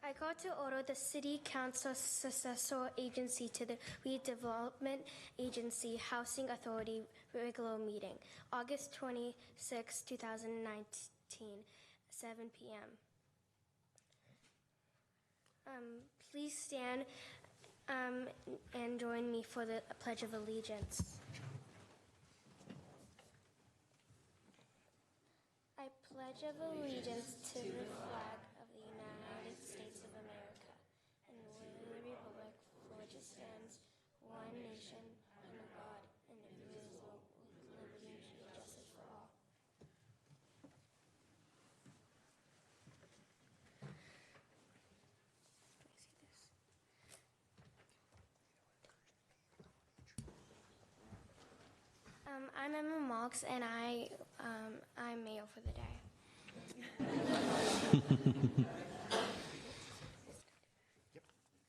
I call to order the City Council successor agency to the Redevelopment Agency Housing Authority regular meeting, August 26, 2019, 7 p.m. Please stand and join me for the Pledge of Allegiance. I pledge of allegiance to the flag of the United States of America and the republic for which it stands, one nation, under God, indivisible, with liberty and justice for all. I'm Emma Marks, and I'm mayor for the day.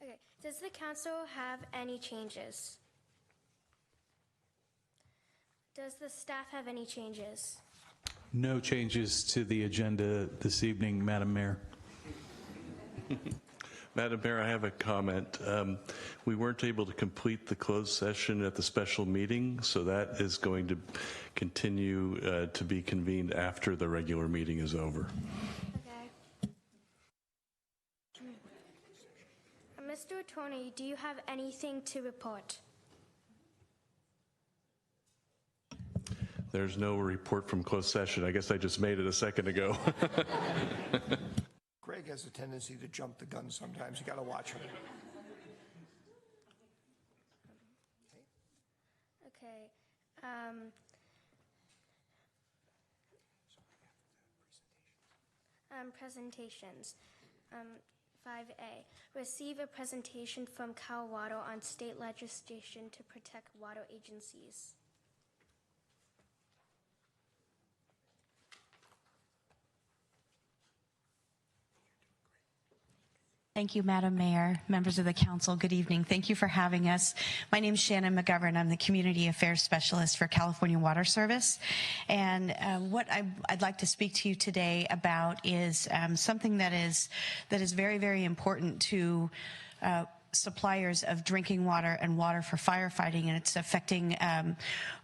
Okay. Does the council have any changes? Does the staff have any changes? No changes to the agenda this evening, Madam Mayor. Madam Mayor, I have a comment. We weren't able to complete the closed session at the special meeting, so that is going to continue to be convened after the regular meeting is over. Okay. Mr. Attorney, do you have anything to report? There's no report from closed session. I guess I just made it a second ago. Greg has a tendency to jump the gun sometimes. You got to watch him. Okay. Presentations. 5A. Receive a presentation from Colorado on state legislation to protect water agencies. Thank you, Madam Mayor, members of the council. Good evening. Thank you for having us. My name is Shannon McGovern. I'm the Community Affairs Specialist for California Water Service. And what I'd like to speak to you today about is something that is very, very important to suppliers of drinking water and water for firefighting, and it's affecting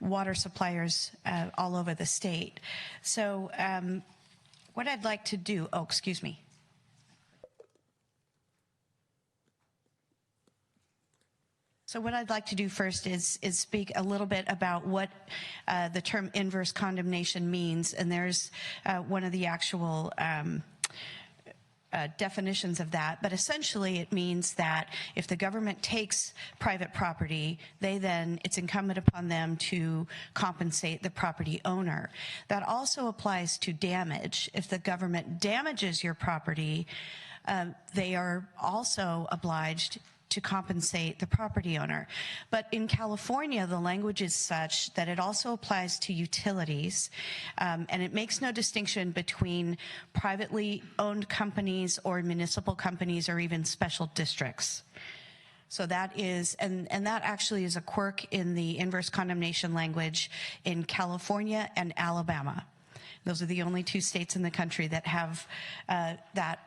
water suppliers all over the state. So what I'd like to do, excuse me. So what I'd like to do first is speak a little bit about what the term inverse condemnation means, and there's one of the actual definitions of that. But essentially it means that if the government takes private property, it's incumbent upon them to compensate the property owner. That also applies to damage. If the government damages your property, they are also obliged to compensate the property owner. But in California, the language is such that it also applies to utilities, and it makes no distinction between privately owned companies or municipal companies or even special districts. So that is, and that actually is a quirk in the inverse condemnation language in California and Alabama. Those are the only two states in the country that have that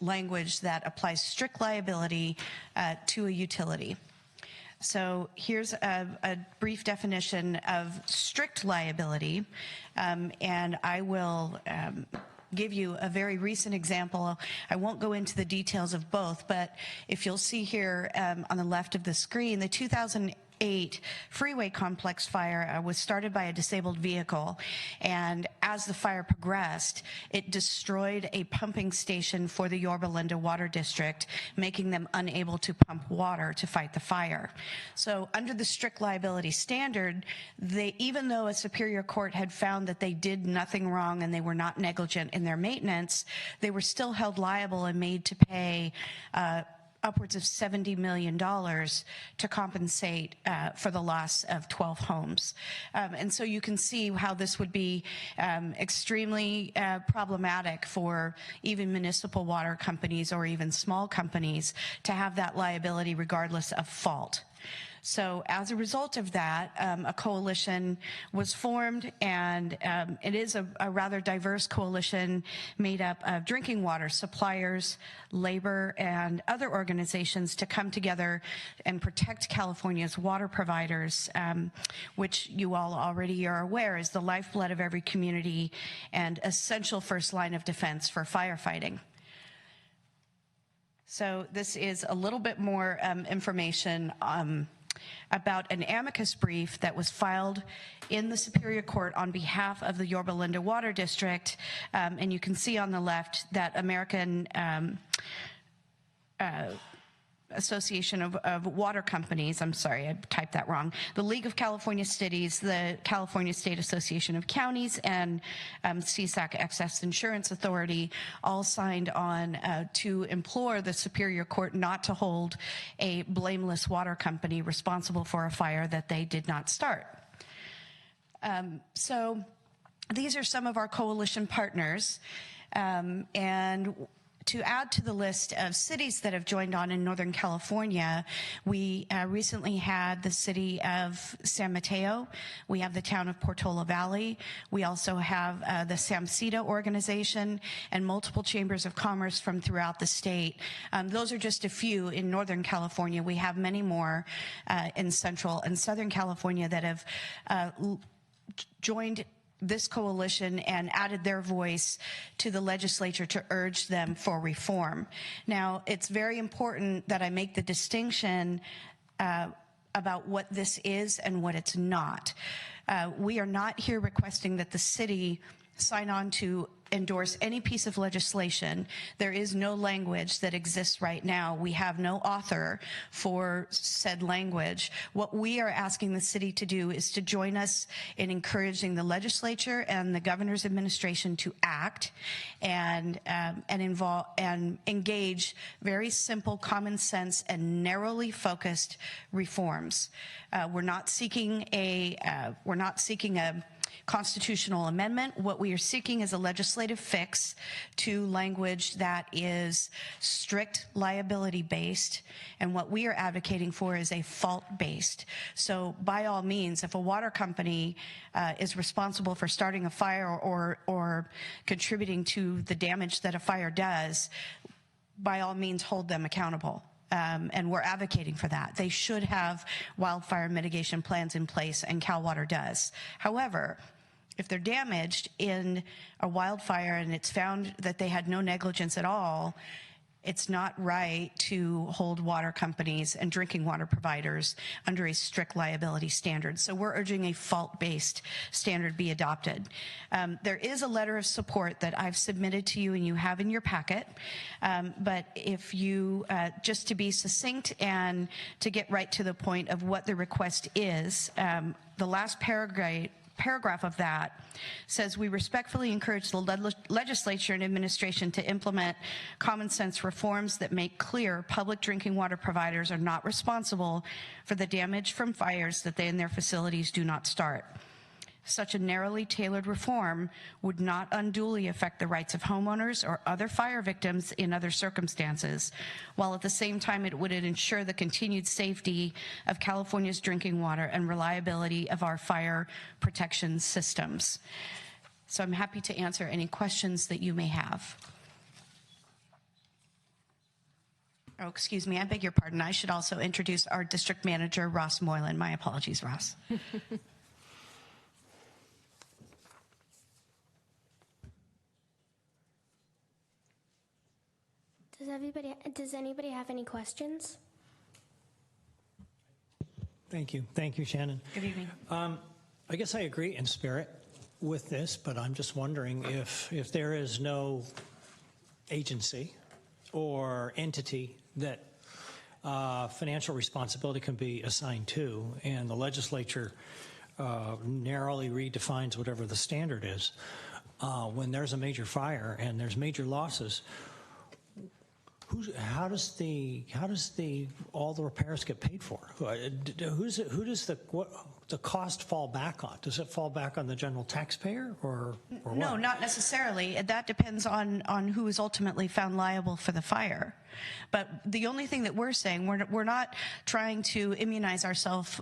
language that applies strict liability to a utility. So here's a brief definition of strict liability, and I will give you a very recent example. I won't go into the details of both, but if you'll see here on the left of the screen, the 2008 freeway complex fire was started by a disabled vehicle, and as the fire progressed, it destroyed a pumping station for the Yorba Linda Water District, making them unable to pump water to fight the fire. So under the strict liability standard, even though a superior court had found that they did nothing wrong and they were not negligent in their maintenance, they were still held liable and made to pay upwards of $70 million to compensate for the loss of 12 homes. And so you can see how this would be extremely problematic for even municipal water companies or even small companies to have that liability regardless of fault. So as a result of that, a coalition was formed, and it is a rather diverse coalition made up of drinking water suppliers, labor, and other organizations to come together and protect California's water providers, which you all already are aware is the lifeblood of every community and essential first line of defense for firefighting. So this is a little bit more information about an amicus brief that was filed in the Superior Court on behalf of the Yorba Linda Water District. And you can see on the left that American Association of Water Companies, I'm sorry, I typed that wrong, the League of California Cities, the California State Association of Counties, and CSAC Excess Insurance Authority all signed on to implore the Superior Court not to hold a blameless water company responsible for a fire that they did not start. So these are some of our coalition partners, and to add to the list of cities that have joined on in Northern California, we recently had the city of San Mateo. We have the town of Portola Valley. We also have the SAMCITA organization and multiple chambers of commerce from throughout the state. Those are just a few in Northern California. We have many more in Central and Southern California that have joined this coalition and added their voice to the legislature to urge them for reform. Now, it's very important that I make the distinction about what this is and what it's not. We are not here requesting that the city sign on to endorse any piece of legislation. There is no language that exists right now. We have no author for said language. What we are asking the city to do is to join us in encouraging the legislature and the governor's administration to act and involve and engage very simple, common sense, and narrowly focused reforms. We're not seeking a constitutional amendment. What we are seeking is a legislative fix to language that is strict liability based, and what we are advocating for is a fault based. So by all means, if a water company is responsible for starting a fire or contributing to the damage that a fire does, by all means hold them accountable. And we're advocating for that. They should have wildfire mitigation plans in place, and Cal Water does. However, if they're damaged in a wildfire and it's found that they had no negligence at all, it's not right to hold water companies and drinking water providers under a strict liability standard. So we're urging a fault-based standard be adopted. There is a letter of support that I've submitted to you and you have in your packet. But if you, just to be succinct and to get right to the point of what the request is, the last paragraph of that says, we respectfully encourage the legislature and administration to implement common sense reforms that make clear public drinking water providers are not responsible for the damage from fires that they and their facilities do not start. Such a narrowly tailored reform would not unduly affect the rights of homeowners or other fire victims in other circumstances, while at the same time it would ensure the continued safety of California's drinking water and reliability of our fire protection systems. So I'm happy to answer any questions that you may have. Oh, excuse me, I beg your pardon. I should also introduce our district manager, Ross Moylan. My apologies, Ross. Does anybody have any questions? Thank you. Thank you, Shannon. Good evening. I guess I agree in spirit with this, but I'm just wondering if there is no agency or entity that financial responsibility can be assigned to, and the legislature narrowly redefines whatever the standard is, when there's a major fire and there's major losses, how does all the repairs get paid for? Who does the cost fall back on? Does it fall back on the general taxpayer or what? No, not necessarily. That depends on who is ultimately found liable for the fire. But the only thing that we're saying, we're not trying to immunize ourselves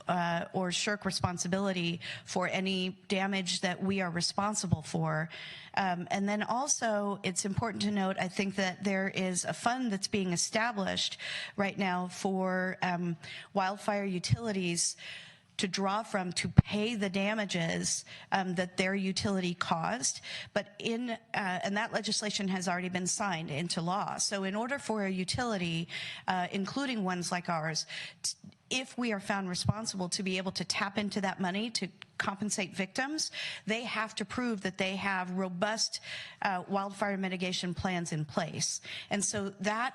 or shirk responsibility for any damage that we are responsible for. And then also, it's important to note, I think that there is a fund that's being established right now for wildfire utilities to draw from to pay the damages that their utility caused. But and that legislation has already been signed into law. So in order for a utility, including ones like ours, if we are found responsible to be able to tap into that money to compensate victims, they have to prove that they have robust wildfire mitigation plans in place. And so that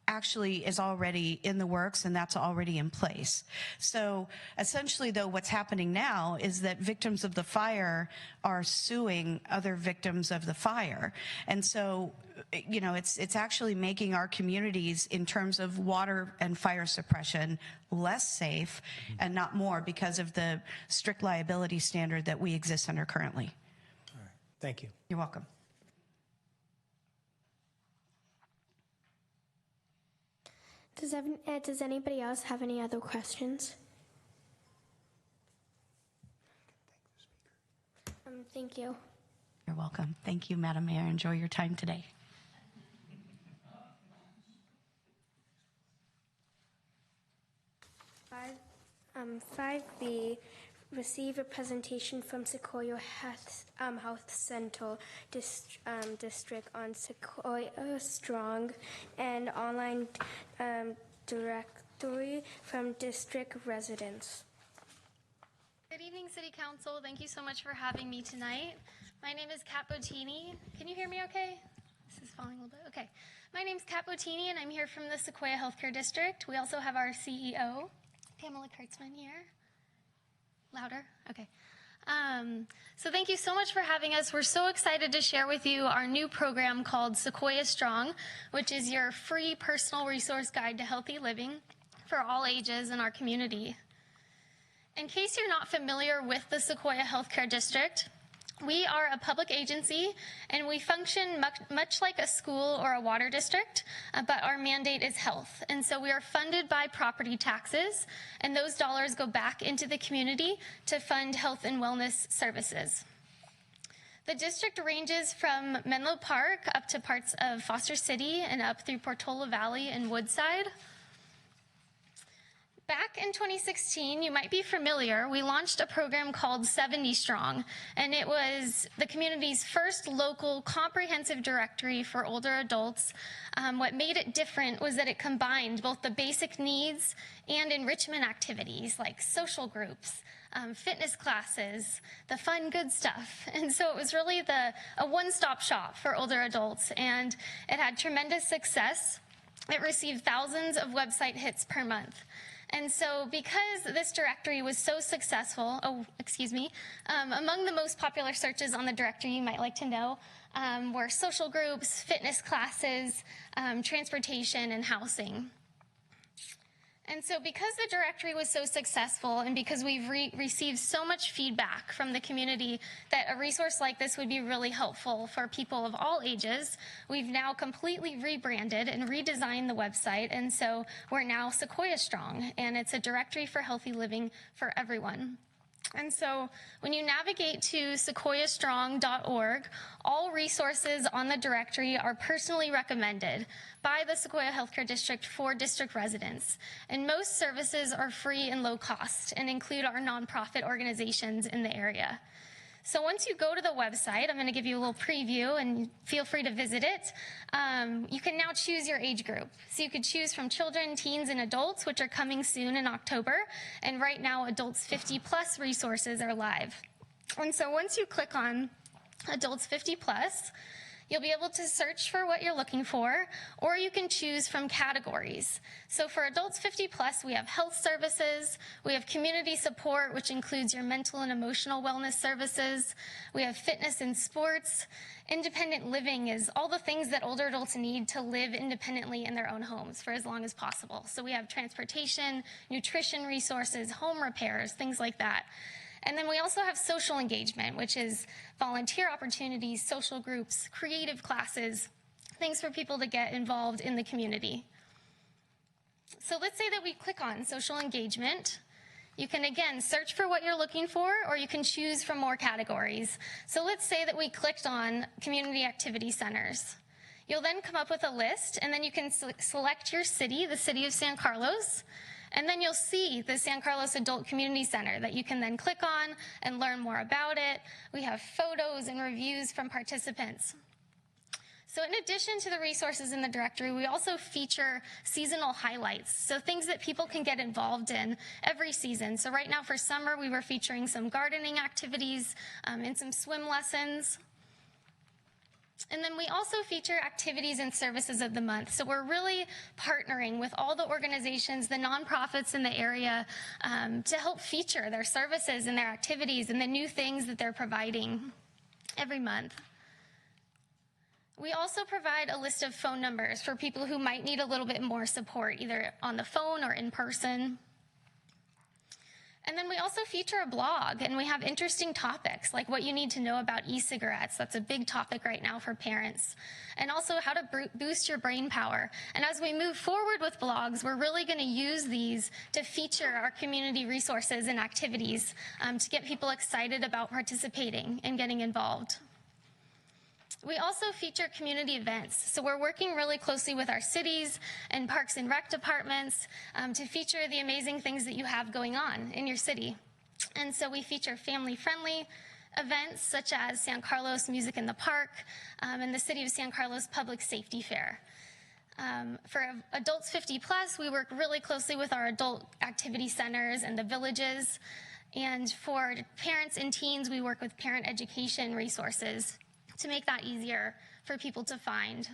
actually is already in the works, and that's already in place. So essentially, though, what's happening now is that victims of the fire are suing other victims of the fire. And so, you know, it's actually making our communities, in terms of water and fire suppression, less safe and not more, because of the strict liability standard that we exist under currently. All right. Thank you. You're welcome. Does anybody else have any other questions? Thank you. You're welcome. Thank you, Madam Mayor. Enjoy your time today. Um, 5B, receive a presentation from Sequoia Health Center District on Sequoia Strong and online directory from district residents. Good evening, City Council. Thank you so much for having me tonight. My name is Kat Bottini. Can you hear me okay? This is falling a little bit. Okay. My name is Kat Bottini, and I'm here from the Sequoia Healthcare District. We also have our CEO, Pamela Kurtzman, here. Louder? Okay. So thank you so much for having us. We're so excited to share with you our new program called Sequoia Strong, which is your free personal resource guide to healthy living for all ages in our community. In case you're not familiar with the Sequoia Healthcare District, we are a public agency, and we function much like a school or a water district, but our mandate is health. And so we are funded by property taxes, and those dollars go back into the community to fund health and wellness services. The district ranges from Menlo Park up to parts of Foster City and up through Portola Valley and Woodside. Back in 2016, you might be familiar, we launched a program called 70 Strong, and it was the community's first local comprehensive directory for older adults. What made it different was that it combined both the basic needs and enrichment activities like social groups, fitness classes, the fun, good stuff. And so it was really a one-stop shop for older adults, and it had tremendous success. It received thousands of website hits per month. And so because this directory was so successful, among the most popular searches on the directory you might like to know were social groups, fitness classes, transportation, and housing. And so because the directory was so successful and because we've received so much feedback from the community that a resource like this would be really helpful for people of all ages, we've now completely rebranded and redesigned the website. And so we're now Sequoia Strong, and it's a directory for healthy living for everyone. And so when you navigate to sequoiastrong.org, all resources on the directory are personally recommended by the Sequoia Healthcare District for district residents. And most services are free and low cost and include our nonprofit organizations in the area. So once you go to the website, I'm going to give you a little preview and feel free to visit it. You can now choose your age group. So you could choose from children, teens, and adults, which are coming soon in October. And right now, adults 50 plus resources are live. And so once you click on adults 50 plus, you'll be able to search for what you're looking for, or you can choose from categories. So for adults 50 plus, we have health services, we have community support, which includes your mental and emotional wellness services, we have fitness and sports. Independent living is all the things that older adults need to live independently in their own homes for as long as possible. So we have transportation, nutrition resources, home repairs, things like that. And then we also have social engagement, which is volunteer opportunities, social groups, creative classes, things for people to get involved in the community. So let's say that we click on social engagement. You can, again, search for what you're looking for, or you can choose from more categories. So let's say that we clicked on community activity centers. You'll then come up with a list, and then you can select your city, the city of San Carlos, and then you'll see the San Carlos Adult Community Center that you can then click on and learn more about it. We have photos and reviews from participants. So in addition to the resources in the directory, we also feature seasonal highlights, so things that people can get involved in every season. So right now for summer, we were featuring some gardening activities and some swim lessons. And then we also feature activities and services of the month. So we're really partnering with all the organizations, the nonprofits in the area, to help feature their services and their activities and the new things that they're providing every month. We also provide a list of phone numbers for people who might need a little bit more support, either on the phone or in person. And then we also feature a blog, and we have interesting topics like what you need to know about e-cigarettes. That's a big topic right now for parents. And also how to boost your brain power. And as we move forward with blogs, we're really going to use these to feature our community resources and activities to get people excited about participating and getting involved. We also feature community events. So we're working really closely with our cities and parks and rec departments to feature the amazing things that you have going on in your city. And so we feature family-friendly events such as San Carlos Music in the Park and the City of San Carlos Public Safety Fair. For adults 50 plus, we work really closely with our adult activity centers and the villages. And for parents and teens, we work with parent education resources to make that easier for people to find.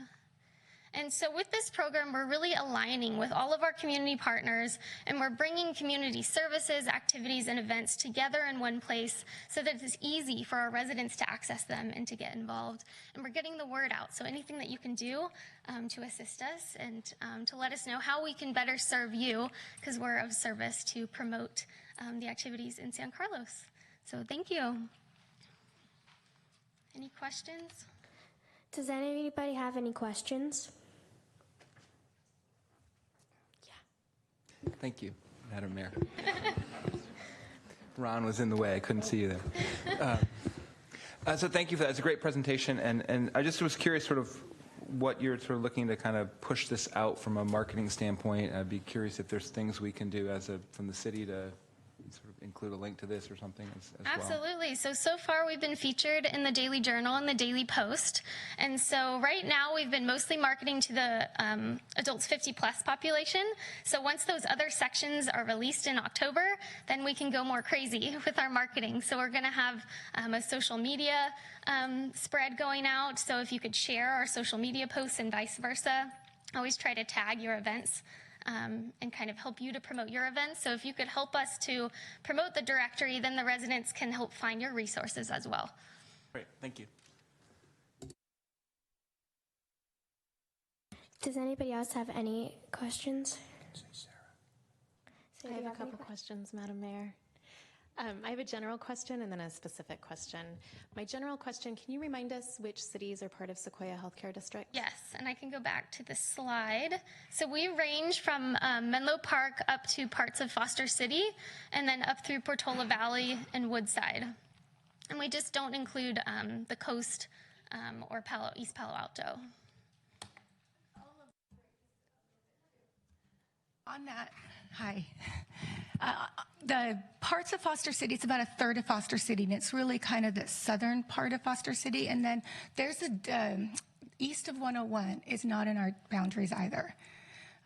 And so with this program, we're really aligning with all of our community partners, and we're bringing community services, activities, and events together in one place so that it's easy for our residents to access them and to get involved. And we're getting the word out, so anything that you can do to assist us and to let us know how we can better serve you, because we're of service to promote the activities in San Carlos. So thank you. Any questions? Does anybody have any questions? Thank you, Madam Mayor. Ron was in the way. I couldn't see you there. So thank you for that. It's a great presentation. And I just was curious sort of what you're sort of looking to kind of push this out from a marketing standpoint. I'd be curious if there's things we can do from the city to sort of include a link to this or something as well. Absolutely. So far we've been featured in the Daily Journal and the Daily Post. And so right now we've been mostly marketing to the adults 50 plus population. So once those other sections are released in October, then we can go more crazy with our marketing. So we're going to have a social media spread going out. So if you could share our social media posts and vice versa, always try to tag your events. And kind of help you to promote your events. So if you could help us to promote the directory, then the residents can help find your resources as well. Great, thank you. Does anybody else have any questions? I have a couple questions, Madam Mayor. I have a general question and then a specific question. My general question, can you remind us which cities are part of Sequoia Healthcare District? Yes, and I can go back to the slide. So we range from Menlo Park up to parts of Foster City, and then up through Portola Valley and Woodside. And we just don't include the coast or East Palo Alto. On that, hi. The parts of Foster City, it's about a third of Foster City, and it's really kind of the southern part of Foster City. And then there's east of 101 is not in our boundaries either.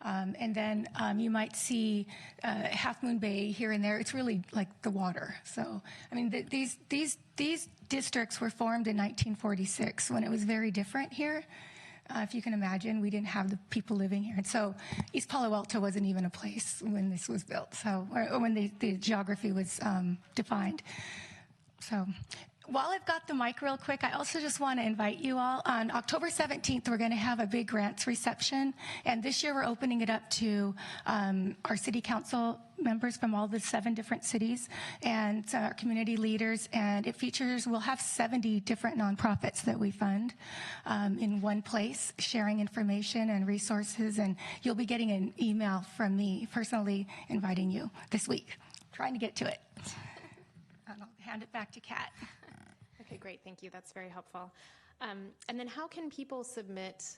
And then you might see Half Moon Bay here and there. It's really like the water. So, I mean, these districts were formed in 1946 when it was very different here. If you can imagine, we didn't have the people living here. And so East Palo Alto wasn't even a place when this was built, so or when the geography was defined. So while I've got the mic real quick, I also just want to invite you all. On October 17th, we're going to have a big grants reception. And this year, we're opening it up to our city council members from all the 7 different cities and our community leaders. And it features, we'll have 70 different nonprofits that we fund in one place, sharing information and resources. And you'll be getting an email from me personally inviting you this week. Trying to get to it. And I'll hand it back to Kat. Okay, great. Thank you. That's very helpful. And then how can people submit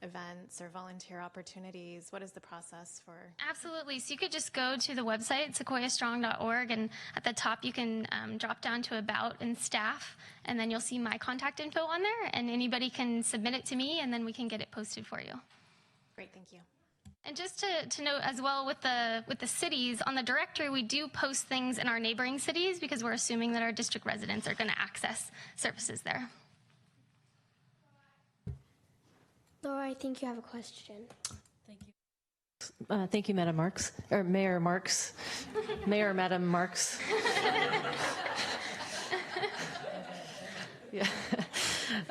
events or volunteer opportunities? What is the process for? Absolutely. So you could just go to the website, sequoiastrong.org, and at the top you can drop down to About and Staff, and then you'll see my contact info on there, and anybody can submit it to me, and then we can get it posted for you. Great, thank you. And just to note as well with the cities, on the directory we do post things in our neighboring cities because we're assuming that our district residents are going to access services there. Laura, I think you have a question. Thank you, Madam Marks, or Mayor Marks, Mayor Madam Marks. Yeah.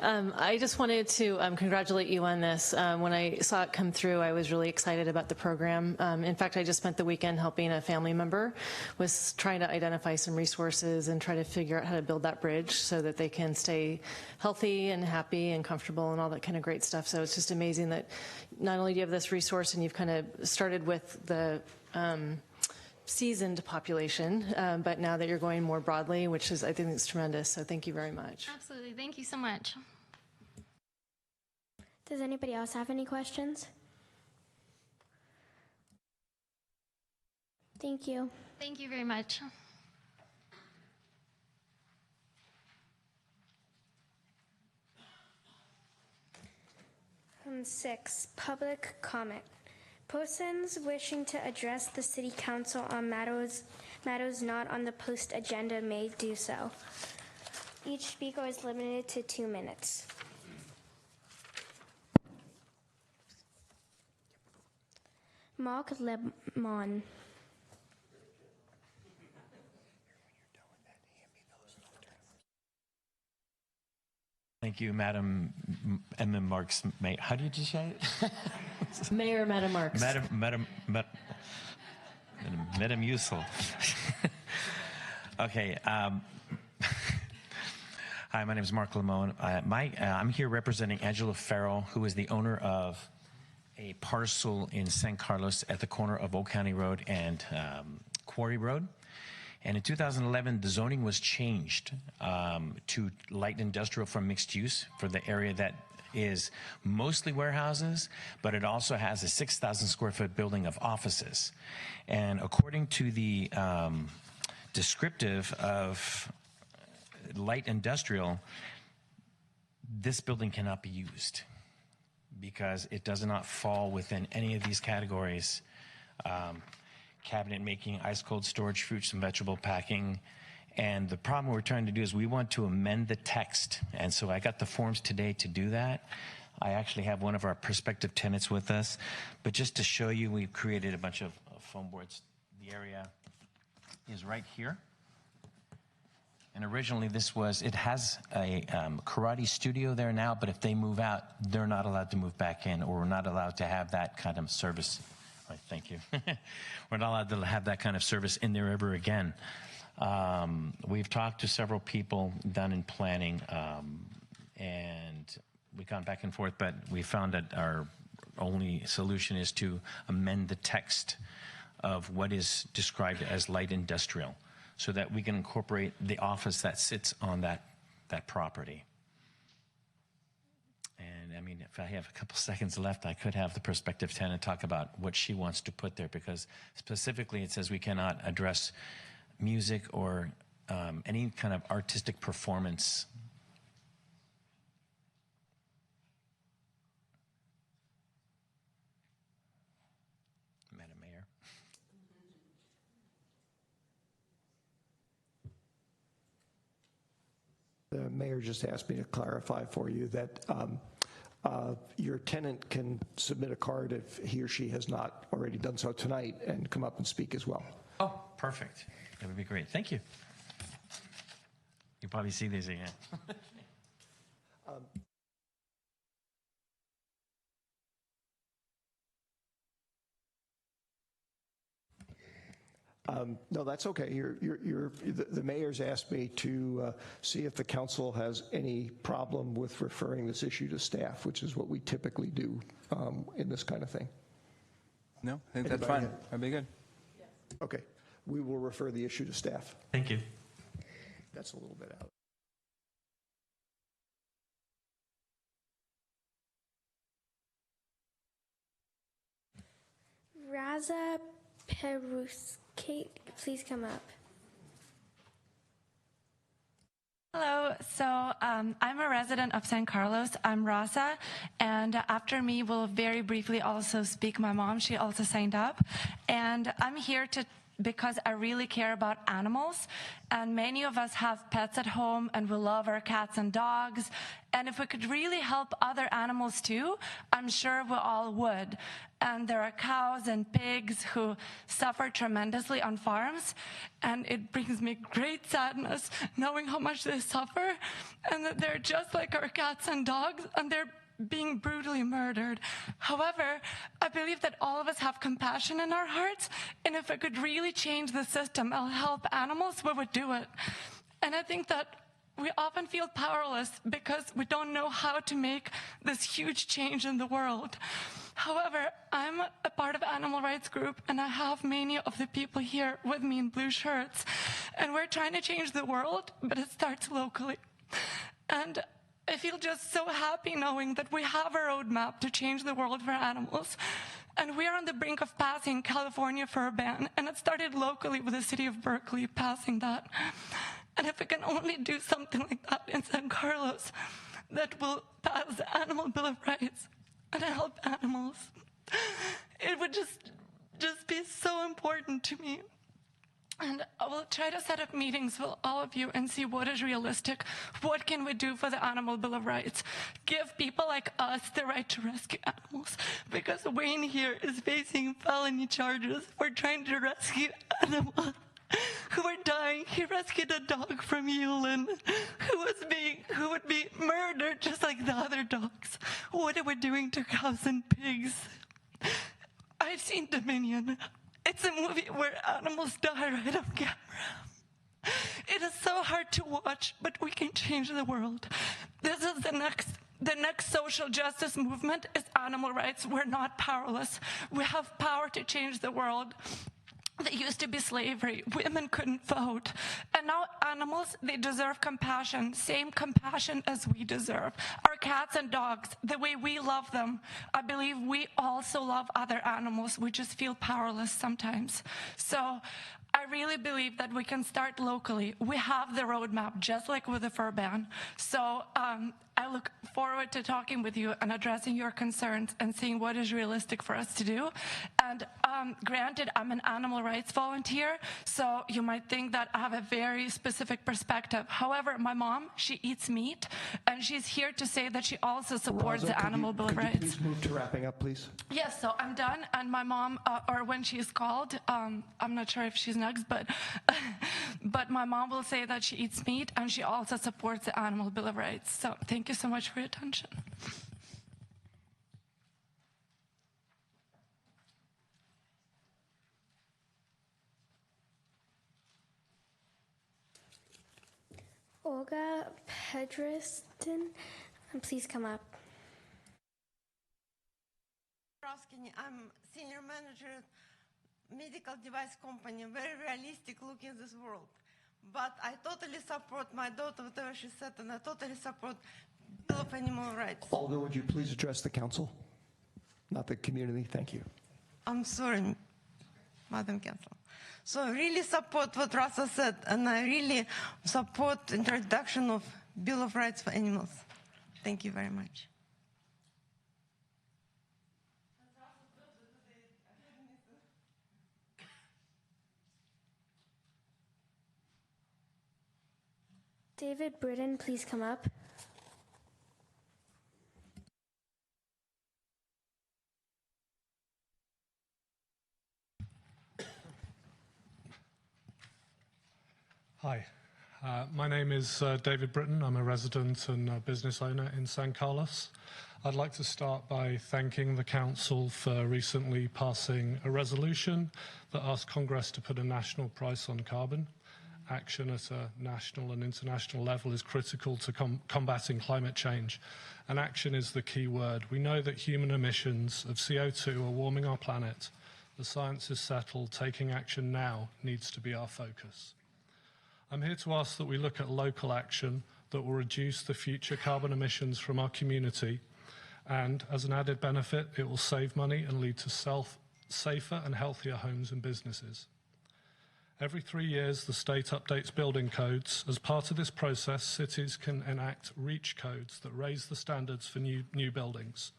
I just wanted to congratulate you on this. When I saw it come through, I was really excited about the program. In fact, I just spent the weekend helping a family member was trying to identify some resources and try to figure out how to build that bridge so that they can stay healthy and happy and comfortable and all that kind of great stuff. So it's just amazing that not only do you have this resource and you've kind of started with the seasoned population, but now that you're going more broadly, which is, I think it's tremendous. So thank you very much. Absolutely. Thank you so much. Does anybody else have any questions? Thank you. Thank you very much. Item 6, public comment. Persons wishing to address the City Council on matters not on the post agenda may do so. Each speaker is limited to 2 minutes. Mark Lemon. Thank you, Madam Emma Marks. How did you say it? Mayor Madam Marks. Madam Usel. Okay. Hi, my name is Mark Lemon. I'm here representing Angela Farrell, who is the owner of a parcel in San Carlos at the corner of Oak County Road and Quarry Road. And in 2011, the zoning was changed to light industrial from mixed use for the area that is mostly warehouses, but it also has a 6,000 square foot building of offices. And according to the descriptive of light industrial, this building cannot be used because it does not fall within any of these categories. Cabinet making, ice cold storage, fruits and vegetable packing. And the problem we're trying to do is we want to amend the text. And so I got the forms today to do that. I actually have one of our prospective tenants with us. But just to show you, we've created a bunch of foam boards. The area is right here. And originally it has a karate studio there now, but if they move out, they're not allowed to move back in, or we're not allowed to have that kind of service. Right, thank you. We're not allowed to have that kind of service in there ever again. We've talked to several people done in planning, and we've gone back and forth, but we found that our only solution is to amend the text of what is described as light industrial so that we can incorporate the office that sits on that property. I mean, if I have a couple seconds left, I could have the prospective tenant talk about what she wants to put there, because specifically it says we cannot address music or any kind of artistic performance. Madam Mayor. The mayor just asked me to clarify for you that your tenant can submit a card if he or she has not already done so tonight and come up and speak as well. Oh, perfect. That would be great. Thank you. You probably see this again. No, that's okay. The mayor's asked me to see if the council has any problem with referring this issue to staff, which is what we typically do in this kind of thing. No, I think that's Anybody fine. have- That'd be good. Okay. We will refer the issue to staff. Thank you. That's a little bit out. Raza Peruske, please come up. Hello, so I'm a resident of San Carlos. I'm Raza, and after me will very briefly also speak my mom. She also signed up, and I'm here because I really care about animals, and many of us have pets at home, and we love our cats and dogs, and if we could really help other animals too, I'm sure we all would. And there are cows and pigs who suffer tremendously on farms, and it brings me great sadness knowing how much they suffer, and that they're just like our cats and dogs, and they're being brutally murdered. However, I believe that all of us have compassion in our hearts, and if I could really change the system and help animals, we would do it. And I think that we often feel powerless because we don't know how to make this huge change in the world. However, I'm a part of animal rights group, and I have many of the people here with me in blue shirts, and we're trying to change the world, but it starts locally. And I feel just so happy knowing that we have a roadmap to change the world for animals. And we are on the brink of passing California for a ban, and it started locally with the city of Berkeley passing that. And if we can only do something like that in San Carlos, that will pass the Animal Bill of Rights and help animals, it would just be so important to me. And I will try to set up meetings with all of you and see what is realistic. What can we do for the Animal Bill of Rights? Give people like us the right to rescue animals. Because Wayne here is facing felony charges for trying to rescue animals who are dying. He rescued a dog from Yulin who would be murdered just like the other dogs. What are we doing to cows and pigs? I've seen Dominion. It's a movie where animals die right on camera. It is so hard to watch, but we can change the world. This is the next social justice movement is animal rights. We're not powerless. We have power to change the world. There used to be slavery. Women couldn't vote. And now animals, they deserve compassion, same compassion as we deserve. Our cats and dogs, the way we love them, I believe we also love other animals. We just feel powerless sometimes. So I really believe that we can start locally. We have the roadmap, just like with the fur ban. So I look forward to talking with you and addressing your concerns and seeing what is realistic for us to do. And granted, I'm an animal rights volunteer, so you might think that I have a very specific perspective. However, my mom, she eats meat, and she's here to say that she also supports Raza, the Animal Bill of Rights. Please move to wrapping up, please. Yes, so I'm done, and my mom, or when she's called, I'm not sure if she's next, but my mom will say that she eats meat, and she also supports the Animal Bill of Rights. So thank you so much for your attention. Olga Pedriston, please come up. I'm senior manager at medical device company, very realistic look in this world. But I totally support my daughter, whatever she said, and I totally support Bill of Animal Rights. Olga, would you please address the council, not the community? Thank you. I'm sorry, Madam Council. So I really support what Rasa said, and I really support introduction of Bill of Rights for animals. Thank you very much. David Britton, please come up. Hi, My name is David Britton. I'm a resident and a business owner in San Carlos. I'd like to start by thanking the Council for recently passing a resolution that asked Congress to put a national price on carbon. Action at a national and international level is critical to combating climate change, and action is the key word. We know that human emissions of CO2 are warming our planet. The science is settled. Taking action now needs to be our focus. I'm here to ask that we look at local action that will reduce the future carbon emissions from our community, and as an added benefit, it will save money and lead to safer and healthier homes and businesses. Every 3 years, the state updates building codes. As part of this process, cities can enact REACH codes that raise the standards for new buildings.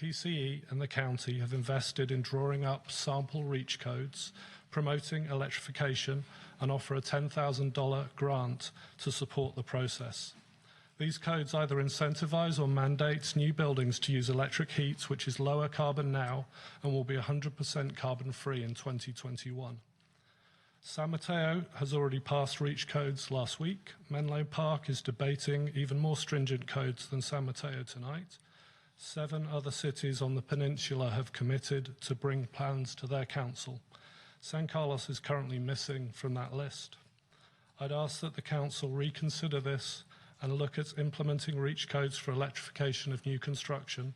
PCE and the county have invested in drawing up sample REACH codes, promoting electrification, and offer a $10,000 grant to support the process. These codes either incentivize or mandate new buildings to use electric heat, which is lower carbon now and will be 100% carbon-free in 2021. San Mateo has already passed REACH codes last week. Menlo Park is debating even more stringent codes than San Mateo tonight. 7 other cities on the peninsula have committed to bring plans to their council. San Carlos is currently missing from that list. I'd ask that the council reconsider this and look at implementing REACH codes for electrification of new construction.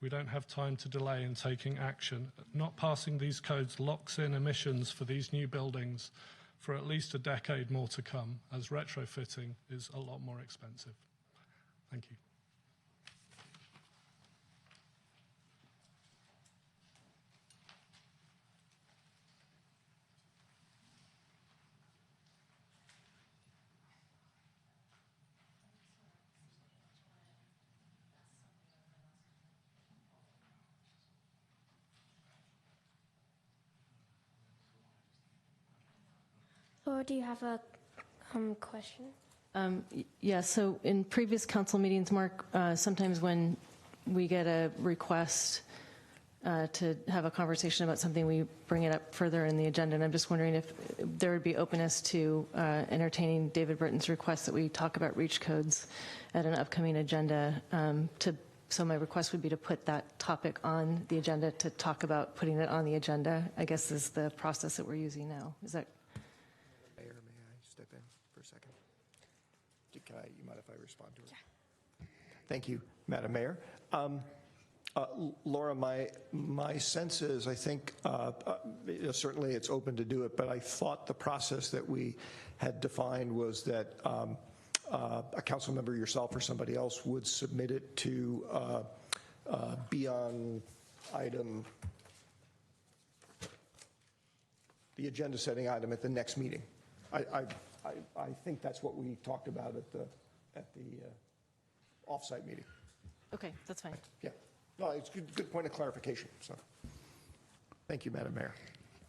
We don't have time to delay in taking action. Not passing these codes locks in emissions for these new buildings for at least a decade more to come, as retrofitting is a lot more expensive. Thank you. Or do you have a question? Yeah, so in previous council meetings, Mark, sometimes when we get a request to have a conversation about something, we bring it up further in the agenda. And I'm just wondering if there would be openness to entertaining David Britton's request that we talk about REACH codes at an upcoming agenda. So my request would be to put that topic on the agenda, to talk about putting it on the agenda, I guess is the process that we're using now. Is that? Mayor, may I step in for a second? You mind if I respond to it? Yeah. Thank you, Madam Mayor. Laura, my sense is, I think, certainly it's open to do it, but I thought the process that we had defined was that a council member, yourself or somebody else, would submit it to be on item, the agenda setting item at the next meeting. I think that's what we talked about at the offsite meeting. Okay, that's fine. Yeah. No, it's a good point of clarification. So, thank you, Madam Mayor.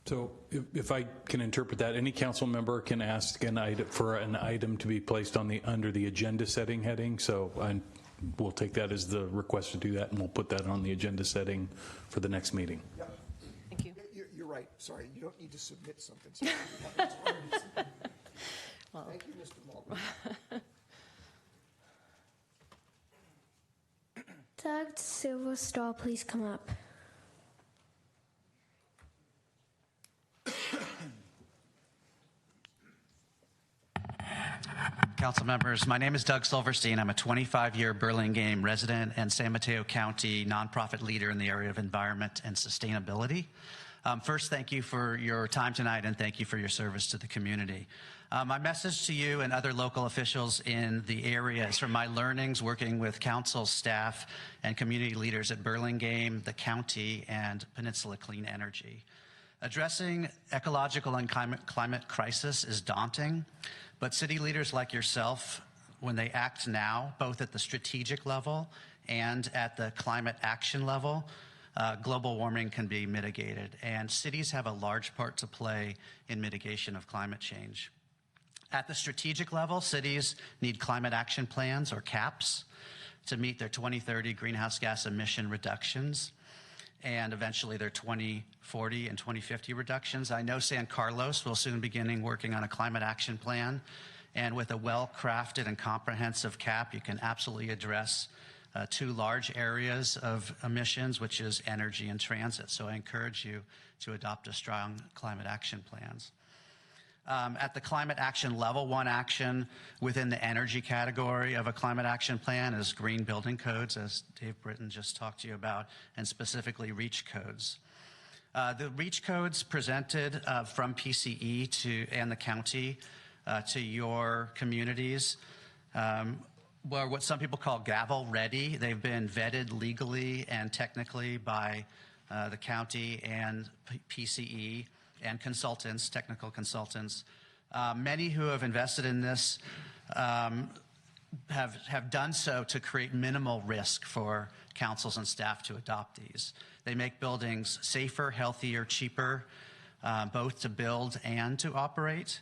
So if I can interpret that, any council member can ask for an item to be placed on under the agenda setting heading. So we'll take that as the request to do that, and we'll put that on the agenda setting for the next meeting. Yeah. Thank you. You're right. Sorry, you don't need to submit something. Well, thank you, Mr. Malton. Doug Silverstraw, please come up. Council members, my name is Doug Silverstein. I'm a 25-year Burlingame resident and San Mateo County nonprofit leader in the area of environment and sustainability. First, thank you for your time tonight, and thank you for your service to the community. My message to you and other local officials in the area is from my learnings working with council staff and community leaders at Burlingame, the county, and Peninsula Clean Energy. Addressing ecological and climate crisis is daunting, but city leaders like yourself, when they act now, both at the strategic level and at the climate action level, global warming can be mitigated, and cities have a large part to play in mitigation of climate change. At the strategic level, cities need climate action plans, or CAPs, to meet their 2030 greenhouse gas emission reductions and eventually their 2040 and 2050 reductions. I know San Carlos will soon begin working on a climate action plan, And with a well-crafted and comprehensive cap, you can absolutely address two large areas of emissions, which is energy and transit. So I encourage you to adopt a strong climate action plans. At the climate action level, one action within the energy category of a climate action plan is green building codes, as Dave Britton just talked to you about, and specifically REACH codes. The REACH codes presented from PCE and the county to your communities were what some people call gavel ready. They've been vetted legally and technically by the county and PCE and consultants, technical consultants. Many who have invested in this have done so to create minimal risk for councils and staff to adopt these. They make buildings safer, healthier, cheaper, both to build and to operate.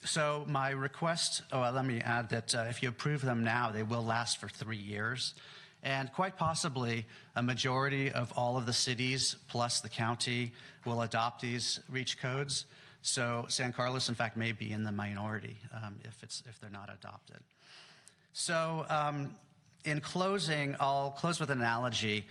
So my request, let me add that if you approve them now, they will last for 3 years. And quite possibly, a majority of all of the cities plus the county will adopt these REACH codes. So San Carlos, in fact, may be in the minority if they're not adopted. So in closing, I'll close with an analogy.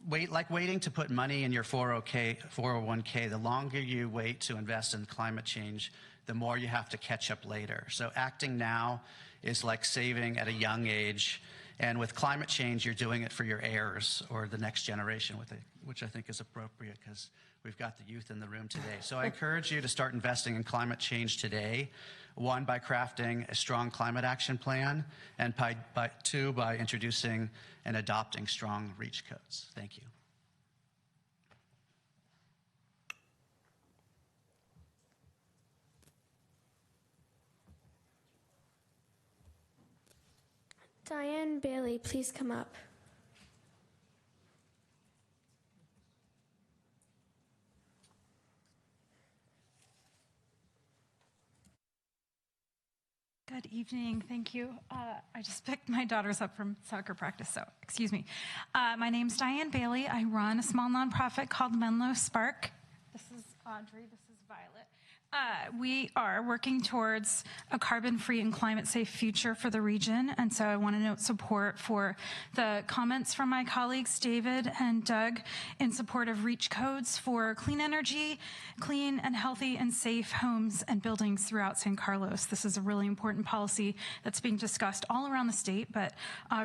Like waiting to put money in your 401k, the longer you wait to invest in climate change, the more you have to catch up later. So acting now is like saving at a young age. And with climate change, you're doing it for your heirs or the next generation, which I think is appropriate because we've got the youth in the room today. So I encourage you to start investing in climate change today. One, by crafting a strong climate action plan, and two, by introducing and adopting strong REACH codes. Thank you. Diane Bailey, please come up. Good evening. Thank you. I just picked my daughters up from soccer practice, so excuse me. My name's Diane Bailey. I run a small nonprofit called Menlo Spark. This is Audrey. This is Violet. We are working towards a carbon-free and climate-safe future for the region, and so I want to note support for the comments from my colleagues David and Doug in support of REACH codes for clean energy, clean and healthy and safe homes and buildings throughout San Carlos. This is a really important policy that's being discussed all around the state, but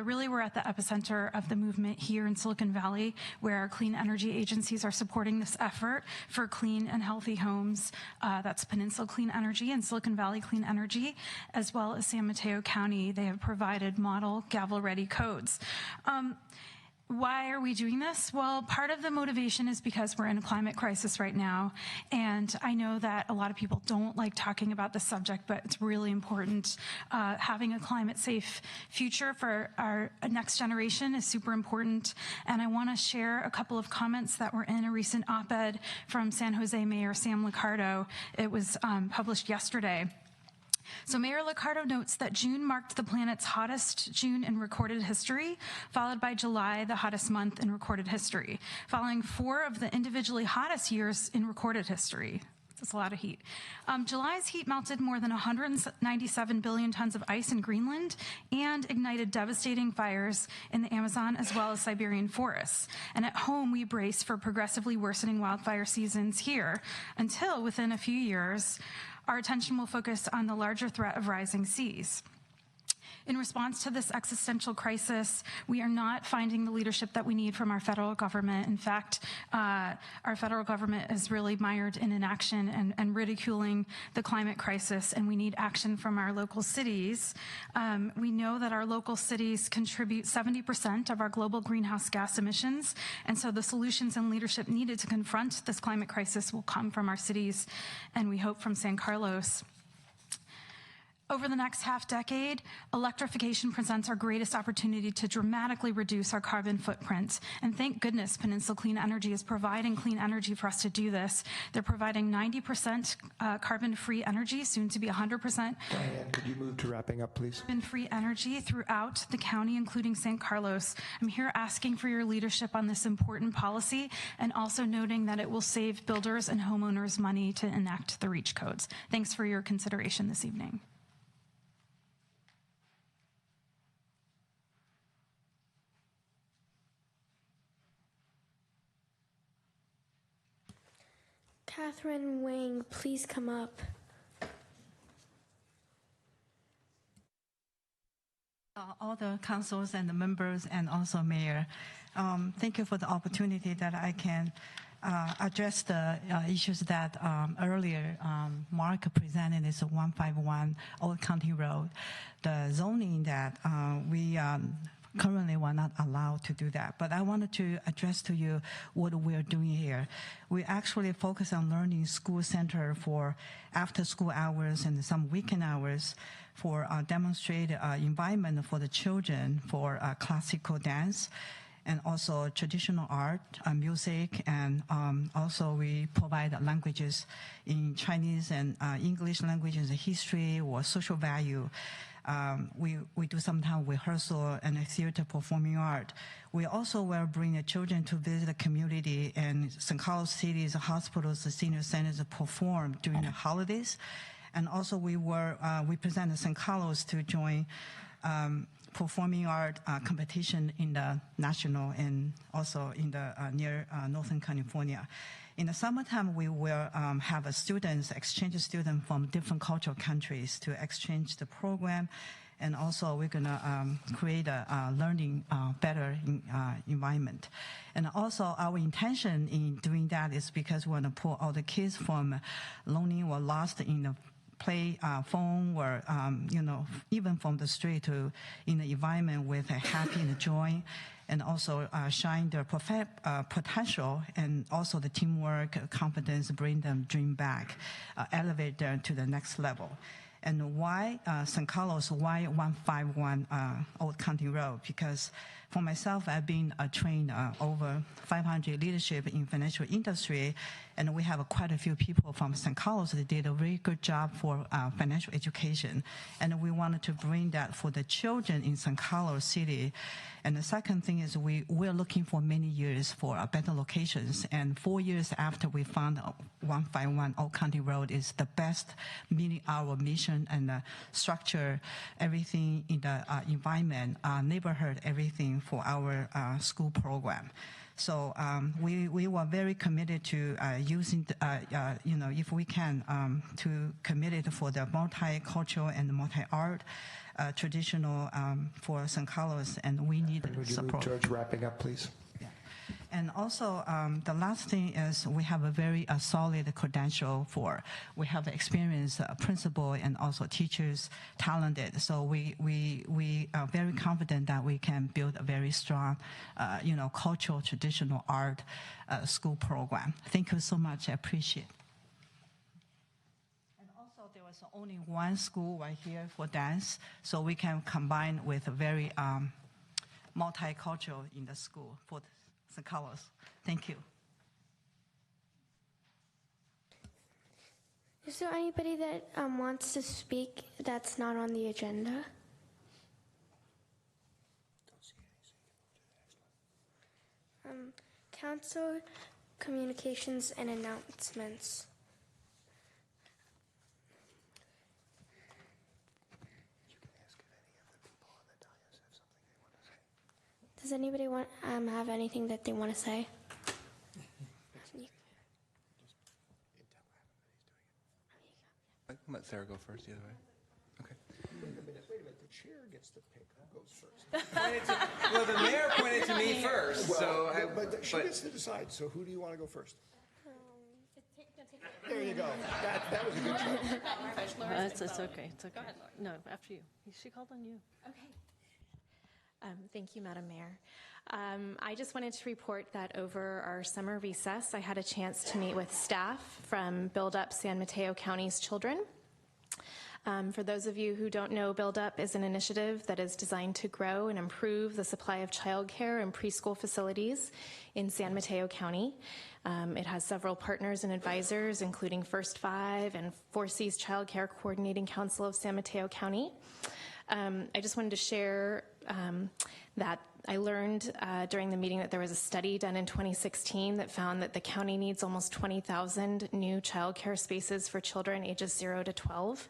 really we're at the epicenter of the movement here in Silicon Valley, where our clean energy agencies are supporting this effort for clean and healthy homes. That's Peninsula Clean Energy and Silicon Valley Clean Energy, as well as San Mateo County. They have provided model gavel-ready codes. Why are we doing this? Well, part of the motivation is because we're in a climate crisis right now, and I know that a lot of people don't like talking about this subject, but it's really important. Having a climate-safe future for our next generation is super important, and I want to share a couple of comments that were in a recent op-ed from San Jose Mayor Sam Liccardo. It was published yesterday. So Mayor Liccardo notes that June marked the planet's hottest June in recorded history, followed by July, the hottest month in recorded history, following 4 of the individually hottest years in recorded history. That's a lot of heat. July's heat melted more than 197 billion tons of ice in Greenland and ignited devastating fires in the Amazon as well as Siberian forests. And at home, we brace for progressively worsening wildfire seasons here until within a few years, our attention will focus on the larger threat of rising seas. In response to this existential crisis, we are not finding the leadership that we need from our federal government. In fact, our federal government is really mired in inaction and ridiculing the climate crisis, and we need action from our local cities. We know that our local cities contribute 70% of our global greenhouse gas emissions, and so the solutions and leadership needed to confront this climate crisis will come from our cities, and we hope from San Carlos. Over the next half decade, electrification presents our greatest opportunity to dramatically reduce our carbon footprint. And thank goodness Peninsula Clean Energy is providing clean energy for us to do this. They're providing 90% carbon-free energy, soon to be 100%. Diane, could you move to wrapping up, please? Carbon-free energy throughout the county, including San Carlos. I'm here asking for your leadership on this important policy and also noting that it will save builders and homeowners money to enact the REACH codes. Thanks for your consideration this evening. Catherine Wang, please come up. All the councils and the members and also mayor, thank you for the opportunity that I can address the issues that earlier Mark presented is 151 Old County Road. The zoning that we currently we're not allowed to do that. But I wanted to address to you what we're doing here. We actually focus on learning school center for after school hours and some weekend hours for demonstrate environment for the children for classical dance and also traditional art, music, and also we provide languages in Chinese and English languages, history or social value. We do sometimes rehearsal and theater performing art. We also will bring the children to visit the community and San Carlos City's hospitals, the senior centers perform during the holidays. And also we present the San Carlos to join performing art competition in the national and also in the near Northern California. In the summertime, we will have exchange students from different cultural countries to exchange the program. And also we're going to create a learning better environment. And also our intention in doing that is because we want to pull all the kids from lonely or lost in the play phone or even from the street to in the environment with a happy and joy, and also shine their potential and also the teamwork, confidence, bring them dream back, elevate them to the next level. And why San Carlos? Why 151 Old County Road? Because for myself, I've been trained over 500 leadership in financial industry, and we have quite a few people from San Carlos that did a very good job for financial education. And we wanted to bring that for the children in San Carlos City. And the second thing is we're looking for many years for better locations. And 4 years after we found 151 Old County Road is the best, meeting our mission and structure, everything in the environment, neighborhood, everything for our school program. So we were very committed to using, if we can, to committed for the multicultural and multi-art traditional for San Carlos, and we need support. Would you move towards wrapping up, please? And also, the last thing is we have a very solid credential for, we have experienced principal and also teachers, talented. So we are very confident that we can build a very strong, cultural, traditional art school program. Thank you so much. I appreciate it. And also, there was only one school right here for dance, so we can combine with a very multicultural in the school for San Carlos. Thank you. Is there anybody that wants to speak that's not on the agenda? Council communications and announcements. Does anybody want have anything that they want to say? I can let Sarah go first, either way. Okay. Wait a minute. The chair gets to pick who goes first. Well, the mayor pointed to me first, so but she gets to decide. So who do you want to go first? There you go. That was a good choice. It's okay. It's okay. No, after you. She called on you. Okay. Thank you, Madam Mayor. I just wanted to report that over our summer recess, I had a chance to meet with staff from Build Up San Mateo County's children. For those of you who don't know, Build Up is an initiative that is designed to grow and improve the supply of childcare and preschool facilities in San Mateo County. It has several partners and advisors, including First Five and Four Cs Child Care Coordinating Council of San Mateo County. I just wanted to share that I learned during the meeting that there was a study done in 2016 that found that the county needs almost 20,000 new childcare spaces for children ages 0 to 12.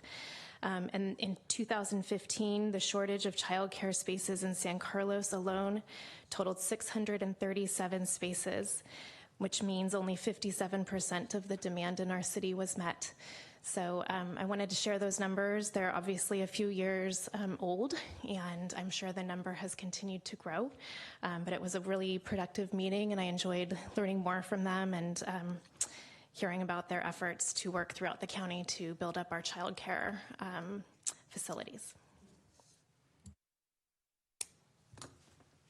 And in 2015, the shortage of childcare spaces in San Carlos alone totaled 637 spaces, which means only 57% of the demand in our city was met. So I wanted to share those numbers. They're obviously a few years old, and I'm sure the number has continued to grow. But it was a really productive meeting, and I enjoyed learning more from them and hearing about their efforts to work throughout the county to build up our child care facilities.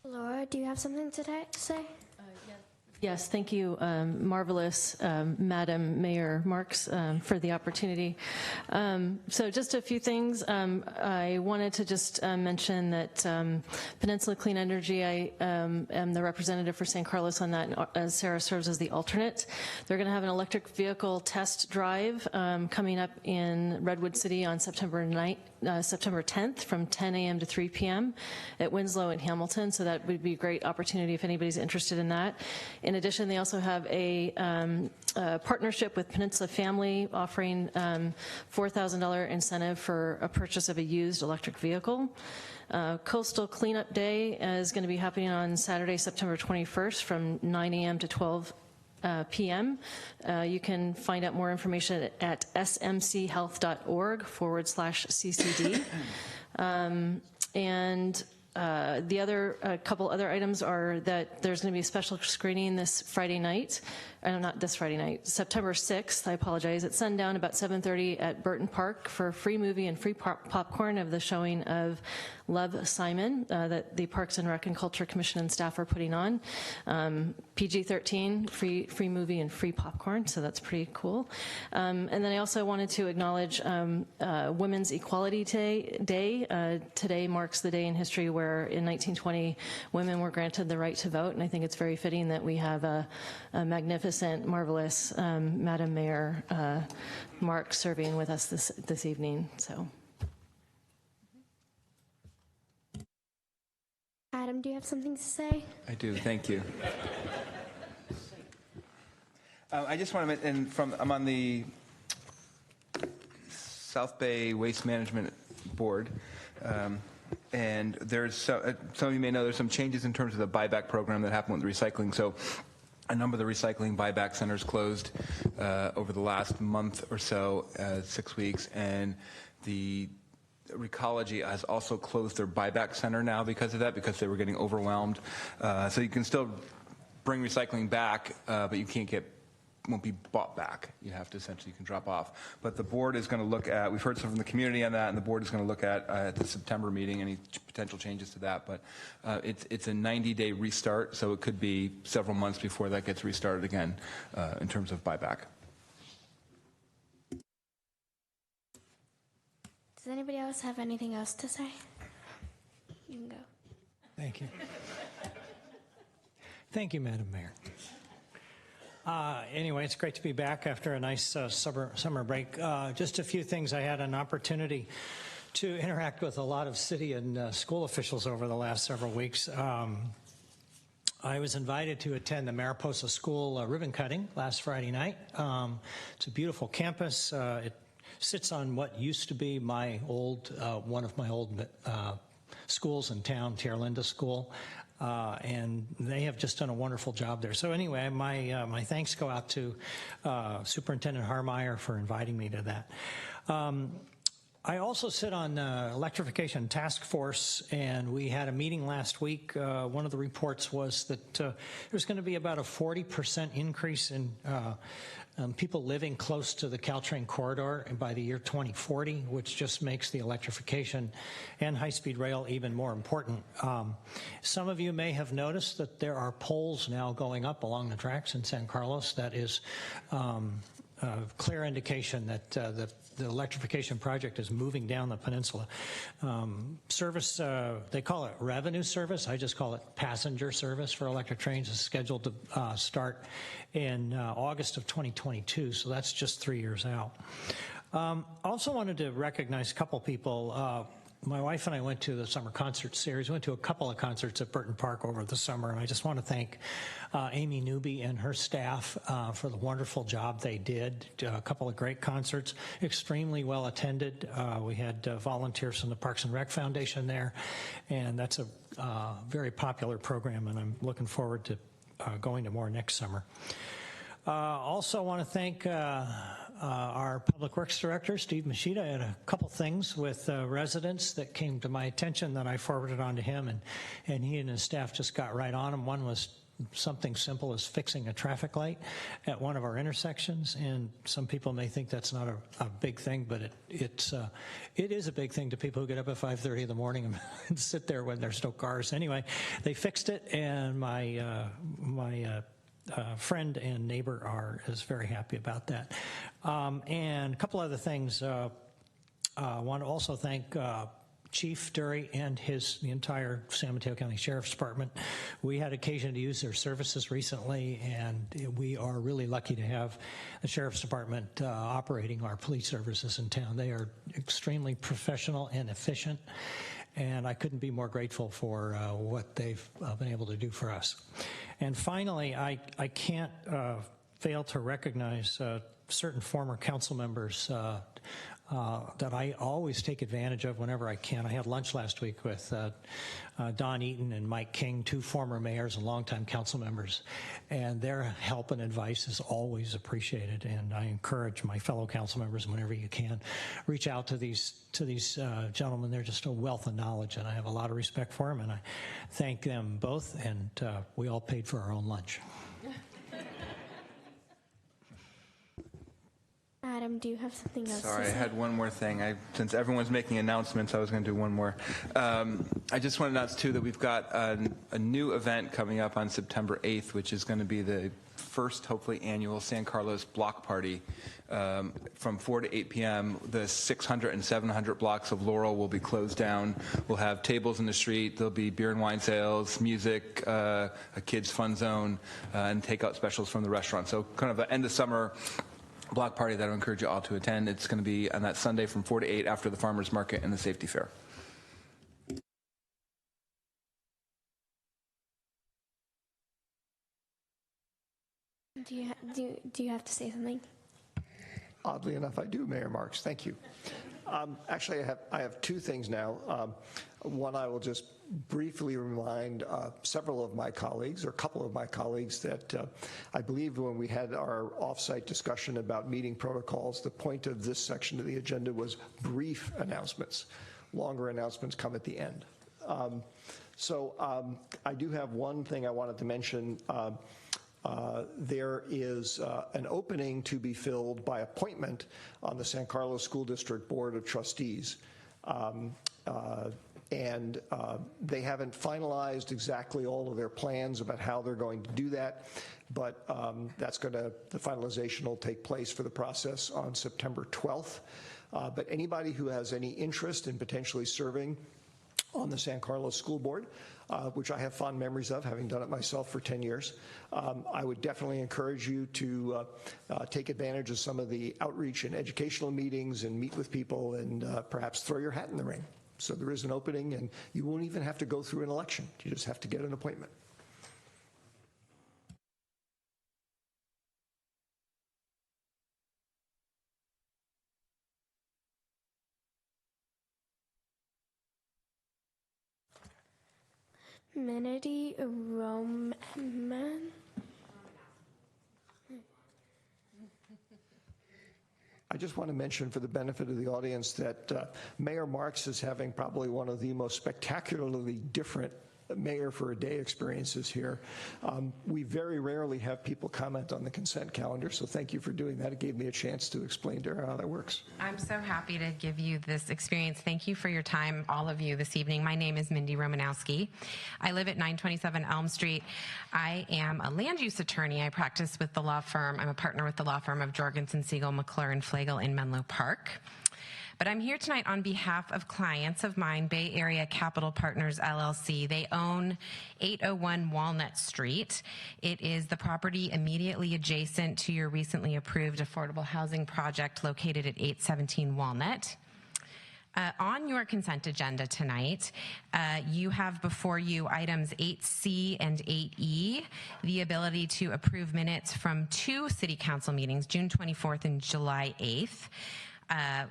Laura, do you have something to say? Yes, thank you, marvelous Madam Mayor Marks, for the opportunity. So just a few things. I wanted to just mention that Peninsula Clean Energy, I am the representative for San Carlos on that, and Sarah serves as the alternate. They're going to have an electric vehicle test drive coming up in Redwood City on September 10th from 10 a.m. to 3 p.m. at Winslow and Hamilton, so that would be a great opportunity if anybody's interested in that. In addition, they also have a partnership with Peninsula Family offering $4,000 incentive for a purchase of a used electric vehicle. Coastal Cleanup Day is going to be happening on Saturday, September 21st from 9 a.m. to 12 p.m. You can find out more information at smchealth.org/CCD. The other couple other items are that there's going to be a special screening this Friday night. Not this Friday night, September 6th, I apologize, at sundown about 7:30 at Burton Park for a free movie and free popcorn of the showing of Love, Simon that the Parks and Rec and Culture Commission and staff are putting on. PG-13, free movie and free popcorn, so that's pretty cool. And then I also wanted to acknowledge Women's Equality Day. Today marks the day in history where in 1920 women were granted the right to vote, and I think it's very fitting that we have a magnificent, marvelous Madam Mayor Mark serving with us this evening. So. Adam, do you have something to say? I do, thank you. I just want to mention, I'm on the South Bay Waste Management Board, and there's some of you may know there's some changes in terms of the buyback program that happened with recycling. So a number of the recycling buyback centers closed over the last month or so, 6 weeks, and the Recology has also closed their buyback center now because of that, because they were getting overwhelmed. So you can still bring recycling back, but you won't be bought back. You have to essentially, you can drop off. But the board is going to look at, we've heard some from the community on that, and the board is going to look at the September meeting, any potential changes to that. But it's a 90-day restart, so it could be several months before that gets restarted again in terms of buyback. Does anybody else have anything else to say? You can go. Thank you. Thank you, Madam Mayor. Anyway, it's great to be back after a nice summer break. Just a few things. I had an opportunity to interact with a lot of city and school officials over the last several weeks. I was invited to attend the Mariposa School ribbon cutting last Friday night. It's a beautiful campus. It sits on what used to be my old, one of my old schools in town, Tierra Linda School. And they have just done a wonderful job there. So anyway, my thanks go out to Superintendent Harmeyer for inviting me to that. I also sit on electrification task force, and we had a meeting last week. One of the reports was that there's going to be about a 40% increase in people living close to the Caltrain corridor by the year 2040, which just makes the electrification and high-speed rail even more important. Some of you may have noticed that there are poles now going up along the tracks in San Carlos that is clear indication that the electrification project is moving down the peninsula. Service, they call it revenue service. I just call it passenger service for electric trains. Is scheduled to start in August of 2022, so that's just 3 years out. Also wanted to recognize a couple people. My wife and I went to the summer concert series, went to a couple of concerts at Burton Park over the summer, and I just want to thank Amy Newby and her staff for the wonderful job they did. A couple of great concerts, extremely well attended. We had volunteers from the Parks and Rec Foundation there, and that's a very popular program, and I'm looking forward to going to more next summer. Also want to thank our Public Works Director, Steve Machida. I had a couple things with residents that came to my attention that I forwarded on to him, and he and his staff just got right on them. One was something simple as fixing a traffic light at one of our intersections, and some people may think that's not a big thing, but it is a big thing to people who get up at 5:30 in the morning and sit there when there's no cars. Anyway, they fixed it, and my friend and neighbor is very happy about that. And a couple other things. I want to also thank Chief Dury and the entire San Mateo County Sheriff's Department. We had occasion to use their services recently, and we are really lucky to have the Sheriff's Department operating our police services in town. They are extremely professional and efficient, and I couldn't be more grateful for what they've been able to do for us. And finally, I can't fail to recognize certain former council members that I always take advantage of whenever I can. I had lunch last week with Don Eaton and Mike King, two former mayors and longtime council members, and their help and advice is always appreciated. And I encourage my fellow council members, whenever you can, reach out to these gentlemen. They're just a wealth of knowledge, and I have a lot of respect for them, and I thank them both. And we all paid for our own lunch. Adam, do you have something else Sorry, to say? I had one more thing. Since everyone's making announcements, I was going to do one more. I just want to announce, too, that we've got a new event coming up on September 8th, which is going to be the first, hopefully, annual San Carlos Block Party from 4 to 8 p.m. The 600 and 700 blocks of Laurel will be closed down. We'll have tables in the street. There'll be beer and wine sales, music, a kids' fun zone, and takeout specials from the restaurant. So kind of an end of summer block party that I encourage you all to attend. It's going to be on that Sunday from 4 to 8 after the farmers market and the safety fair. Do you have to say something? Oddly enough, I do, Mayor Marks. Thank you. Actually, I have two things now. One, I will just briefly remind several of my colleagues, or a couple of my colleagues, that I believe when we had our offsite discussion about meeting protocols, the point of this section of the agenda was brief announcements. Longer announcements come at the end. So I do have one thing I wanted to mention. There is an opening to be filled by appointment on the San Carlos School District Board of Trustees. And they haven't finalized exactly all of their plans about how they're going to do that, but the finalization will take place for the process on September 12th. But anybody who has any interest in potentially serving on the San Carlos School Board, which I have fond memories of, having done it myself for 10 years. I would definitely encourage you to take advantage of some of the outreach and educational meetings and meet with people and perhaps throw your hat in the ring. So there is an opening, and you won't even have to go through an election. You just have to get an appointment. Menady Roman. I just want to mention for the benefit of the audience that Mayor Marks is having probably one of the most spectacularly different mayor for a day experiences here. We very rarely have people comment on the consent calendar, so thank you for doing that. It gave me a chance to explain to her how that works. I'm so happy to give you this experience. Thank you for your time, all of you, this evening. My name is Mindy Romanowski. I live at 927 Elm Street. I am a land use attorney. I practice with the law firm. I'm a partner with the law firm of Jorgensen, Siegel, McClure, and Flegel in Menlo Park. But I'm here tonight on behalf of clients of mine, Bay Area Capital Partners, LLC. They own 801 Walnut Street. It is the property immediately adjacent to your recently approved affordable housing project located at 817 Walnut. On your consent agenda tonight, you have before you items 8C and 8E, the ability to approve minutes from 2 city council meetings, June 24th and July 8th.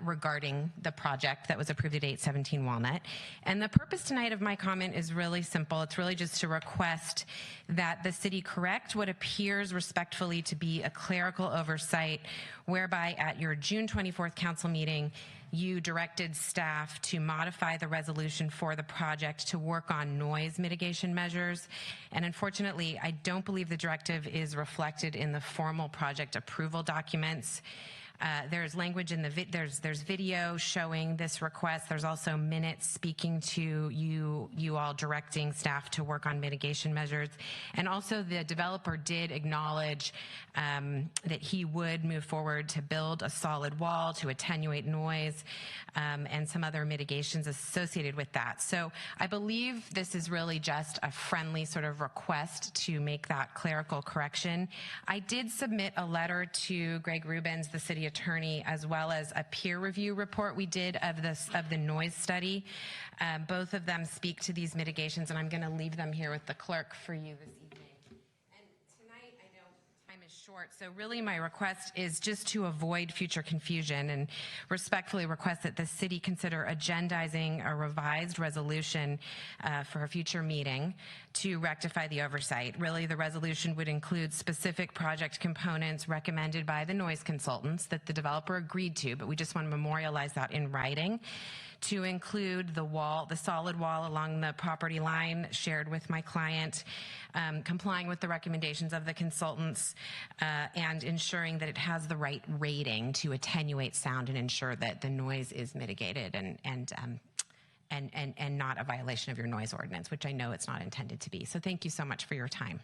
Regarding the project that was approved at 817 Walnut. And the purpose tonight of my comment is really simple. It's really just to request that the city correct what appears respectfully to be a clerical oversight, whereby at your June 24th council meeting, you directed staff to modify the resolution for the project to work on noise mitigation measures. And unfortunately, I don't believe the directive is reflected in the formal project approval documents. There's language in the there's video showing this request. There's also minutes speaking to you all directing staff to work on mitigation measures. And also the developer did acknowledge that he would move forward to build a solid wall to attenuate noise and some other mitigations associated with that. So I believe this is really just a friendly sort of request to make that clerical correction. I did submit a letter to Greg Rubens, the city attorney, as well as a peer review report we did of the noise study. Both of them speak to these mitigations, and I'm going to leave them here with the clerk for you this evening. And tonight, I know time is short, so really my request is just to avoid future confusion and respectfully request that the city consider agendizing a revised resolution for a future meeting to rectify the oversight. Really, the resolution would include specific project components recommended by the noise consultants that the developer agreed to, but we just want to memorialize that in writing, to include the wall, the solid wall along the property line shared with my client, complying with the recommendations of the consultants, and ensuring that it has the right rating to attenuate sound and ensure that the noise is mitigated and not a violation of your noise ordinance, which I know it's not intended to be. So thank you so much for your time.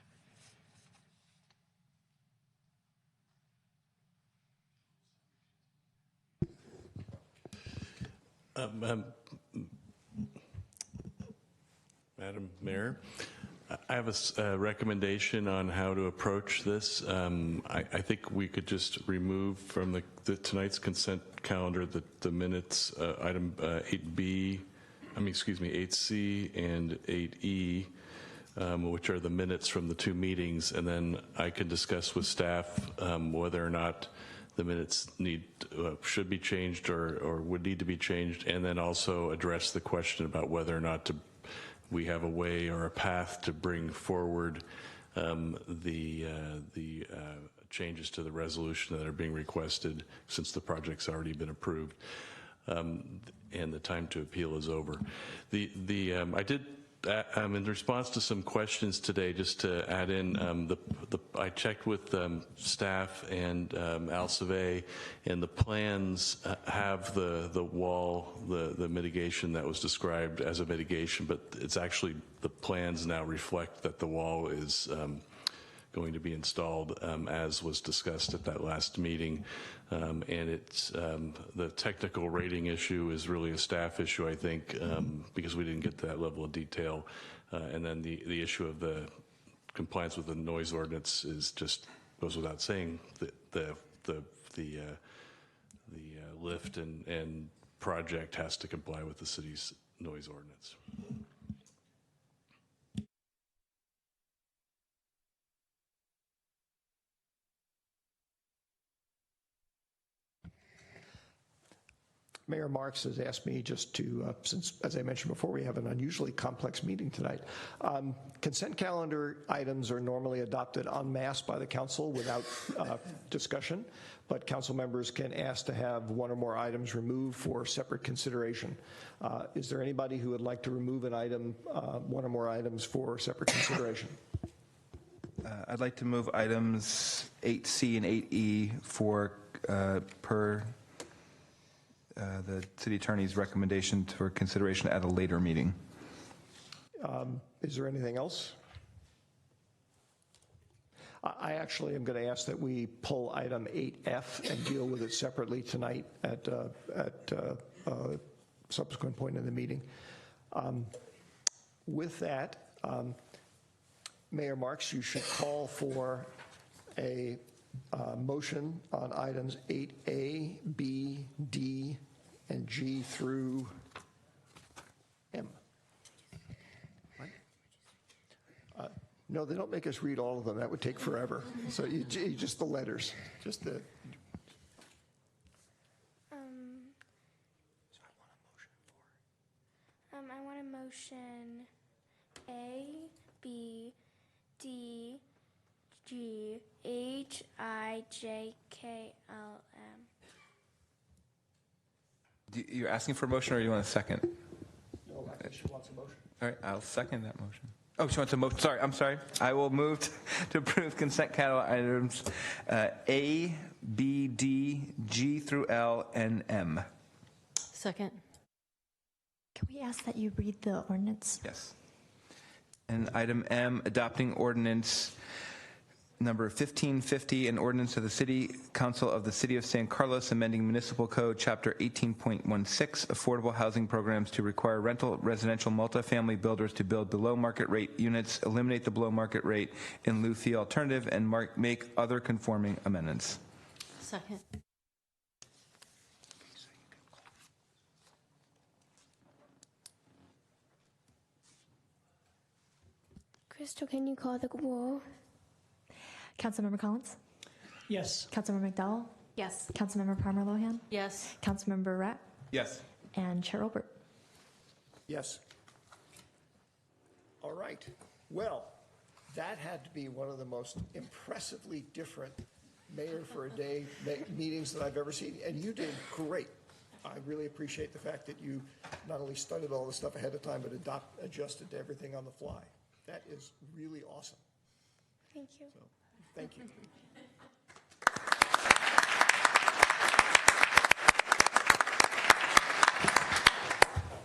Madam Mayor, I have a recommendation on how to approach this. I think we could just remove from the tonight's consent calendar the minutes, item 8B, excuse me, 8C and 8E, which are the minutes from the 2 meetings, and then I can discuss with staff whether or not the minutes should be changed or would need to be changed, and then also address the question about whether or not we have a way or a path to bring forward the changes to the resolution that are being requested since the project's already been approved and the time to appeal is over. I did, in response to some questions today, just to add in, I checked with staff and Al Savet, and the plans have the wall, the mitigation that was described as a mitigation, but it's actually, the plans now reflect that the wall is going to be installed as was discussed at that last meeting. And it's the technical rating issue is really a staff issue, I think, because we didn't get to that level of detail. And then the issue of the compliance with the noise ordinance is just goes without saying. The lift and project has to comply with the city's noise ordinance. Mayor Marks has asked me just to, since, as I mentioned before, we have an unusually complex meeting tonight. Consent calendar items are normally adopted en masse by the council without discussion, but council members can ask to have one or more items removed for separate consideration. Is there anybody who would like to remove an item, one or more items for separate consideration? I'd like to move items 8C and 8E for per the city attorney's recommendation for consideration at a later meeting. Is there anything else? I actually am going to ask that we pull item 8F and deal with it separately tonight at a subsequent point in the meeting. With that, Mayor Marks, you should call for a motion on items 8A, B, D, and G through M. What? No, they don't make us read all of them. That would take forever. So you just the letters, just the. I want a motion A, B, D, G, H, I, J, K, L, M. You're asking for a motion, or you want a second? No, I think she wants a motion. All right, I'll second that motion. Oh, she wants a motion. Sorry, I'm sorry. I will move to approve consent calendar items A, B, D, G through L, and M. Second. Can we ask that you read the ordinance? Yes. And item M, adopting ordinance number 1550, an ordinance of the City Council of the City of San Carlos amending Municipal Code Chapter 18.16, affordable housing programs to require rental residential multifamily builders to build below market rate units, eliminate the below market rate in lieu fee alternative, and make other conforming amendments. Second. Crystal, can you call the roll? Councilmember Collins? Yes. Councilmember McDowell? Yes. Councilmember Palmer Lohan? Yes. Councilmember Ratt? Yes. And Chair Obert? Yes. All right. Well, that had to be one of the most impressively different mayor for a day meetings that I've ever seen, and you did great. I really appreciate the fact that you not only studied all the stuff ahead of time, but adjusted to everything on the fly. That is really awesome. Thank you. So, thank you.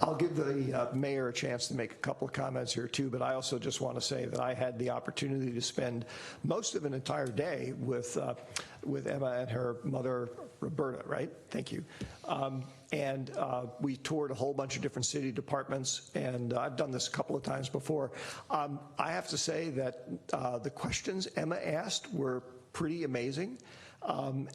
I'll give the mayor a chance to make a couple of comments here too, but I also just want to say that I had the opportunity to spend most of an entire day with Emma and her mother, Roberta, right? Thank you. And we toured a whole bunch of different city departments, and I've done this a couple of times before. I have to say that the questions Emma asked were pretty amazing.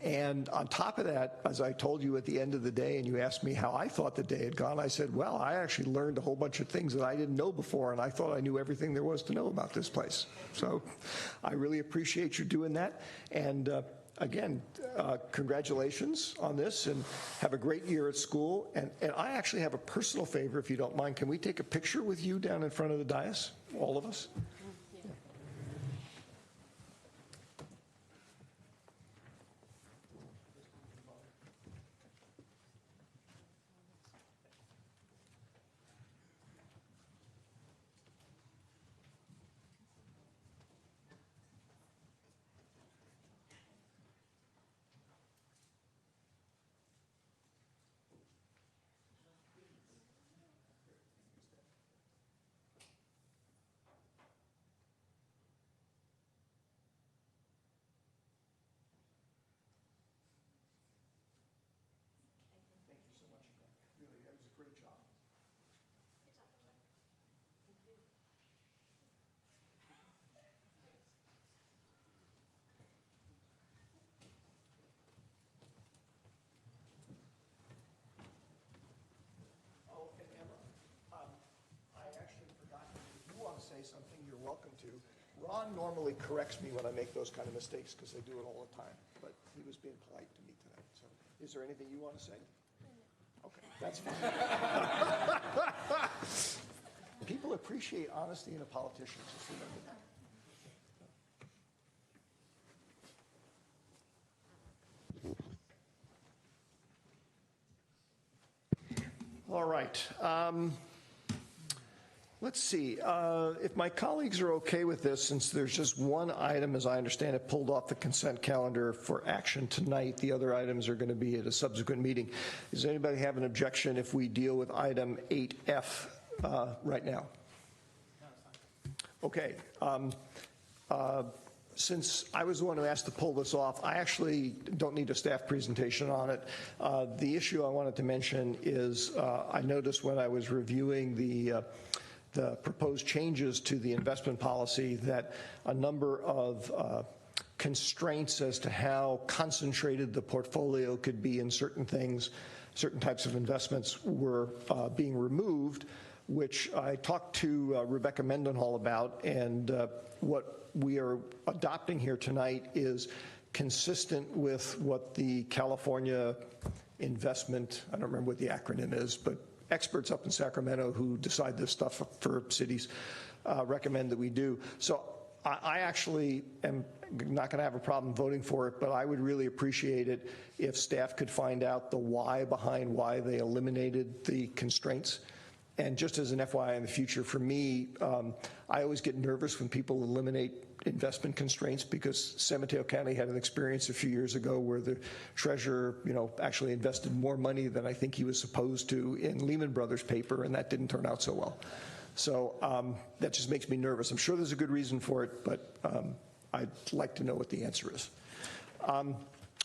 And on top of that, as I told you at the end of the day, and you asked me how I thought the day had gone, I said, well, I actually learned a whole bunch of things that I didn't know before, and I thought I knew everything there was to know about this place. So I really appreciate you doing that. And again, congratulations on this, and have a great year at school. And I actually have a personal favor, if you don't mind. Can we take a picture with you down in front of the dais, all of us? Something you're welcome to. Ron normally corrects me when I make those kind of mistakes because I do it all the time, but he was being polite to me tonight. So is there anything you want to say? Okay, that's fine. People appreciate honesty in a politician, just remember that. All right. Let's see. If my colleagues are okay with this, since there's just one item, as I understand it, pulled off the consent calendar for action tonight, the other items are going to be at a subsequent meeting. Does anybody have an objection if we deal with item 8F right now? Okay. Since I was the one who asked to pull this off, I actually don't need a staff presentation on it. The issue I wanted to mention is I noticed when I was reviewing the proposed changes to the investment policy that a number of constraints as to how concentrated the portfolio could be in certain things, certain types of investments were being removed, which I talked to Rebecca Mendenhall about, and what we are adopting here tonight is consistent with what the California Investment, I don't remember what the acronym is, but experts up in Sacramento who decide this stuff for cities recommend that we do. So I actually am not going to have a problem voting for it, but I would really appreciate it if staff could find out the why behind why they eliminated the constraints. And just as an FYI in the future, for me, I always get nervous when people eliminate investment constraints, because San Mateo County had an experience a few years ago where the treasurer, actually invested more money than I think he was supposed to in Lehman Brothers paper, and that didn't turn out so well. So that just makes me nervous. I'm sure there's a good reason for it, but I'd like to know what the answer is.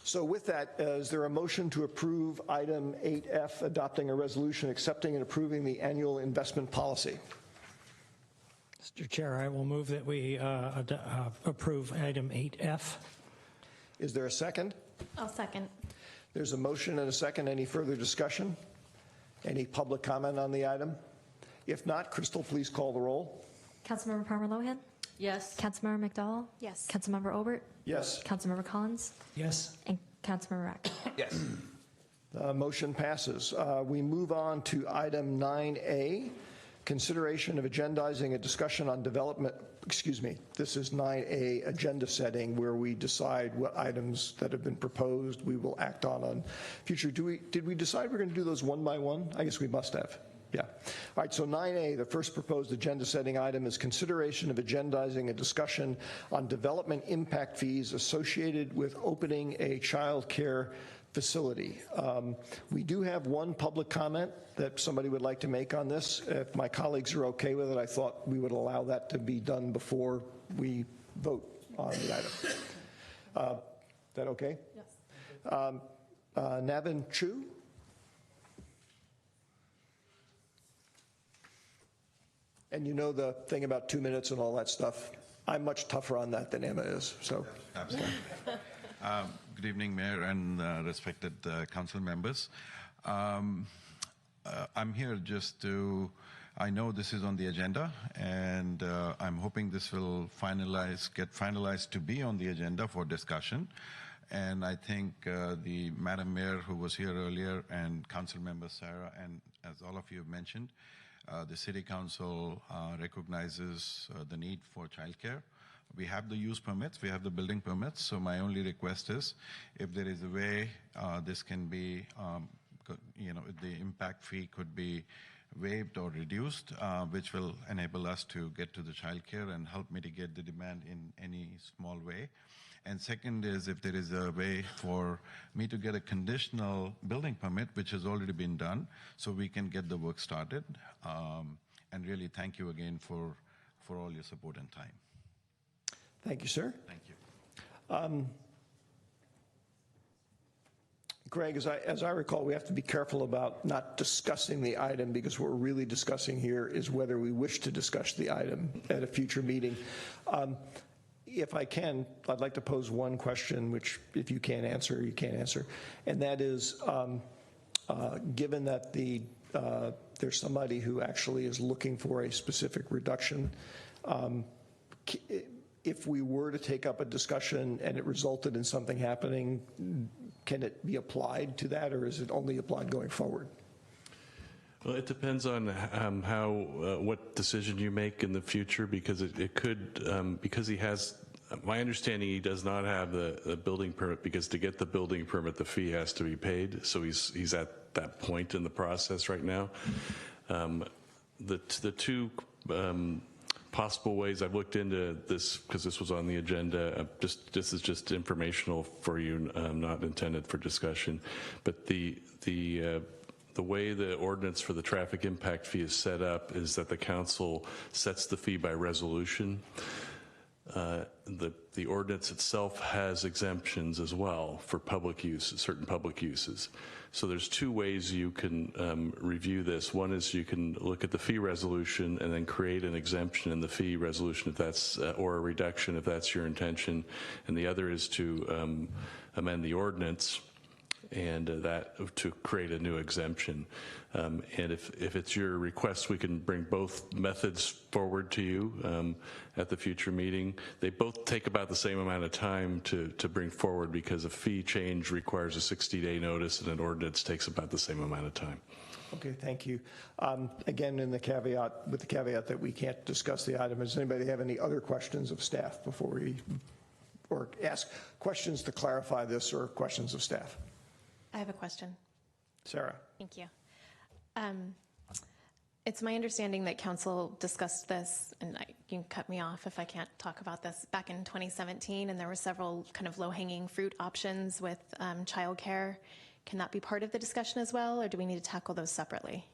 So with that, is there a motion to approve item 8F, adopting a resolution accepting and approving the annual investment policy? Mr. Chair, I will move that we approve item 8F. Is there a second? I'll second. There's a motion and a second. Any further discussion? Any public comment on the item? If not, Crystal, please call the roll. Councilmember Palmer Lohan? Yes. Councilmember McDowell? Yes. Councilmember Obert? Yes. Councilmember Collins? Yes. And Councilmember Rack? Yes. Motion passes. We move on to item 9A, consideration of agendizing a discussion on development, this is 9A, agenda setting, where we decide what items that have been proposed we will act on future. Did we decide we're going to do those one by one? I guess we must have. Yeah. All right, so 9A, the first proposed agenda setting item is consideration of agendizing a discussion on development impact fees associated with opening a child care facility. We do have one public comment that somebody would like to make on this. If my colleagues are okay with it, I thought we would allow that to be done before we vote on the item. Is that okay? Yes. Navin Chu? And you know the thing about 2 minutes and all that stuff. I'm much tougher on that than Emma is. So. Absolutely. Good evening, Mayor and respected council members. I'm here just to, I know this is on the agenda, and I'm hoping this will get finalized to be on the agenda for discussion. And I think the Madam Mayor, who was here earlier, and Council Member Sarah, and as all of you have mentioned, the City Council recognizes the need for childcare. We have the use permits, we have the building permits, so my only request is if there is a way this can be, the impact fee could be waived or reduced, which will enable us to get to the childcare and help mitigate the demand in any small way. And second is if there is a way for me to get a conditional building permit, which has already been done, so we can get the work started. And really thank you again for all your support and time. Thank you, sir. Thank you. Greg, as I recall, we have to be careful about not discussing the item, because what we're really discussing here is whether we wish to discuss the item at a future meeting. If I can, I'd like to pose one question, which if you can't answer, you can't answer. And that is, given that there's somebody who actually is looking for a specific reduction, if we were to take up a discussion and it resulted in something happening, can it be applied to that, or is it only applied going forward? Well, it depends on what decision you make in the future, because it could, because he has My understanding, he does not have the building permit, because to get the building permit, the fee has to be paid. So he's at that point in the process right now. The two possible ways, I've looked into this because this was on the agenda. This is just informational for you, not intended for discussion. But the way the ordinance for the traffic impact fee is set up is that the council sets the fee by resolution. The ordinance itself has exemptions as well for public use, certain public uses. So there's two ways you can review this. One is you can look at the fee resolution and then create an exemption in the fee resolution if that's, or a reduction if that's your intention. And the other is to amend the ordinance and that to create a new exemption. And if it's your request, we can bring both methods forward to you at the future meeting. They both take about the same amount of time to bring forward, because a fee change requires a 60-day notice and an ordinance takes about the same amount of time. Okay, thank you. Again, with the caveat that we can't discuss the item, does anybody have any other questions of staff before we, or ask questions to clarify this or questions of staff? I have a question. Sarah. Thank you. It's my understanding that council discussed this, and you can cut me off if I can't talk about this, back in 2017, and there were several kind of low-hanging fruit options with childcare. Can that be part of the discussion as well, or do we need to tackle those separately?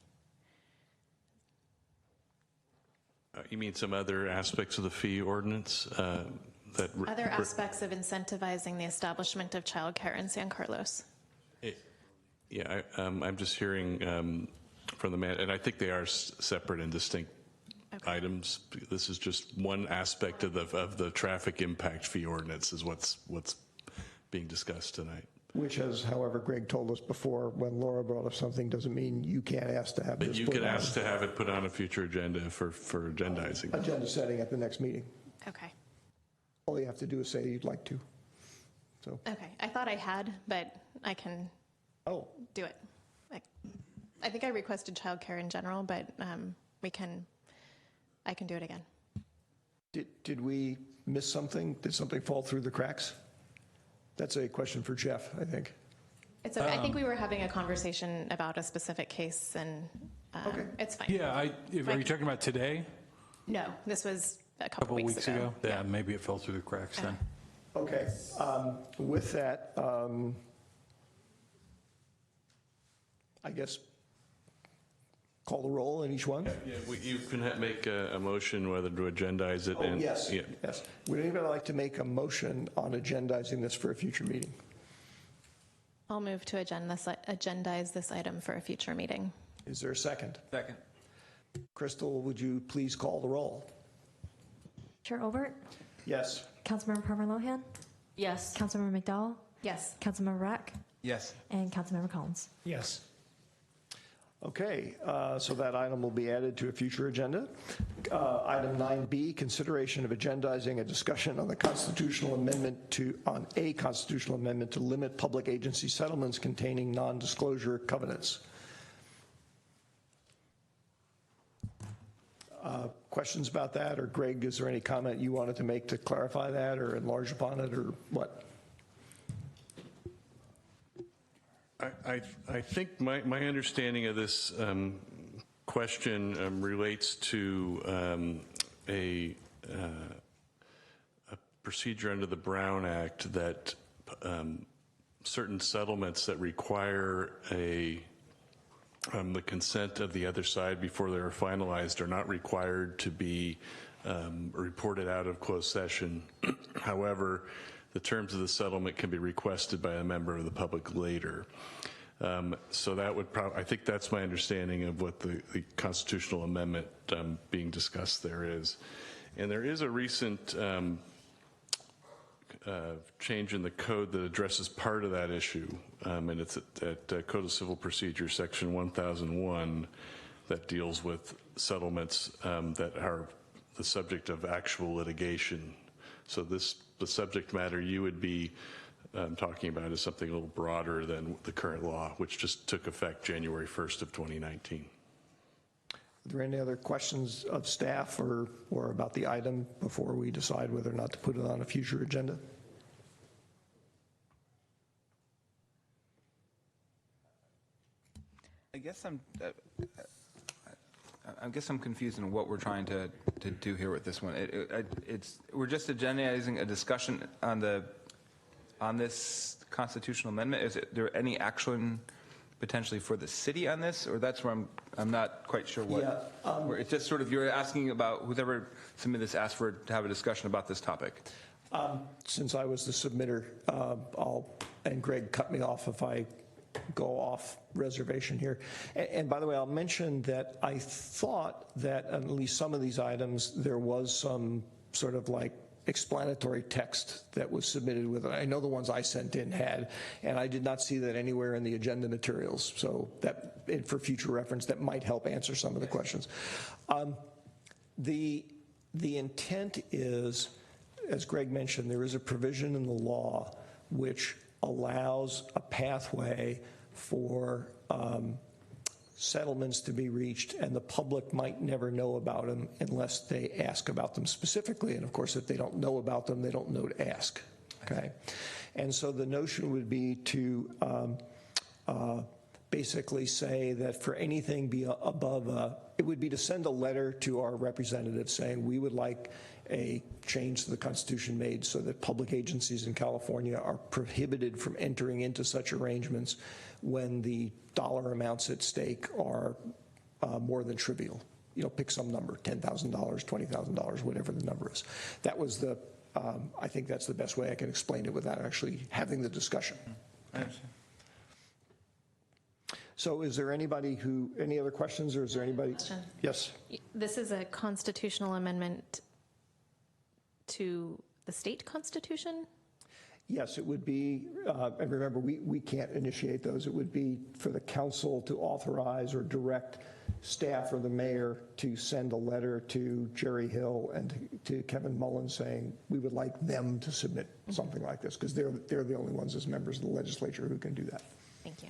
You mean some other aspects of the fee ordinance? Other aspects of incentivizing the establishment of childcare in San Carlos? Yeah, I'm just hearing from the man, and I think they are separate and distinct items. This is just one aspect of the traffic impact fee ordinance is what's being discussed tonight. Which, as however Greg told us before, when Laura brought up something, doesn't mean you can't ask to have this. But you can ask to have it put on a future agenda for agendizing. Agenda setting at the next meeting. Okay. All you have to do is say you'd like to. So. Okay, I thought I had, but I can do it. I think I requested childcare in general, but I can do it again. Did we miss something? Did something fall through the cracks? That's a question for Jeff, I think. It's okay. I think we were having a conversation about a specific case, and it's fine. Yeah, are you talking about today? No, this was a couple weeks ago. Yeah, maybe it fell through the cracks then. Okay. With that, I guess call the roll in each one. Yeah, you can make a motion whether to agendize it. Yes. Would anybody like to make a motion on agendizing this for a future meeting? I'll move to agendize this item for a future meeting. Is there a second? Second. Crystal, would you please call the roll? Chair Obert? Yes. Councilmember Palmer Lohan? Yes. Councilmember McDowell? Yes. Councilmember Rack? Yes. And Councilmember Collins? Yes. Okay, so that item will be added to a future agenda. Item 9B, consideration of agendizing a discussion on a constitutional amendment to limit public agency settlements containing non-disclosure covenants. Questions about that, or Greg, is there any comment you wanted to make to clarify that or enlarge upon it, or what? I think my understanding of this question relates to a procedure under the Brown Act that certain settlements that require the consent of the other side before they are finalized are not required to be reported out of closed session. However, the terms of the settlement can be requested by a member of the public later. So that would I think that's my understanding of what the constitutional amendment being discussed there is. And there is a recent change in the code that addresses part of that issue, and it's at Code of Civil Procedure, Section 1001, that deals with settlements that are the subject of actual litigation. So the subject matter you would be talking about is something a little broader than the current law, which just took effect January 1st of 2019. Are there any other questions of staff or about the item before we decide whether or not to put it on a future agenda? I guess I'm confused in what we're trying to do here with this one. We're just agendizing a discussion on this constitutional amendment. Is there any action potentially for the city on this, or that's where I'm not quite sure what. Yeah, where it's just sort of you're asking about whoever submitted this asked for to have a discussion about this topic. Since I was the submitter, and Greg cut me off if I go off reservation here. And by the way, I'll mention that I thought that at least some of these items, there was some sort of like explanatory text that was submitted with it. I know the ones I sent in had, and I did not see that anywhere in the agenda materials. So that, for future reference, that might help answer some of the questions. The intent is, as Greg mentioned, there is a provision in the law which allows a pathway for settlements to be reached, and the public might never know about them unless they ask about them specifically. And of course, if they don't know about them, they don't know to ask. Okay, and so the notion would be to basically say that for anything above, it would be to send a letter to our representatives saying we would like a change to the Constitution made so that public agencies in California are prohibited from entering into such arrangements when the dollar amounts at stake are more than trivial. You know, pick some number, $10,000, $20,000, whatever the number is. That was the, I think that's the best way I can explain it without actually having the discussion. I understand. So is there anybody any other questions, or is there anybody? Question. Yes. This is a constitutional amendment to the state constitution? Yes, it would be, and remember, we can't initiate those. It would be for the council to authorize or direct staff or the mayor to send a letter to Jerry Hill and to Kevin Mullen saying we would like them to submit something like this, because they're the only ones as members of the legislature who can do that. Thank you.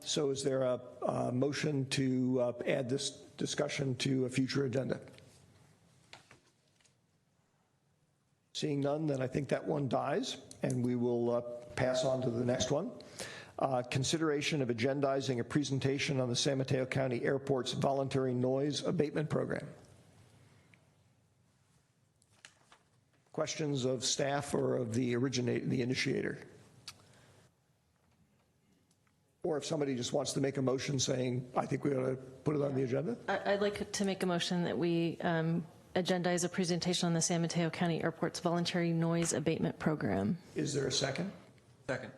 So is there a motion to add this discussion to a future agenda? Seeing none, then I think that one dies, and we will pass on to the next one. Consideration of agendizing a presentation on the San Mateo County Airport's voluntary noise abatement program. Questions of staff or of the initiator? Or if somebody just wants to make a motion saying, I think we ought to put it on the agenda? I'd like to make a motion that we agendize a presentation on the San Mateo County Airport's voluntary noise abatement program. Is there a second? Second.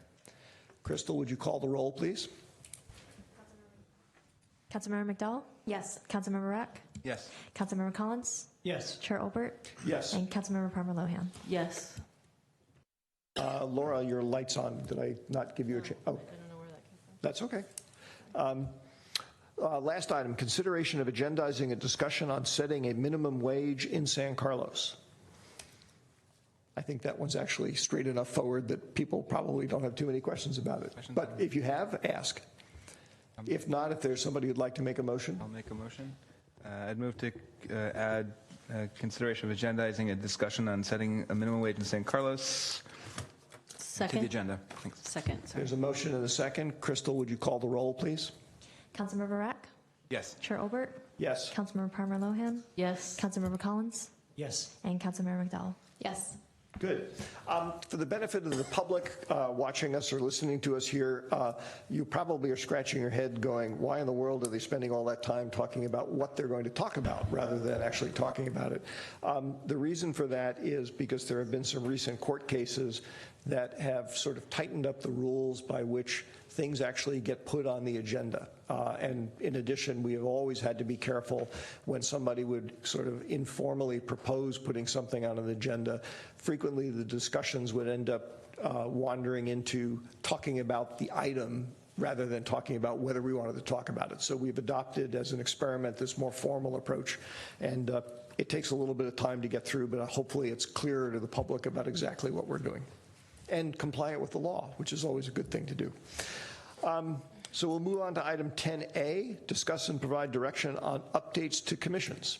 Crystal, would you call the roll, please? Councilmember McDowell? Yes. Councilmember Rack? Yes. Councilmember Collins? Yes. Chair Olbert? Yes. And Councilmember Palmer Lohan? Yes. Laura, your light's on. Did I not give you a chance? Oh, I don't know where that came from. That's okay. Last item, consideration of agendizing a discussion on setting a minimum wage in San Carlos. I think that one's actually straight enough forward that people probably don't have too many questions about it. But if you have, ask. If not, if there's somebody who'd like to make a motion. I'll make a motion. I'd move to add consideration of agendizing a discussion on setting a minimum wage in San Carlos Second. to the agenda. Thanks. Second. Sorry. There's a motion and a second. Crystal, would you call the roll, please? Councilmember Rack? Yes. Chair Olbert? Yes. Councilmember Palmer Lohan? Yes. Councilmember Collins? Yes. And Councilmember McDowell? Yes. Good. For the benefit of the public watching us or listening to us here, you probably are scratching your head going, why in the world are they spending all that time talking about what they're going to talk about rather than actually talking about it? The reason for that is because there have been some recent court cases that have sort of tightened up the rules by which things actually get put on the agenda. And in addition, we have always had to be careful when somebody would sort of informally propose putting something on an agenda. Frequently, the discussions would end up wandering into talking about the item rather than talking about whether we wanted to talk about it. So we've adopted as an experiment this more formal approach. And it takes a little bit of time to get through, but hopefully it's clearer to the public about exactly what we're doing. And compliant with the law, which is always a good thing to do. So we'll move on to item 10A, discuss and provide direction on updates to commissions.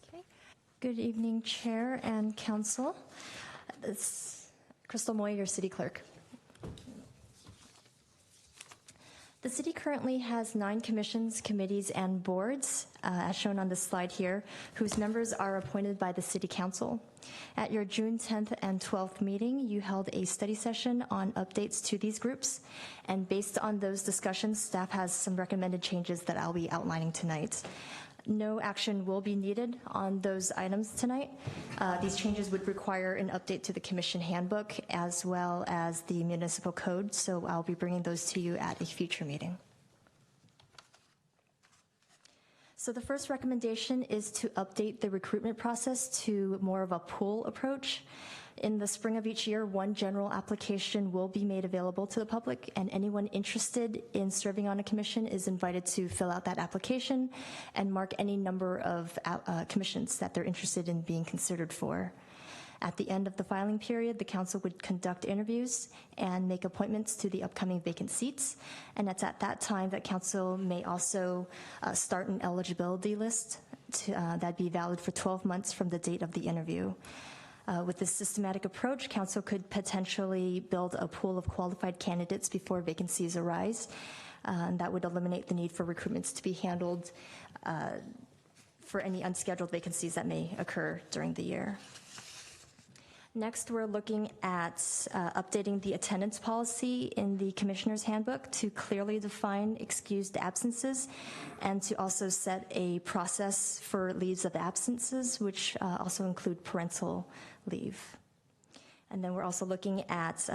Okay. Good evening, Chair and Council. It's Crystal Moy, your City Clerk. The City currently has 9 commissions, committees, and boards, as shown on this slide here, whose members are appointed by the City Council. At your June 10th and 12th meeting, you held a study session on updates to these groups, and based on those discussions, staff has some recommended changes that I'll be outlining tonight. No action will be needed on those items tonight. These changes would require an update to the Commission Handbook as well as the Municipal Code, so I'll be bringing those to you at a future meeting. So the first recommendation is to update the recruitment process to more of a pool approach. In the spring of each year, one general application will be made available to the public, and anyone interested in serving on a commission is invited to fill out that application and mark any number of commissions that they're interested in being considered for. At the end of the filing period, the council would conduct interviews and make appointments to the upcoming vacant seats, and it's at that time that council may also start an eligibility list that'd be valid for 12 months from the date of the interview. With this systematic approach, council could potentially build a pool of qualified candidates before vacancies arise. And that would eliminate the need for recruitments to be handled for any unscheduled vacancies that may occur during the year. Next, we're looking at updating the attendance policy in the Commissioner's Handbook to clearly define excused absences and to also set a process for leaves of absences, which also include parental leave. And then we're also looking at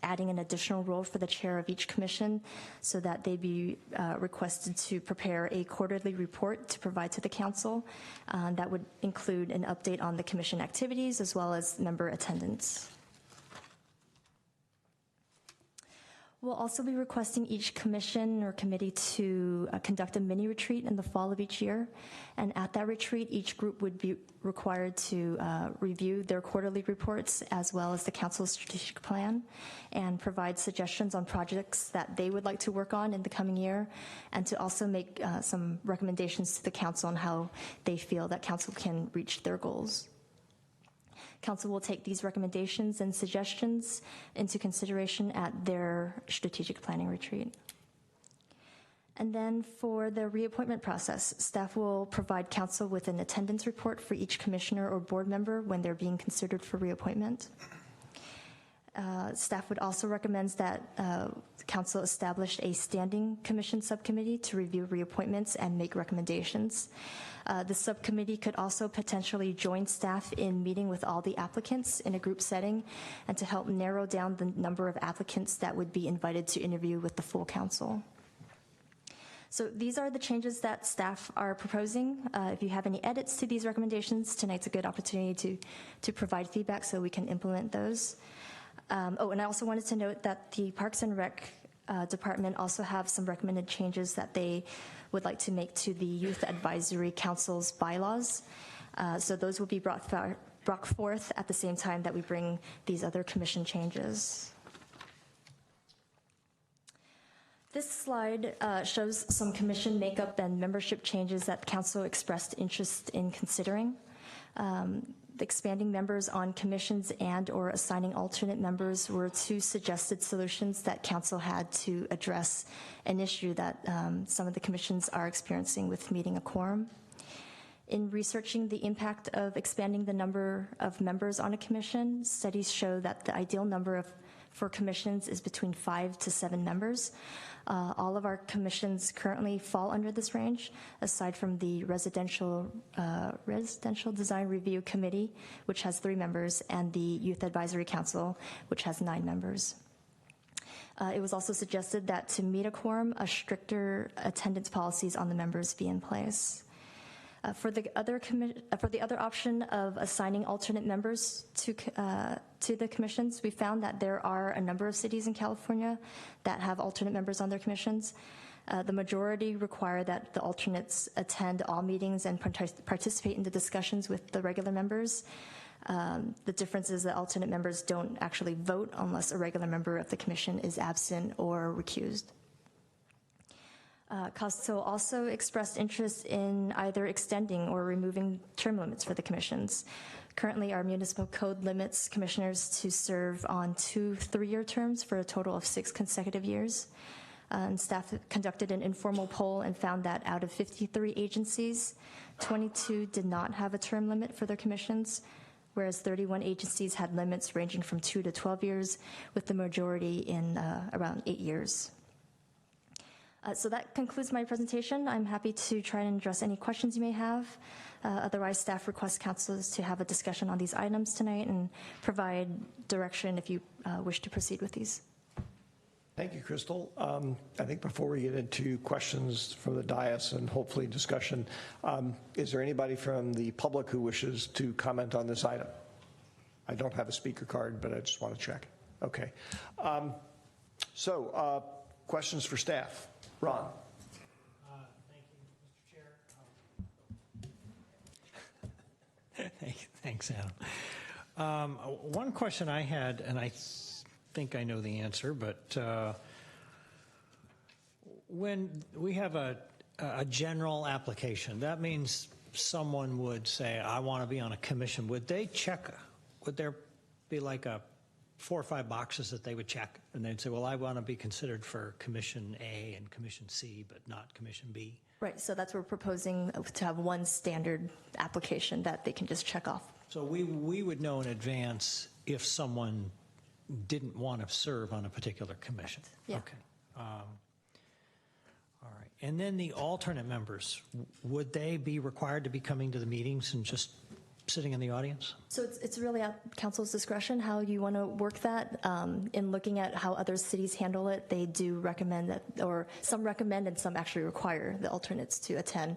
adding an additional role for the chair of each commission so that they be requested to prepare a quarterly report to provide to the council. That would include an update on the commission activities as well as member attendance. We'll also be requesting each commission or committee to conduct a mini retreat in the fall of each year. And at that retreat, each group would be required to review their quarterly reports as well as the council's strategic plan and provide suggestions on projects that they would like to work on in the coming year, and to also make some recommendations to the council on how they feel that council can reach their goals. Council will take these recommendations and suggestions into consideration at their strategic planning retreat. And then for the reappointment process, staff will provide council with an attendance report for each commissioner or board member when they're being considered for reappointment. Staff would also recommend that council establish a standing commission subcommittee to review reappointments and make recommendations. The subcommittee could also potentially join staff in meeting with all the applicants in a group setting and to help narrow down the number of applicants that would be invited to interview with the full council. So these are the changes that staff are proposing. If you have any edits to these recommendations, tonight's a good opportunity to provide feedback so we can implement those. And I also wanted to note that the Parks and Rec Department also have some recommended changes that they would like to make to the Youth Advisory Council's bylaws. So those will be brought forth at the same time that we bring these other commission changes. This slide shows some commission makeup and membership changes that council expressed interest in considering. Expanding members on commissions and or assigning alternate members were two suggested solutions that council had to address an issue that some of the commissions are experiencing with meeting a quorum. In researching the impact of expanding the number of members on a commission, studies show that the ideal number for commissions is between 5 to 7 members. All of our commissions currently fall under this range, aside from the Residential Design Review Committee, which has 3 members, and the Youth Advisory Council, which has 9 members. It was also suggested that to meet a quorum, a stricter attendance policies on the members be in place. For the other option of assigning alternate members to the commissions, we found that there are a number of cities in California that have alternate members on their commissions. The majority require that the alternates attend all meetings and participate in the discussions with the regular members. The difference is that alternate members don't actually vote unless a regular member of the commission is absent or recused. COSTO also expressed interest in either extending or removing term limits for the commissions. Currently, our municipal code limits commissioners to serve on 2 3-year terms for a total of 6 consecutive years. And staff conducted an informal poll and found that out of 53 agencies, 22 did not have a term limit for their commissions, whereas 31 agencies had limits ranging from 2 to 12 years, with the majority in around 8 years. So that concludes my presentation. I'm happy to try and address any questions you may have. Otherwise, staff requests councilors to have a discussion on these items tonight and provide direction if you wish to proceed with these. Thank you, Crystal. I think before we get into questions from the dais and hopefully discussion, is there anybody from the public who wishes to comment on this item? I don't have a speaker card, but I just want to check. Okay. So questions for staff. Ron. Thanks, Adam. One question I had, and I think I know the answer, but when we have a general application, that means someone would say, I want to be on a commission. Would they check, would there be like 4 or 5 boxes that they would check? And they'd say, well, I want to be considered for Commission A and Commission C, but not Commission B. Right, so that's what we're proposing, to have one standard application that they can just check off. So we would know in advance if someone didn't want to serve on a particular commission. Yeah. Okay. All right. And then the alternate members, would they be required to be coming to the meetings and just sitting in the audience? So it's really at council's discretion how you want to work that. In looking at how other cities handle it, they do recommend that, or some recommend and some actually require the alternates to attend,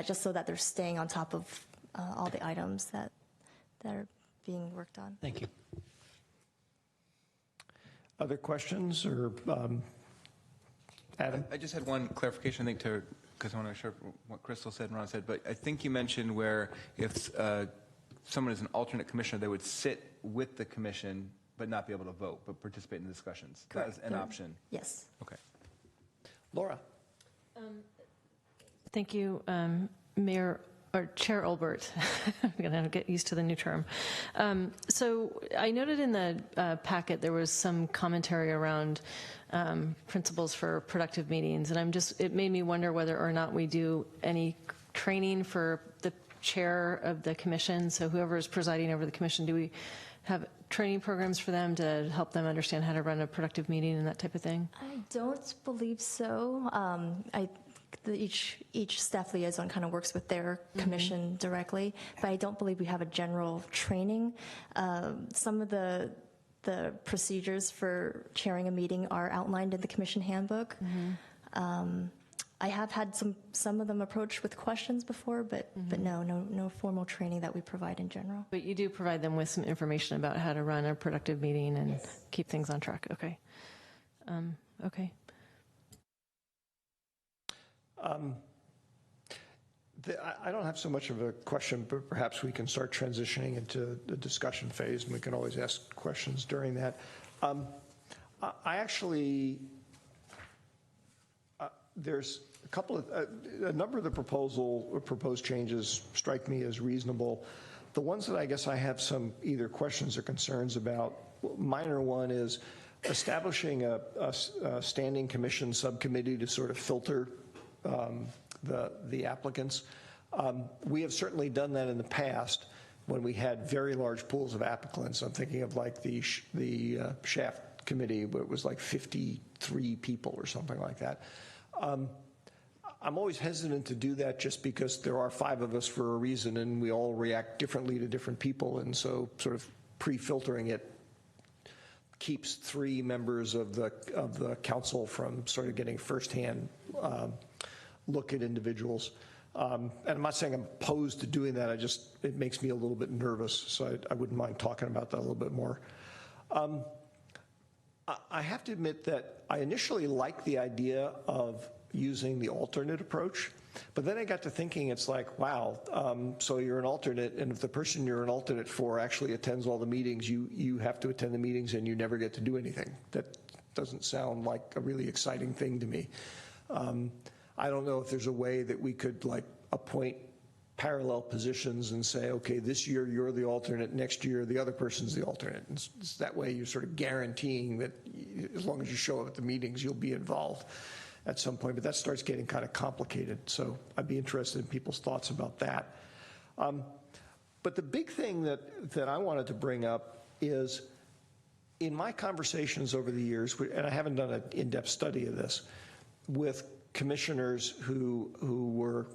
just so that they're staying on top of all the items that are being worked on. Thank you. Other questions, or Adam? I just had one clarification, I think, because I want to make sure what Crystal said and Ron said, but I think you mentioned where if someone is an alternate commissioner, they would sit with the commission but not be able to vote, but participate in the discussions. Correct. That is an option. Yes. Okay. Laura. Thank you, Mayor or Chair Olbert. I'm going to get used to the new term. So I noted in the packet there was some commentary around principles for productive meetings, and it made me wonder whether or not we do any training for the chair of the commission. So whoever is presiding over the commission, do we have training programs for them to help them understand how to run a productive meeting and that type of thing? I don't believe so. Each staff liaison kind of works with their commission directly, but I don't believe we have a general training. Some of the procedures for chairing a meeting are outlined in the commission handbook. I have had some of them approached with questions before, but no formal training that we provide in general. But you do provide them with some information about how to run a productive meeting and keep things on track. Okay. Okay. I don't have so much of a question, but perhaps we can start transitioning into the discussion phase, and we can always ask questions during that. I actually, there's a number of the proposed changes strike me as reasonable. The ones that I guess I have some either questions or concerns about, minor one is establishing a standing commission subcommittee to sort of filter the applicants. We have certainly done that in the past when we had very large pools of applicants. I'm thinking of like the Shaft Committee, where it was like 53 people or something like that. I'm always hesitant to do that just because there are 5 of us for a reason, and we all react differently to different people, and so sort of pre-filtering it keeps 3 members of the council from sort of getting firsthand look at individuals. And I'm not saying I'm opposed to doing that, it makes me a little bit nervous, so I wouldn't mind talking about that a little bit more. I have to admit that I initially liked the idea of using the alternate approach, But then I got to thinking, it's like, wow, so you're an alternate, and if the person you're an alternate for actually attends all the meetings, you have to attend the meetings and you never get to do anything. That doesn't sound like a really exciting thing to me. I don't know if there's a way that we could like appoint parallel positions and say, okay, this year you're the alternate, next year the other person's the alternate. And that way you're sort of guaranteeing that as long as you show up at the meetings, you'll be involved at some point. But that starts getting kind of complicated. So I'd be interested in people's thoughts about that. But the big thing that I wanted to bring up is in my conversations over the years, and I haven't done an in-depth study of this, with commissioners who were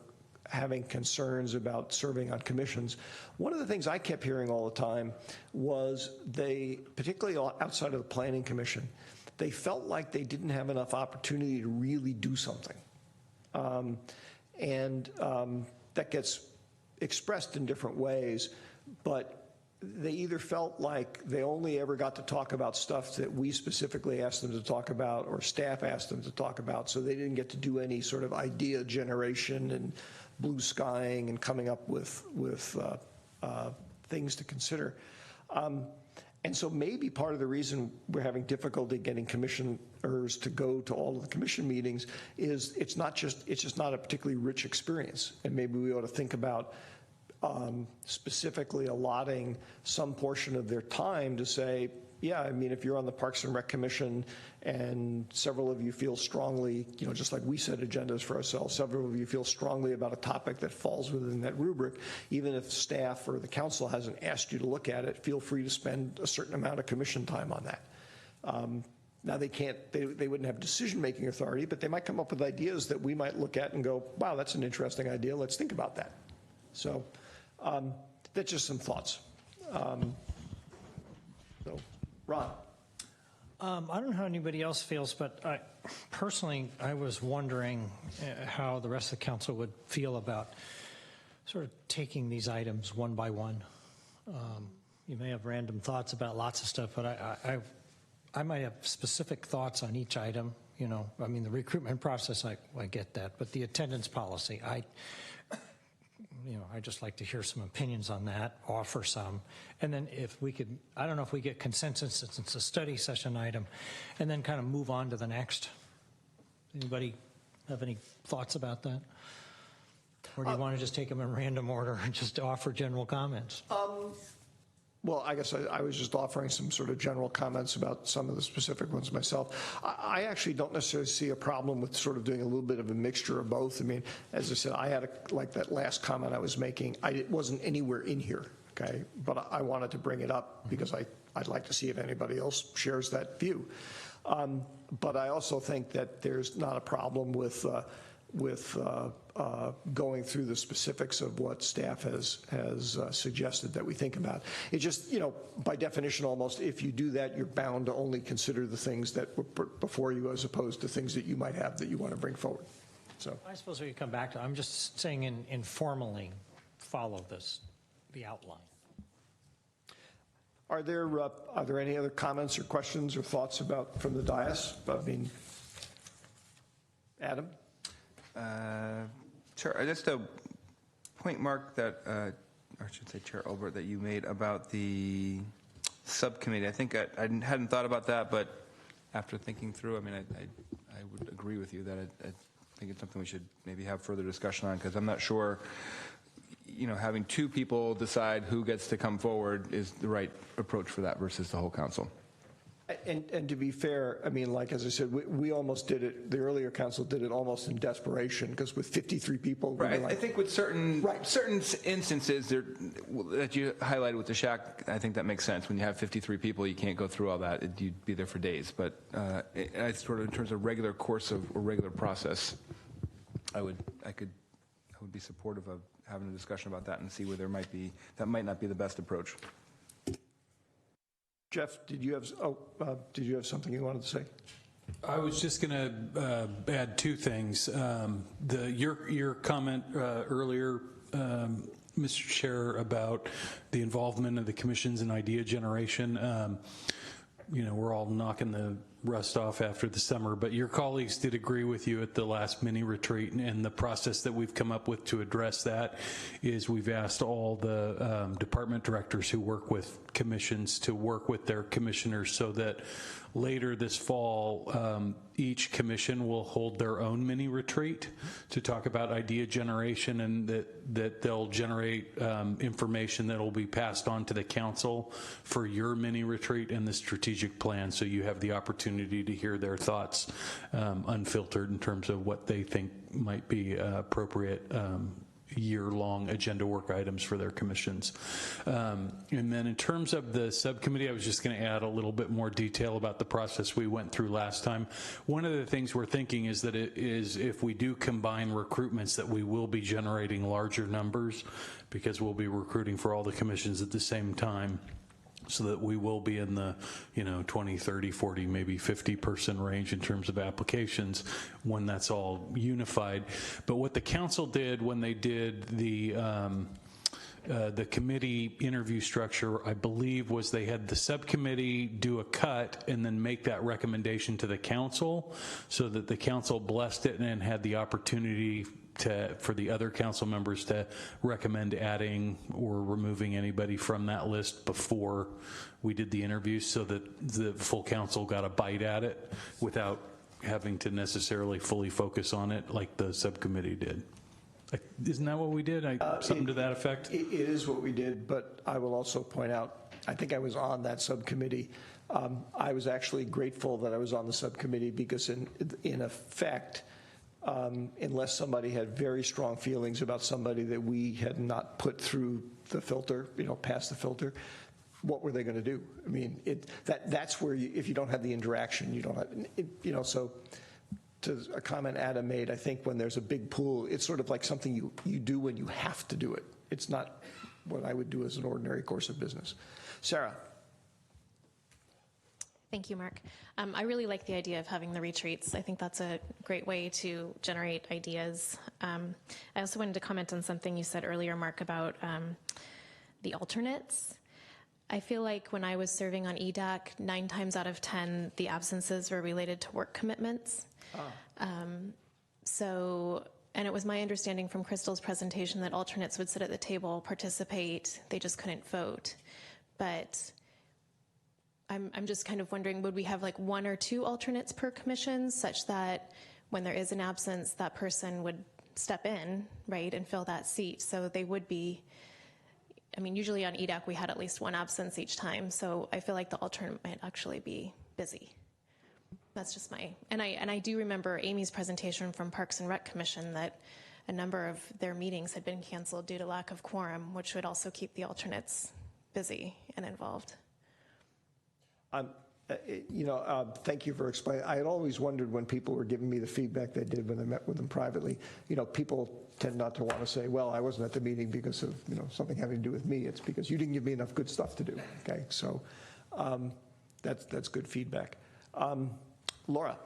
having concerns about serving on commissions, one of the things I kept hearing all the time was they, particularly outside of the Planning Commission, they felt like they didn't have enough opportunity to really do something. That gets expressed in different ways, but they either felt like they only ever got to talk about stuff that we specifically asked them to talk about or staff asked them to talk about, so they didn't get to do any sort of idea generation and blue skying and coming up with things to consider. And so maybe part of the reason we're having difficulty getting commissioners to go to all of the commission meetings is it's just not a particularly rich experience. And maybe we ought to think about specifically allotting some portion of their time to say, yeah, I mean, if you're on the Parks and Rec Commission and several of you feel strongly, you know, just like we set agendas for ourselves, several of you feel strongly about a topic that falls within that rubric, even if staff or the council hasn't asked you to look at it, feel free to spend a certain amount of commission time on that. Now they wouldn't have decision-making authority, but they might come up with ideas that we might look at and go, wow, that's an interesting idea, let's think about that. So that's just some thoughts. Ron. I don't know how anybody else feels, but personally, I was wondering how the rest of the council would feel about sort of taking these items one by one. You may have random thoughts about lots of stuff, but I might have specific thoughts on each item. You know, I mean, the recruitment process, I get that, but the attendance policy, I'd just like to hear some opinions on that, offer some. And then if we could, I don't know if we get consensus since it's a study session item, and then kind of move on to the next. Anybody have any thoughts about that? Or do you want to just take them in random order and just offer general comments? Well, I guess I was just offering some sort of general comments about some of the specific ones myself. I actually don't necessarily see a problem with sort of doing a little bit of a mixture of both. I mean, as I said, I had like that last comment I was making, it wasn't anywhere in here, okay? But I wanted to bring it up because I'd like to see if anybody else shares that view. But I also think that there's not a problem with going through the specifics of what staff has suggested that we think about. It just, you know, by definition almost, if you do that, you're bound to only consider the things that were put before you as opposed to things that you might have that you want to bring forward. So I suppose we could come back to, I'm just saying informally follow the outline. Are there any other comments or questions or thoughts from the dais? I mean, Adam? Sure. Just a point, Mark, that, or I should say, Chair Olbert, that you made about the subcommittee. I think I hadn't thought about that, but after thinking through, I mean, I would agree with you that I think it's something we should maybe have further discussion on, because I'm not sure, you know, having two people decide who gets to come forward is the right approach for that versus the whole council. And to be fair, I mean, like, as I said, we almost did it, the earlier council did it almost in desperation, because with 53 people. Right, I think with certain instances that you highlighted with the shack, I think that makes sense. When you have 53 people, you can't go through all that. You'd be there for days. But I sort of, in terms of regular course or regular process, I would be supportive of having a discussion about that and see where that might not be the best approach. Jeff, did you have something you wanted to say? I was just going to add two things. Your comment earlier, Mr. Chair, about the involvement of the commissions in idea generation. we're all knocking the rust off after the summer, but your colleagues did agree with you at the last mini retreat, and the process that we've come up with to address that is we've asked all the department directors who work with commissions to work with their commissioners so that later this fall, each commission will hold their own mini retreat to talk about idea generation, and that they'll generate information that will be passed on to the council for your mini retreat and the strategic plan, so you have the opportunity to hear their thoughts unfiltered in terms of what they think might be appropriate year-long agenda work items for their commissions. And then in terms of the subcommittee, I was just going to add a little bit more detail about the process we went through last time. One of the things we're thinking is that if we do combine recruitments, that we will be generating larger numbers because we'll be recruiting for all the commissions at the same time, so that we will be in the 20, 30, 40, maybe 50 person range in terms of applications when that's all unified. But what the council did when they did the committee interview structure, I believe, was they had the subcommittee do a cut and then make that recommendation to the council, so that the council blessed it and had the opportunity for the other council members to recommend adding or removing anybody from that list before we did the interviews, so that the full council got a bite at it without having to necessarily fully focus on it like the subcommittee did. Isn't that what we did? Something to that effect? It is what we did, but I will also point out, I think I was on that subcommittee. I was actually grateful that I was on the subcommittee because in effect, unless somebody had very strong feelings about somebody that we had not put through the filter, past the filter, what were they going to do? I mean, that's where if you don't have the interaction, you don't have, so to a comment Adam made, I think when there's a big pool, it's sort of like something you do when you have to do it. It's not what I would do as an ordinary course of business. Sarah. Thank you, Mark. I really like the idea of having the retreats. I think that's a great way to generate ideas. I also wanted to comment on something you said earlier, Mark, about the alternates. I feel like when I was serving on EDAC, 9 times out of 10, the absences were related to work commitments. And it was my understanding from Crystal's presentation that alternates would sit at the table, participate, they just couldn't vote. But I'm just kind of wondering, would we have like 1 or 2 alternates per commission, such that when there is an absence, that person would step in, right, and fill that seat? So they would be, usually on EDAC we had at least 1 absence each time, so I feel like the alternate might actually be busy. That's just and I do remember Amy's presentation from Parks and Rec Commission that a number of their meetings had been canceled due to lack of quorum, which would also keep the alternates busy and involved. Thank you for explaining. I had always wondered when people were giving me the feedback they did when I met with them privately. People tend not to want to say, well, I wasn't at the meeting because of something having to do with me. It's because you didn't give me enough good stuff to do. Okay, so that's good feedback. Laura.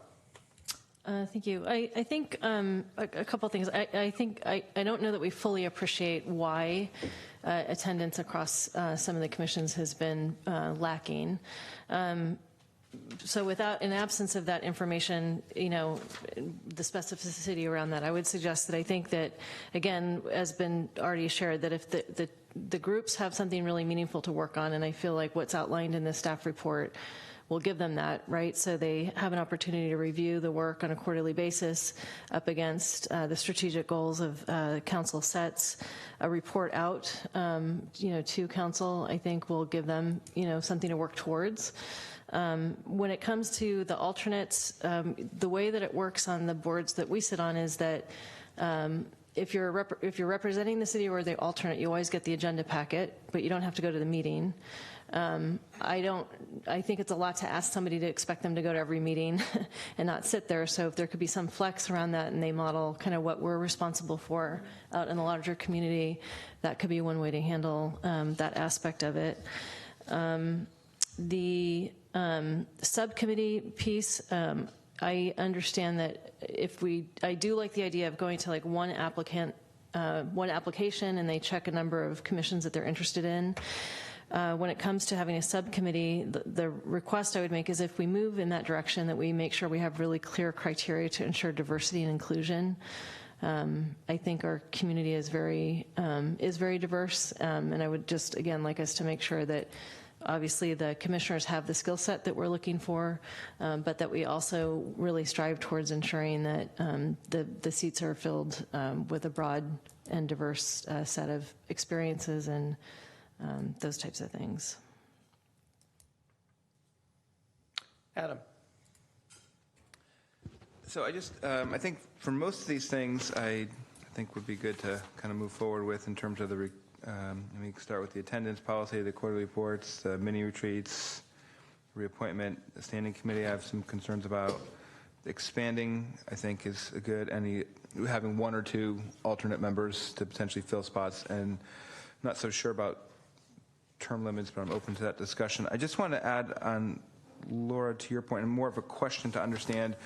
Thank you. I think a couple of things. I don't know that we fully appreciate why attendance across some of the commissions has been lacking. So in absence of that information, the specificity around that, I would suggest that I think that, again, as been already shared, that if the groups have something really meaningful to work on, and I feel like what's outlined in the staff report will give them that, right? So they have an opportunity to review the work on a quarterly basis up against the strategic goals of council sets. A report out, to council, I think will give them, something to work towards. When it comes to the alternates, the way that it works on the boards that we sit on is that if you're representing the city or the alternate, you always get the agenda packet, but you don't have to go to the meeting. I think it's a lot to ask somebody to expect them to go to every meeting and not sit there. So if there could be some flex around that and they model kind of what we're responsible for out in the larger community, that could be one way to handle that aspect of it. The subcommittee piece, I understand that I do like the idea of going to like one application and they check a number of commissions that they're interested in. when it comes to having a subcommittee, the request I would make is if we move in that direction, that we make sure we have really clear criteria to ensure diversity and inclusion. I think our community is very diverse, and I would just, again, like us to make sure that obviously the commissioners have the skill set that we're looking for, but that we also really strive towards ensuring that the seats are filled with a broad and diverse set of experiences and those types of things. Adam. So I think for most of these things, I think would be good to kind of move forward with in terms of the, we can start with the attendance policy, the quarterly reports, the mini retreats, reappointment, the standing committee I have some concerns about. Expanding, I think, is a good, and having 1 or 2 alternate members to potentially fill spots, and I'm not so sure about term limits, but I'm open to that discussion. I just want to add on, Laura, to your point, and more of a question to understand,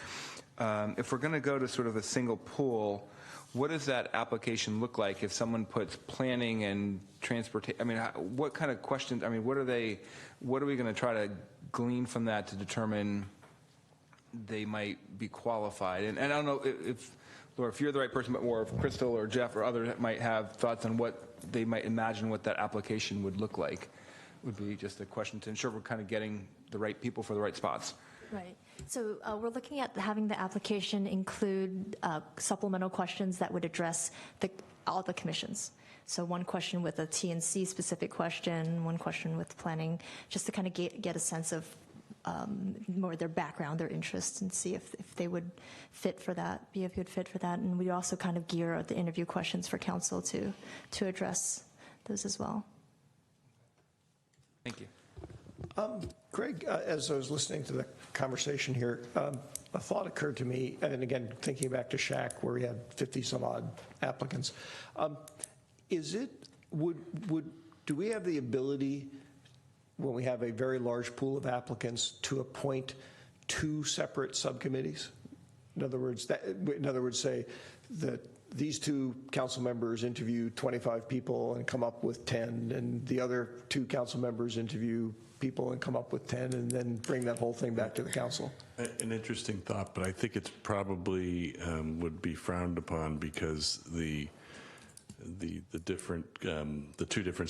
if we're going to go to sort of a single pool, what does that application look like if someone puts planning and transportation? I mean, what kind of questions? I mean, what are we going to try to glean from that to determine they might be qualified? And I don't know if Laura, if you're the right person, but more if Crystal or Jeff or others might have thoughts on what they might imagine what that application would look like. Would be just a question to ensure we're kind of getting the right people for the right spots. Right. So we're looking at having the application include supplemental questions that would address all the commissions. So one question with a TNC specific question, one question with planning, just to kind of get a sense of more their background, their interests, and see if they would fit for that, be a good fit for that. And we also kind of gear the interview questions for council to address those as well. Thank you. Greg, as I was listening to the conversation here, a thought occurred to me, and again, thinking back to SHAC where we had 50 some odd applicants. Do we have the ability, when we have a very large pool of applicants, to appoint 2 separate subcommittees? In other words, say that these 2 council members interview 25 people and come up with 10, and the other 2 council members interview people and come up with 10, and then bring that whole thing back to the council. An interesting thought, but I think it's probably would be frowned upon because the 2 different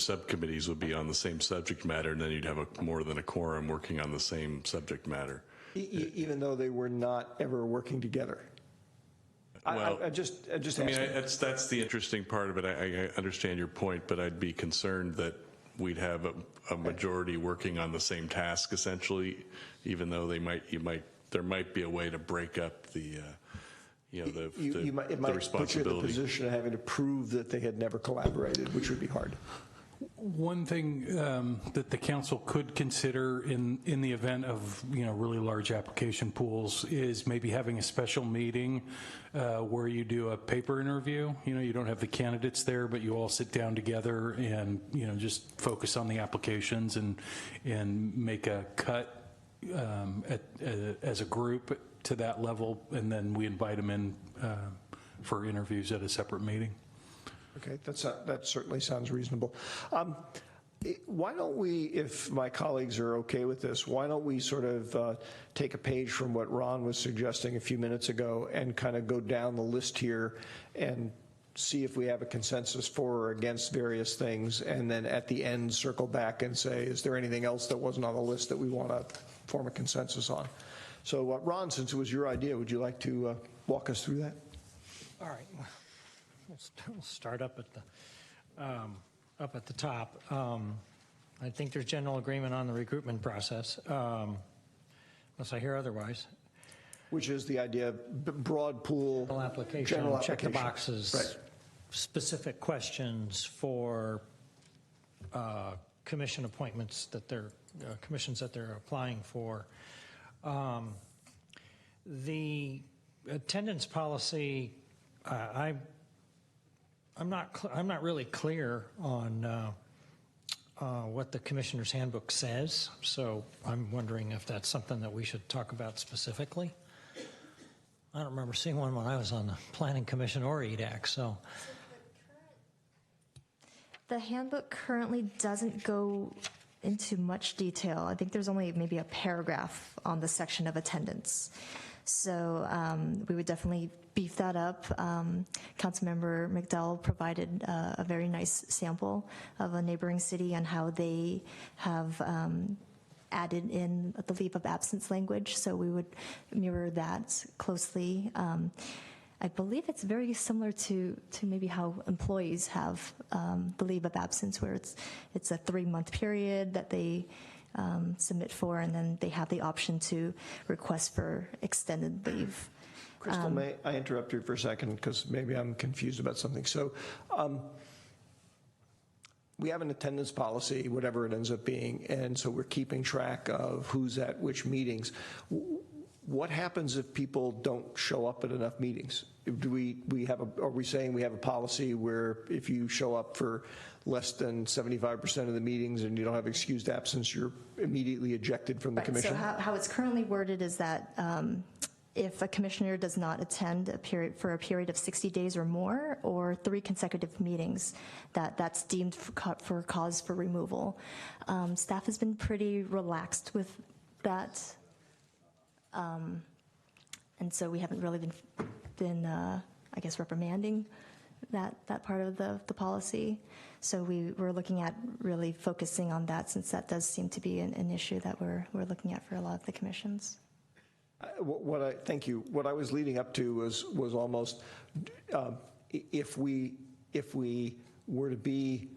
subcommittees would be on the same subject matter, and then you'd have more than a quorum working on the same subject matter. Even though they were not ever working together. Well, I just I mean, that's the interesting part of it. I understand your point, but I'd be concerned that we'd have a majority working on the same task essentially, even though there might be a way to break up the it might responsibility. put you in the position of having to prove that they had never collaborated, which would be hard. One thing that the council could consider in the event of really large application pools is maybe having a special meeting where you do a paper interview. You don't have the candidates there, but you all sit down together and just focus on the applications and make a cut as a group to that level, and then we invite them in for interviews at a separate meeting. Okay, that certainly sounds reasonable. Why don't we, if my colleagues are okay with this, why don't we sort of take a page from what Ron was suggesting a few minutes ago and kind of go down the list here and see if we have a consensus for or against various things, and then at the end circle back and say, is there anything else that wasn't on the list that we want to form a consensus on? So Ron, since it was your idea, would you like to walk us through that? All right. We'll start up at the top. I think there's general agreement on the recruitment process, unless I hear otherwise. Which is the idea of broad pool, general application, check the boxes, right. Specific questions for commission appointments that commissions that they're applying for. The attendance policy, I'm not really clear on what the Commissioner's Handbook says, so I'm wondering if that's something that we should talk about specifically. I don't remember seeing one when I was on the Planning Commission or EDAC, so. The handbook currently doesn't go into much detail. I think there's only maybe a paragraph on the section of attendance. So we would definitely beef that up. Councilmember McDowell provided a very nice sample of a neighboring city and how they have added in the leave of absence language. So we would mirror that closely. I believe it's very similar to maybe how employees have the leave of absence, where it's a 3-month period that they submit for, and then they have the option to request for extended leave. Crystal, may I interrupt you for a second, because maybe I'm confused about something. So we have an attendance policy, whatever it ends up being, and so we're keeping track of who's at which meetings. What happens if people don't show up at enough meetings? Are we saying we have a policy where if you show up for less than 75% of the meetings and you don't have excused absence, you're immediately ejected from the commission? So how it's currently worded is that if a commissioner does not attend for a period of 60 days or more, or 3 consecutive meetings, that's deemed for cause for removal. Staff has been pretty relaxed with that. And so we haven't really been I guess, reprimanding that part of the policy. So we're looking at really focusing on that, since that does seem to be an issue that we're looking at for a lot of the commissions. Thank you. What I was leading up to was almost if we were to be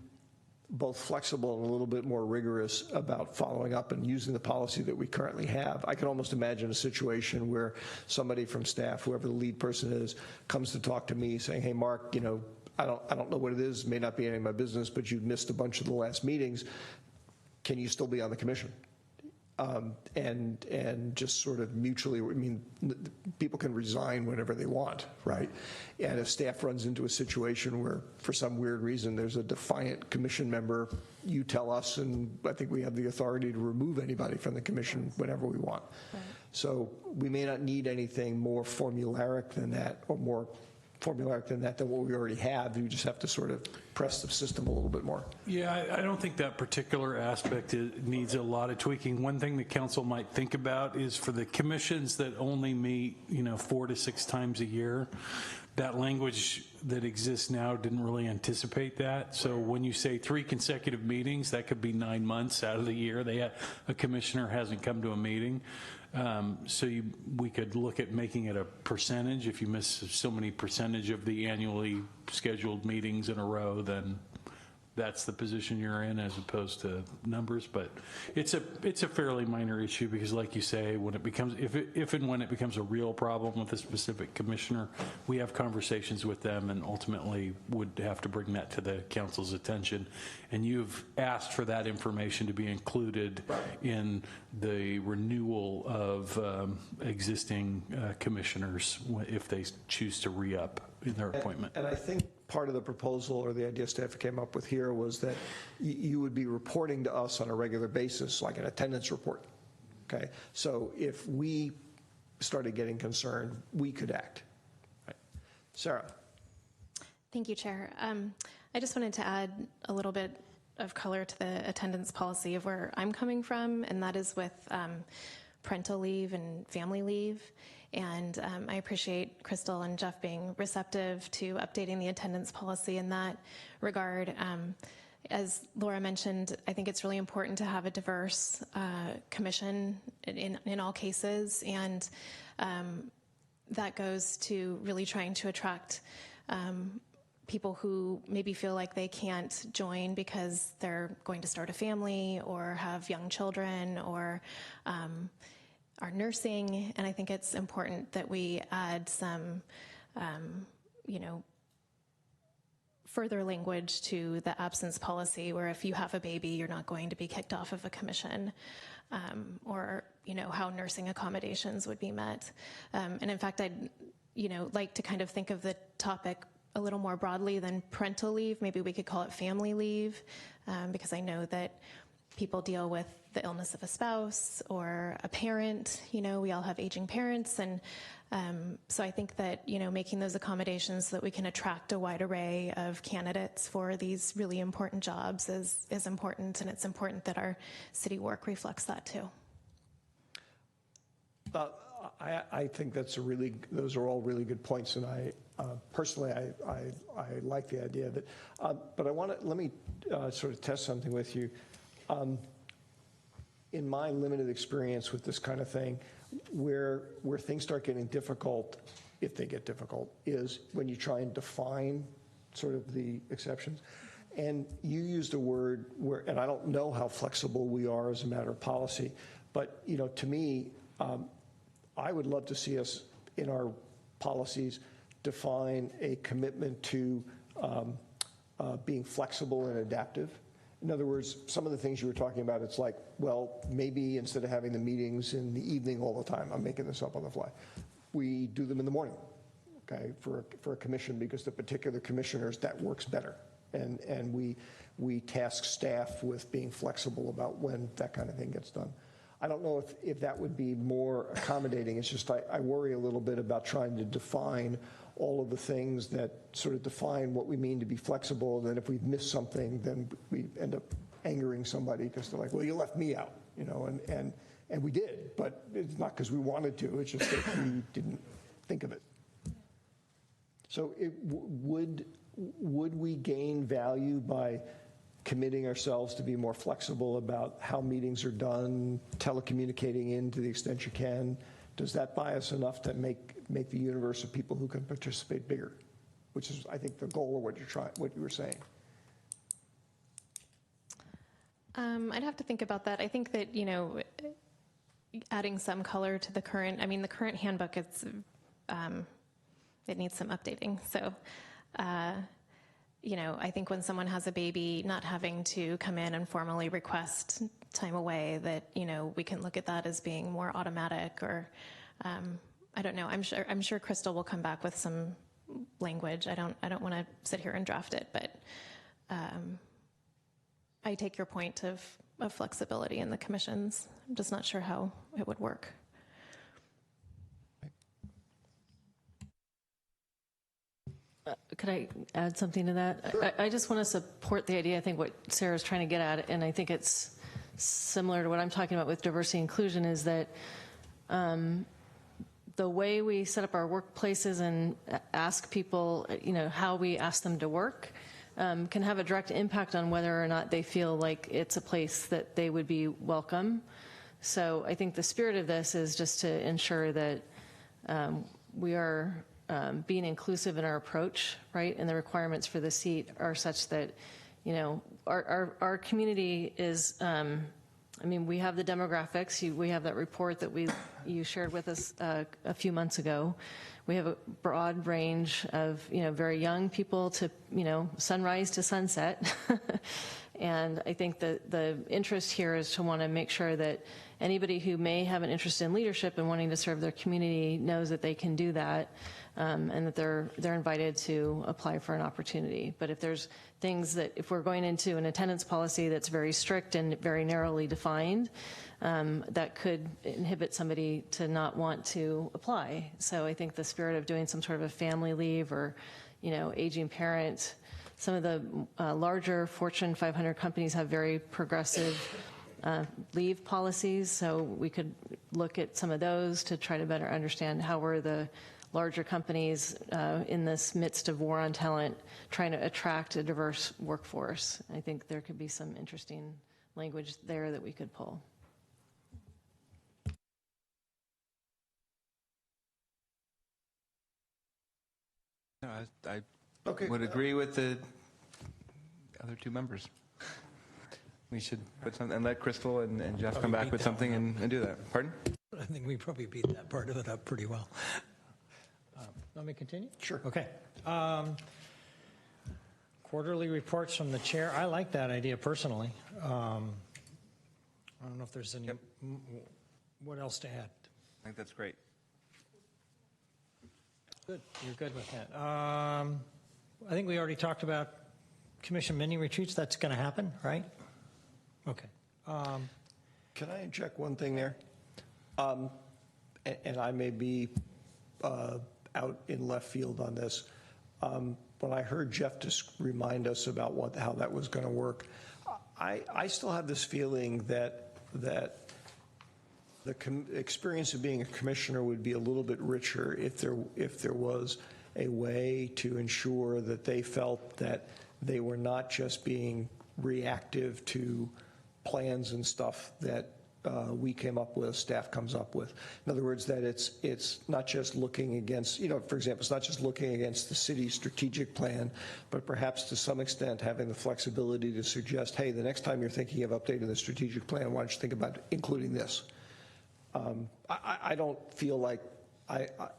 both flexible and a little bit more rigorous about following up and using the policy that we currently have. I can almost imagine a situation where somebody from staff, whoever the lead person is, comes to talk to me saying, hey, Mark, I don't know what it is, may not be any of my business, but you've missed a bunch of the last meetings. Can you still be on the commission? And just sort of mutually, people can resign whenever they want, right? And if staff runs into a situation where, for some weird reason, there's a defiant commission member, you tell us, and I think we have the authority to remove anybody from the commission whenever we want. Right. So we may not need anything more formulaic than that, or more formulaic than what we already have. You just have to sort of press the system a little bit more. Yeah, I don't think that particular aspect needs a lot of tweaking. One thing the council might think about is for the commissions that only meet 4 to 6 times a year, that language that exists now didn't really anticipate that. So when you say 3 consecutive meetings, that could be 9 months out of the year a commissioner hasn't come to a meeting. So we could look at making it a percentage. If you miss so many percentage of the annually scheduled meetings in a row, then that's the position you're in, as opposed to numbers. But it's a fairly minor issue, because, like you say, when it becomes if and when it becomes a real problem with a specific commissioner, we have conversations with them and ultimately would have to bring that to the council's attention. And you've asked for that information to be included in the renewal of existing commissioners if they choose to re-up in their appointment. And I think part of the proposal, or the idea staff came up with here, was that you would be reporting to us on a regular basis, like an attendance report. Okay, so if we started getting concerned, we could act. Right. Sarah. Thank you, Chair. I just wanted to add a little bit of color to the attendance policy of where I'm coming from, and that is with parental leave and family leave. And I appreciate Crystal and Jeff being receptive to updating the attendance policy in that regard. As Laura mentioned, I think it's really important to have a diverse commission in all cases, and that goes to really trying to attract people who maybe feel like they can't join because they're going to start a family or have young children or are nursing. And I think it's important that we add some, further language to the absence policy, where if you have a baby, you're not going to be kicked off of a commission, or how nursing accommodations would be met. And in fact, I'd like to kind of think of the topic a little more broadly than parental leave. Maybe we could call it family leave, because I know that people deal with the illness of a spouse or a parent. You know, we all have aging parents, and so I think that, you know, making those accommodations so that we can attract a wide array of candidates for these really important jobs is important, and it's important that our city work reflects that too. I think those are all really good points, and I personally I like the idea that. But let me sort of test something with you. In my limited experience with this kind of thing, where things start getting difficult, if they get difficult, is when you try and define sort of the exceptions. And you used a word and I don't know how flexible we are as a matter of policy, but you know, to me, I would love to see us in our policies define a commitment to being flexible and adaptive. In other words, some of the things you were talking about, it's like, well, maybe instead of having the meetings in the evening all the time, I'm making this up on the fly, we do them in the morning, okay, for a commission, because the particular commissioners, that works better. And we task staff with being flexible about when that kind of thing gets done. I don't know if that would be more accommodating. It's just I worry a little bit about trying to define all of the things that sort of define what we mean to be flexible. And then if we've missed something, then we end up angering somebody because they're like, well, you left me out, you know, and we did, but it's not because we wanted to. It's just that we didn't think of it. So would we gain value by committing ourselves to be more flexible about how meetings are done, telecommunicating in to the extent you can? Does that buy us enough to make the universe of people who can participate bigger? Which is, I think, the goal of what you were saying. I'd have to think about that. I think that, you know, adding some color to the current handbook, it needs some updating. So, you know, I think when someone has a baby, not having to come in and formally request time away, that, you know, we can look at that as being more automatic, or I don't know. I'm sure Crystal will come back with some language. I don't want to sit here and draft it, but I take your point of flexibility in the commissions. I'm just not sure how it would work. Could I add something to that? Sure. I just want to support the idea, I think what Sarah's trying to get at, and I think it's similar to what I'm talking about with diversity and inclusion, is that the way we set up our workplaces and ask people, you know, how we ask them to work can have a direct impact on whether or not they feel like it's a place that they would be welcome. So I think the spirit of this is just to ensure that we are being inclusive in our approach, right? And the requirements for the seat are such that, you know, our community is, I mean, we have the demographics. We have that report that you shared with us a few months ago. We have a broad range of, you know, very young people to, you know, sunrise to sunset. And I think that the interest here is to want to make sure that anybody who may have an interest in leadership and wanting to serve their community knows that they can do that, and that they're invited to apply for an opportunity. But if there's things that, if we're going into an attendance policy that's very strict and very narrowly defined, that could inhibit somebody to not want to apply. So I think the spirit of doing some sort of a family leave, or, you know, aging parent, some of the larger Fortune 500 companies have very progressive leave policies, so we could look at some of those to try to better understand how we're the larger companies in this midst of war on talent trying to attract a diverse workforce. I think there could be some interesting language there that we could pull. No, I would agree with the other two members. We should put something, and let Crystal and Jeff come back with something and do that. Pardon? I think we probably beat that part of it up pretty well. Let me continue? Sure. Okay. Quarterly reports from the chair. I like that idea personally. I don't know if there's any, what else to add? I think that's great. Good. You're good with that. I think we already talked about commission mini retreats. That's going to happen, right? Okay. Can I inject one thing there? And I may be out in left field on this. When I heard Jeff just remind us about how that was going to work, I still have this feeling that the experience of being a commissioner would be a little bit richer if there was a way to ensure that they felt that they were not just being reactive to plans and stuff that we came up with, staff comes up with. In other words, that it's not just looking against, for example, it's not just looking against the city's strategic plan, but perhaps to some extent having the flexibility to suggest, hey, the next time you're thinking of updating the strategic plan, why don't you think about including this? I don't feel like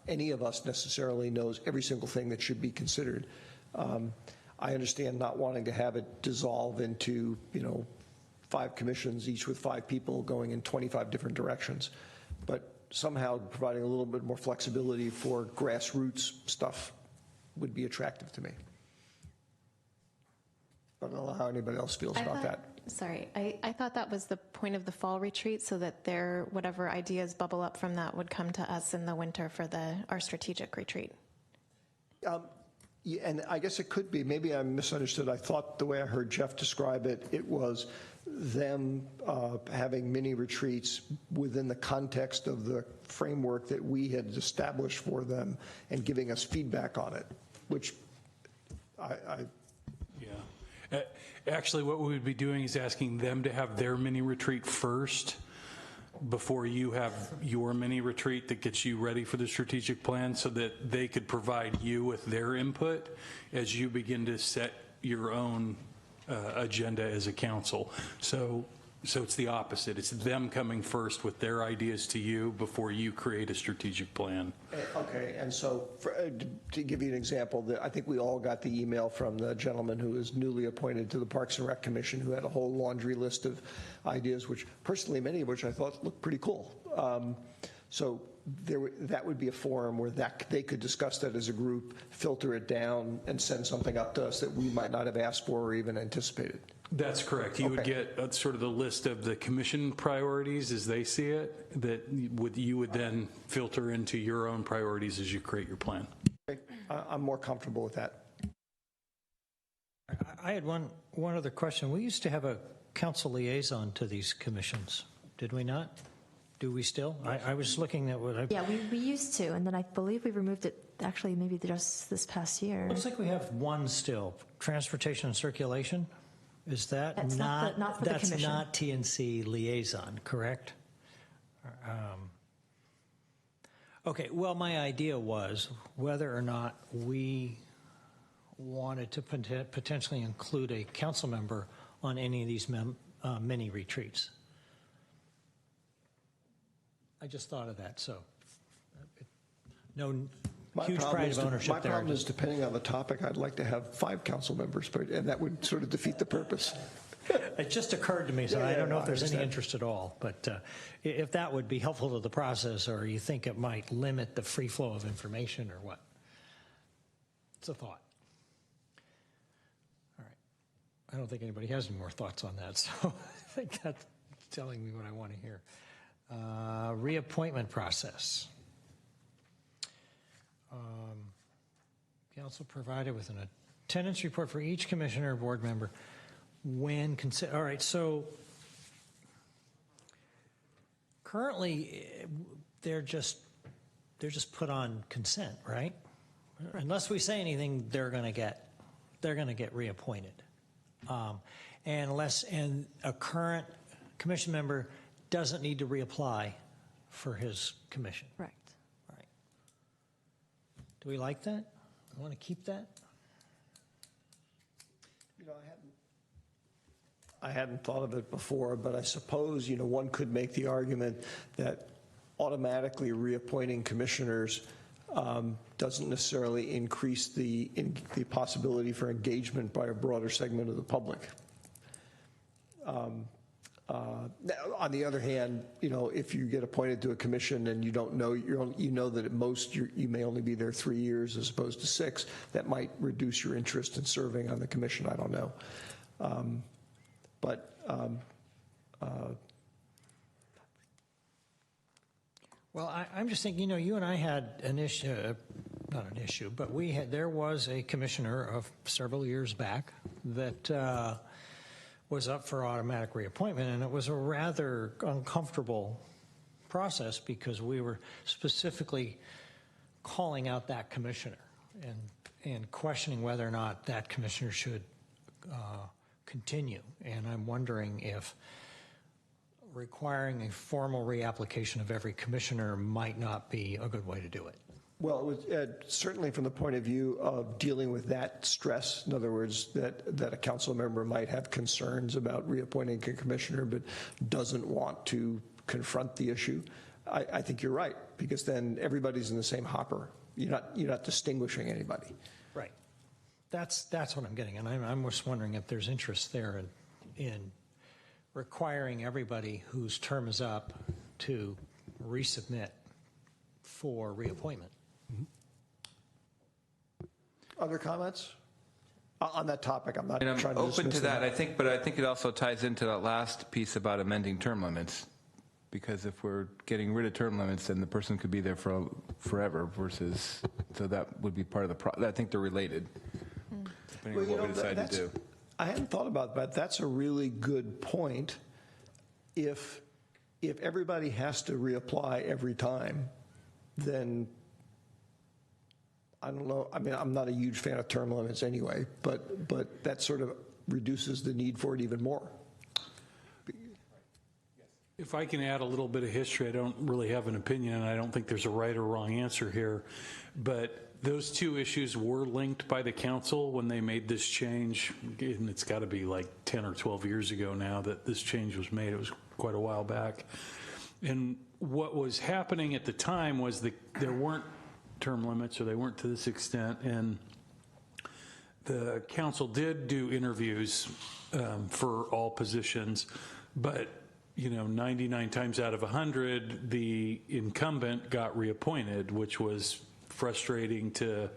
any of us necessarily knows every single thing that should be considered. I understand not wanting to have it dissolve into, 5 commissions, each with 5 people going in 25 different directions, but somehow providing a little bit more flexibility for grassroots stuff would be attractive to me. I don't know how anybody else feels about that. Sorry, I thought that was the point of the fall retreat, so that whatever ideas bubble up from that would come to us in the winter for our strategic retreat. Yeah, and I guess it could be. Maybe I misunderstood. I thought the way I heard Jeff describe it, it was them having mini retreats within the context of the framework that we had established for them and giving us feedback on it, which Yeah. Actually, what we would be doing is asking them to have their mini retreat first before you have your mini retreat that gets you ready for the strategic plan, so that they could provide you with their input as you begin to set your own agenda as a council. So it's the opposite. It's them coming first with their ideas to you before you create a strategic plan. Okay, and so to give you an example, I think we all got the email from the gentleman who is newly appointed to the Parks and Rec Commission, who had a whole laundry list of ideas, which personally, many of which I thought looked pretty cool. So that would be a forum where they could discuss that as a group, filter it down, and send something up to us that we might not have asked for or even anticipated. That's correct. You would get sort of the list of the commission priorities as they see it, that you would then filter into your own priorities as you create your plan. Okay. I'm more comfortable with that. I had one other question. We used to have a council liaison to these commissions, did we not? Do we still? I was looking at what I... Yeah, we used to, and then I believe we removed it actually maybe just this past year. Looks like we have one still, transportation and circulation. Is that that's not for the commission? That's not TNC liaison, correct? Okay, well, my idea was whether or not we wanted to potentially include a council member on any of these mini retreats. I just thought of that, so no huge pride of ownership my there. My problem is, depending on the topic, I'd like to have 5 council members, and that would sort of defeat the purpose. It just occurred to me, so I don't know if there's any interest at all, but if that would be helpful to the process, or you think it might limit the free flow of information, or what? It's a thought. All right. I don't think anybody has any more thoughts on that, so I think that's telling me what I want to hear. Reappointment process. Council provided with an attendance report for each commissioner or board member when consider. All right, so currently they're just put on consent, right? Unless we say anything, they're going to get reappointed, and a current commission member doesn't need to reapply for his commission. Right. All right. Do we like that? I want to keep that? I hadn't thought of it before, but I suppose, one could make the argument that automatically reappointing commissioners doesn't necessarily increase the possibility for engagement by a broader segment of the public. On the other hand, if you get appointed to a commission and you don't know, you know that at most you may only be there 3 years as opposed to 6, that might reduce your interest in serving on the commission. I don't know. But Well, I'm just thinking, you and I had an issue, not an issue, but there was a commissioner of several years back that was up for automatic reappointment, and it was a rather uncomfortable process because we were specifically calling out that commissioner and questioning whether or not that commissioner should continue. And I'm wondering if requiring a formal reapplication of every commissioner might not be a good way to do it. Well, it was, certainly from the point of view of dealing with that stress, in other words, that a council member might have concerns about reappointing a commissioner but doesn't want to confront the issue, I think you're right, because then everybody's in the same hopper. You're not distinguishing anybody. Right. That's what I'm getting, and I'm just wondering if there's interest there in requiring everybody whose term is up to resubmit for reappointment. Other comments on that topic? I'm not trying to open to that. I think it also ties into that last piece about amending term limits, because if we're getting rid of term limits, then the person could be there for forever. Versus, so that would be part of the. I think they're related, depending on what we decide to do. I hadn't thought about that. That's a really good point. If everybody has to reapply every time, then I don't know. I mean, I'm not a huge fan of term limits anyway, but that sort of reduces the need for it even more. If I can add a little bit of history, I don't really have an opinion, and I don't think there's a right or wrong answer here, but those two issues were linked by the council when they made this change, and it's got to be like 10 or 12 years ago now that this change was made. It was quite a while back. And what was happening at the time was there weren't term limits, or they weren't to this extent, and the council did do interviews for all positions, but 99 times out of 100, the incumbent got reappointed, which was frustrating to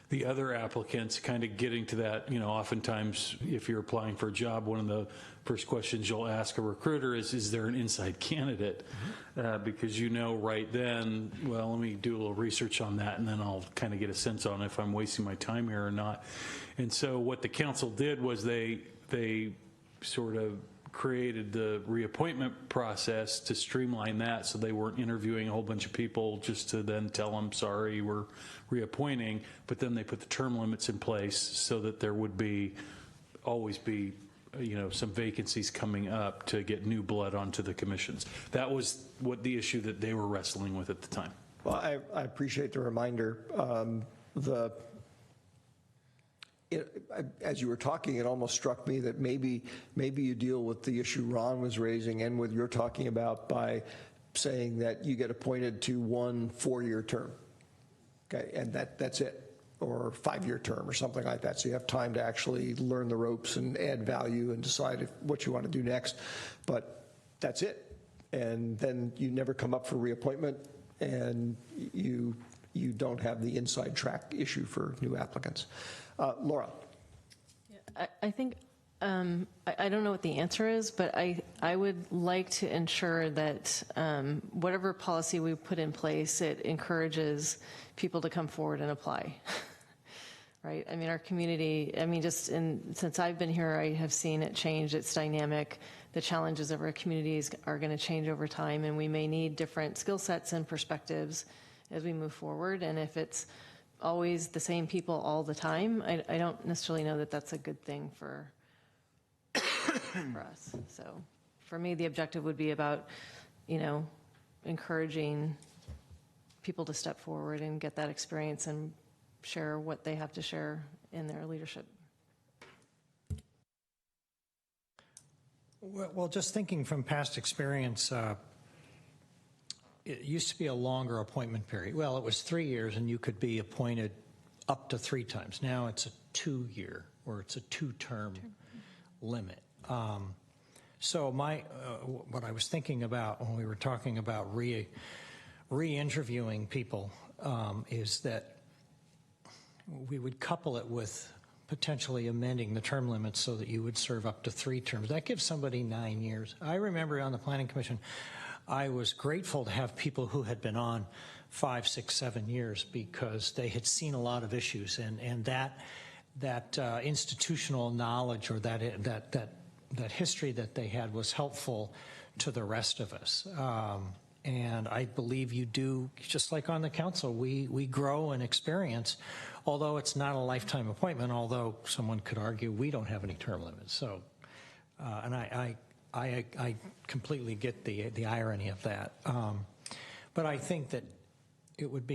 the other applicants, kind of getting to that. Oftentimes if you're applying for a job, one of the first questions you'll ask a recruiter is there an inside candidate? Because right then, well, let me do a little research on that, and then I'll kind of get a sense on if I'm wasting my time here or not. And so what the council did was they sort of created the reappointment process to streamline that, so they weren't interviewing a whole bunch of people just to then tell them, sorry, we're reappointing, but then they put the term limits in place so that there would always be some vacancies coming up to get new blood onto the commissions. That was the issue that they were wrestling with at the time. Well, I appreciate the reminder. As you were talking, it almost struck me that maybe you deal with the issue Ron was raising and what you're talking about by saying that you get appointed to 1 4-year term, okay, and that's it, or 5-year term or something like that. So you have time to actually learn the ropes and add value and decide what you want to do next. But that's it, and then you never come up for reappointment, and you don't have the inside track issue for new applicants. Laura. I think, I don't know what the answer is, but I would like to ensure that whatever policy we put in place, it encourages people to come forward and apply. Right? I mean, our community, since I've been here, I have seen it change. It's dynamic. The challenges of our communities are going to change over time, and we may need different skill sets and perspectives as we move forward. And if it's always the same people all the time, I don't necessarily know that that's a good thing for us. So for me, the objective would be about, encouraging people to step forward and get that experience and share what they have to share in their leadership. Well, just thinking from past experience, it used to be a longer appointment period. Well, it was 3 years, and you could be appointed up to 3 times. Now it's a 2-year, or it's a 2-term limit. So what I was thinking about when we were talking about re-interviewing people is that we would couple it with potentially amending the term limits so that you would serve up to 3 terms. That gives somebody 9 years. I remember on the Planning Commission, I was grateful to have people who had been on 5, 6, 7 years because they had seen a lot of issues, and that institutional knowledge or that history that they had was helpful to the rest of us. And I believe you do, just like on the council, we grow and experience, although it's not a lifetime appointment, although someone could argue we don't have any term limits. So, and I completely get the irony of that. But I think that it would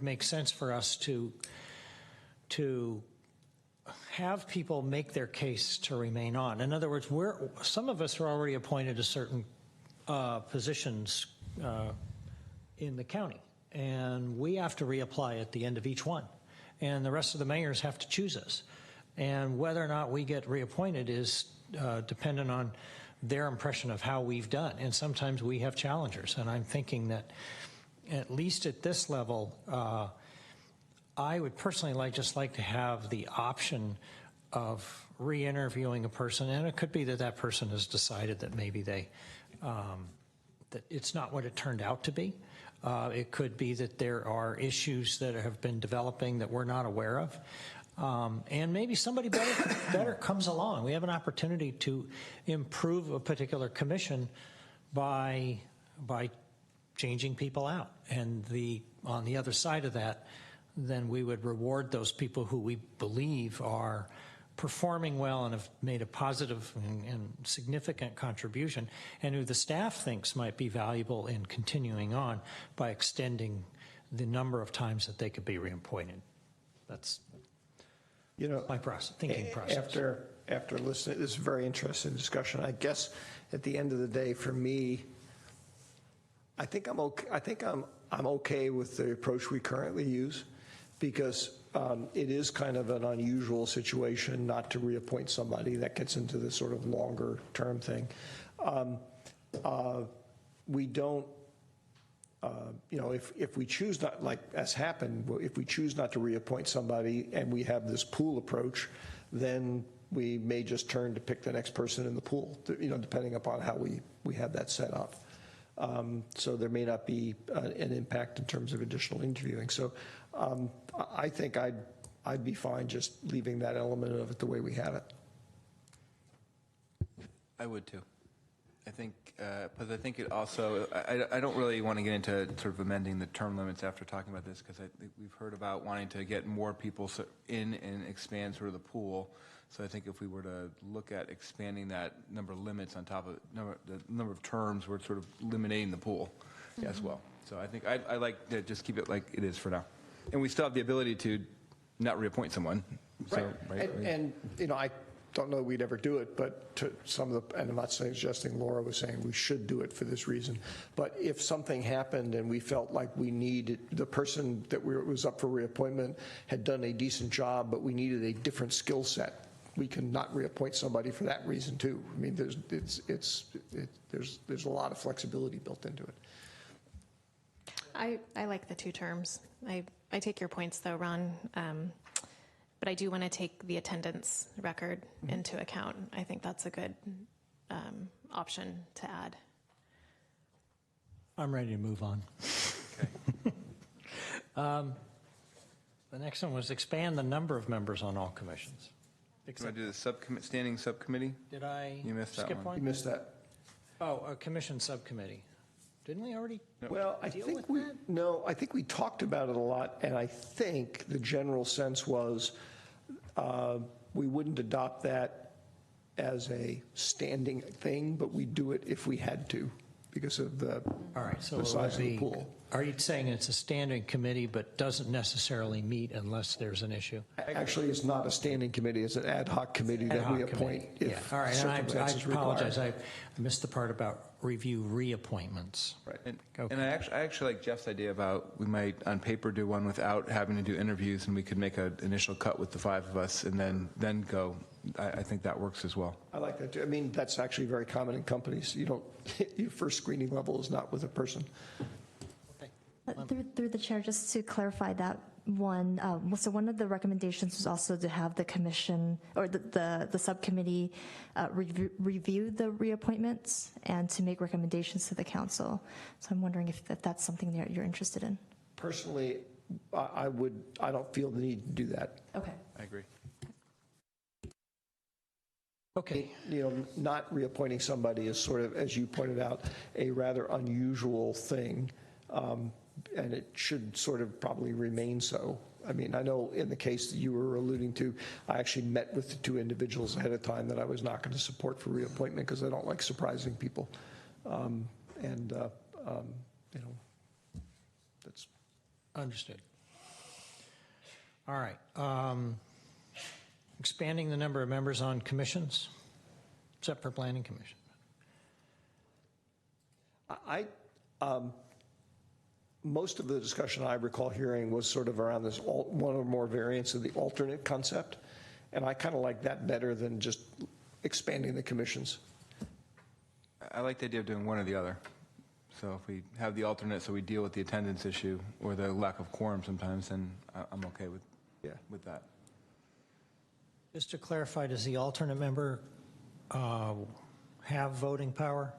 make sense for us to have people make their case to remain on. In other words, some of us are already appointed to certain positions in the county, and we have to reapply at the end of each one, and the rest of the mayors have to choose us, and whether or not we get reappointed is dependent on their impression of how we've done, and sometimes we have challengers, and I'm thinking that at least at this level, I would personally just like to have the option of re-interviewing a person, and it could be that that person has decided that maybe that it's not what it turned out to be. It could be that there are issues that have been developing that we're not aware of. And maybe somebody better comes along. We have an opportunity to improve a particular commission by changing people out. And on the other side of that, then we would reward those people who we believe are performing well and have made a positive and significant contribution, and who the staff thinks might be valuable in continuing on by extending the number of times that they could be reappointed. That's my thinking process. After listening, this is a very interesting discussion. I guess at the end of the day, for me, I think I'm okay with the approach we currently use, because it is kind of an unusual situation not to reappoint somebody. That gets into the sort of longer term thing. We don't, if we choose not, like as happened, if we choose not to reappoint somebody and we have this pool approach, then we may just turn to pick the next person in the pool, depending upon how we have that set up. So there may not be an impact in terms of additional interviewing. So I think I'd be fine just leaving that element of it the way we have it. I would too. I think, because I think it also, I don't really want to get into sort of amending the term limits after talking about this, because I think we've heard about wanting to get more people in and expand sort of the pool. So I think if we were to look at expanding that number of limits on top of the number of terms, we're sort of eliminating the pool as well. So I think I like to just keep it like it is for now. And we still have the ability to not reappoint someone. Right. So, right? And I don't know we'd ever do it, but to some of the, and I'm not suggesting Laura was saying we should do it for this reason, but if something happened and we felt like we needed, the person that was up for reappointment had done a decent job, but we needed a different skill set, we can not reappoint somebody for that reason too. I mean, there's a lot of flexibility built into it. I like the 2 terms. I take your points though, Ron, but I do want to take the attendance record into account. I think that's a good option to add. I'm ready to move on. Okay. The next one was expand the number of members on all commissions. Do I do the standing subcommittee? Did I You missed that skip one. You missed that. Oh, a commission subcommittee. Didn't we already? Well, I think we talked about it a lot, and I think the general sense was we wouldn't adopt that as a standing thing, but we'd do it if we had to because of the, all right, so the size of the pool. Are you saying it's a standing committee but doesn't necessarily meet unless there's an issue? Actually, it's not a standing committee. It's an ad hoc committee that we appoint if all right, circumstances and I apologize. require. I missed the part about review reappointments. Right. And I actually like Jeff's idea about we might on paper do one without having to do interviews, and we could make an initial cut with the 5 of us and then go. I think that works as well. I like that too. I mean, that's actually very common in companies. You don't, your first screening level is not with a person. Through the chair, just to clarify that one. So one of the recommendations was also to have the commission or the subcommittee review the reappointments and to make recommendations to the council. So I'm wondering if that's something that you're interested in. Personally, I don't feel the need to do that. Okay. I agree. Okay. Not reappointing somebody is sort of, as you pointed out, a rather unusual thing, and it should sort of probably remain so. I mean, I know in the case that you were alluding to, I actually met with the two individuals ahead of time that I was not going to support for reappointment because I don't like surprising people. That's understood. All right. Expanding the number of members on commissions, except for Planning Commission. Most of the discussion I recall hearing was sort of around this one or more variants of the alternate concept, and I kind of like that better than just expanding the commissions. I like the idea of doing one or the other. So if we have the alternate, so we deal with the attendance issue or the lack of quorum sometimes, then I'm okay with that. Just to clarify, does the alternate member have voting power?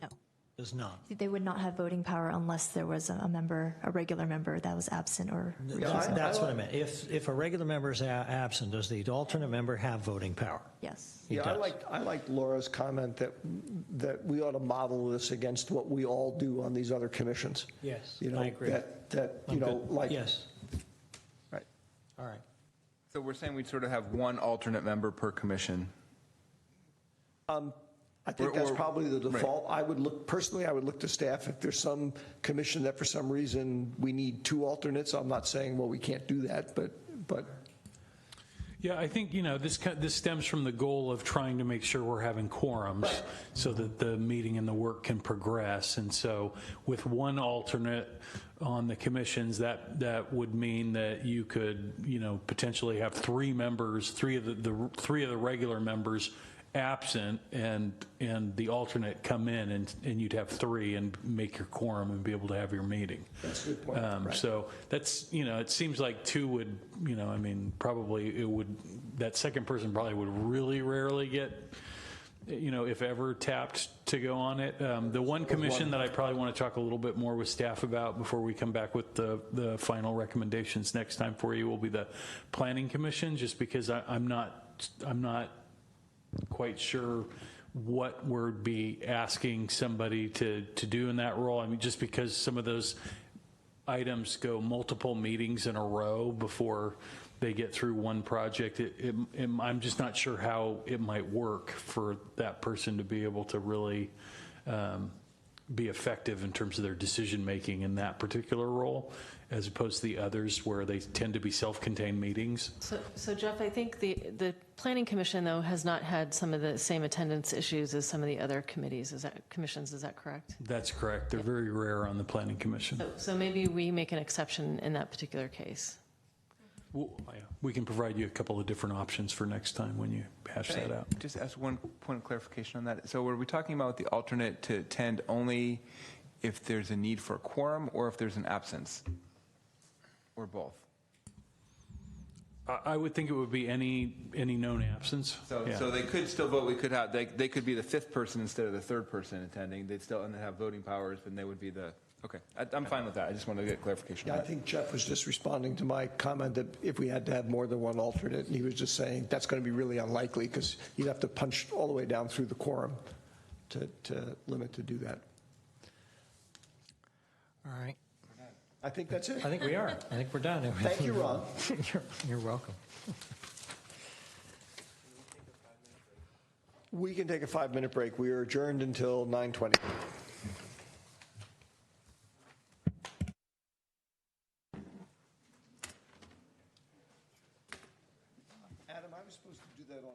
No. Does not. They would not have voting power unless there was a regular member that was absent or. That's what I meant. If a regular member is absent, does the alternate member have voting power? Yes. Yeah, I like Laura's comment that we ought to model this against what we all do on these other commissions. Yes, I agree. Yes. Right. All right. So we're saying we'd sort of have one alternate member per commission. I think that's probably the default. Right. I would look to staff if there's some commission that for some reason we need two alternates. I'm not saying, well, we can't do that, but. Yeah, I think, this stems from the goal of trying to make sure we're having quorums so that the meeting and the work can progress. And so with one alternate on the commissions, that would mean that you could, potentially have three of the regular members absent and the alternate come in and you'd have three and make your quorum and be able to have your meeting. That's a good point. Right. So that's, it seems like two would, probably that second person probably would really rarely get, if ever tapped to go on it. The one commission that I probably want to talk a little bit more with staff about before we come back with the final recommendations next time for you will be the Planning Commission, just because I'm not quite sure what we'd be asking somebody to do in that role. I mean, just because some of those items go multiple meetings in a row before they get through one project, I'm just not sure how it might work for that person to be able to really be effective in terms of their decision making in that particular role, as opposed to the others where they tend to be self-contained meetings. So Jeff, I think the Planning Commission, though, has not had some of the same attendance issues as some of the other commissions. Is that correct? That's correct. They're very rare on the Planning Commission. So maybe we make an exception in that particular case. Well, we can provide you a couple of different options for next time when you hash that out. Just ask one point of clarification on that. So were we talking about the alternate to attend only if there's a need for a quorum or if there's an absence? Or both? I would think it would be any known absence. So they could still vote. We could have they could be the fifth person instead of the third person attending. They'd still have voting powers, and they would be the. Okay, I'm fine with that. I just wanted to get clarification. Yeah, I think Jeff was just responding to my comment that if we had to have more than one alternate, and he was just saying that's going to be really unlikely because you'd have to punch all the way down through the quorum to limit to do that. All right. I think that's it. I think we are. I think we're done. Thank you, Ron. You're welcome. We can take a 5-minute break. We are adjourned until 9:20. Adam, I was supposed to do that automatically.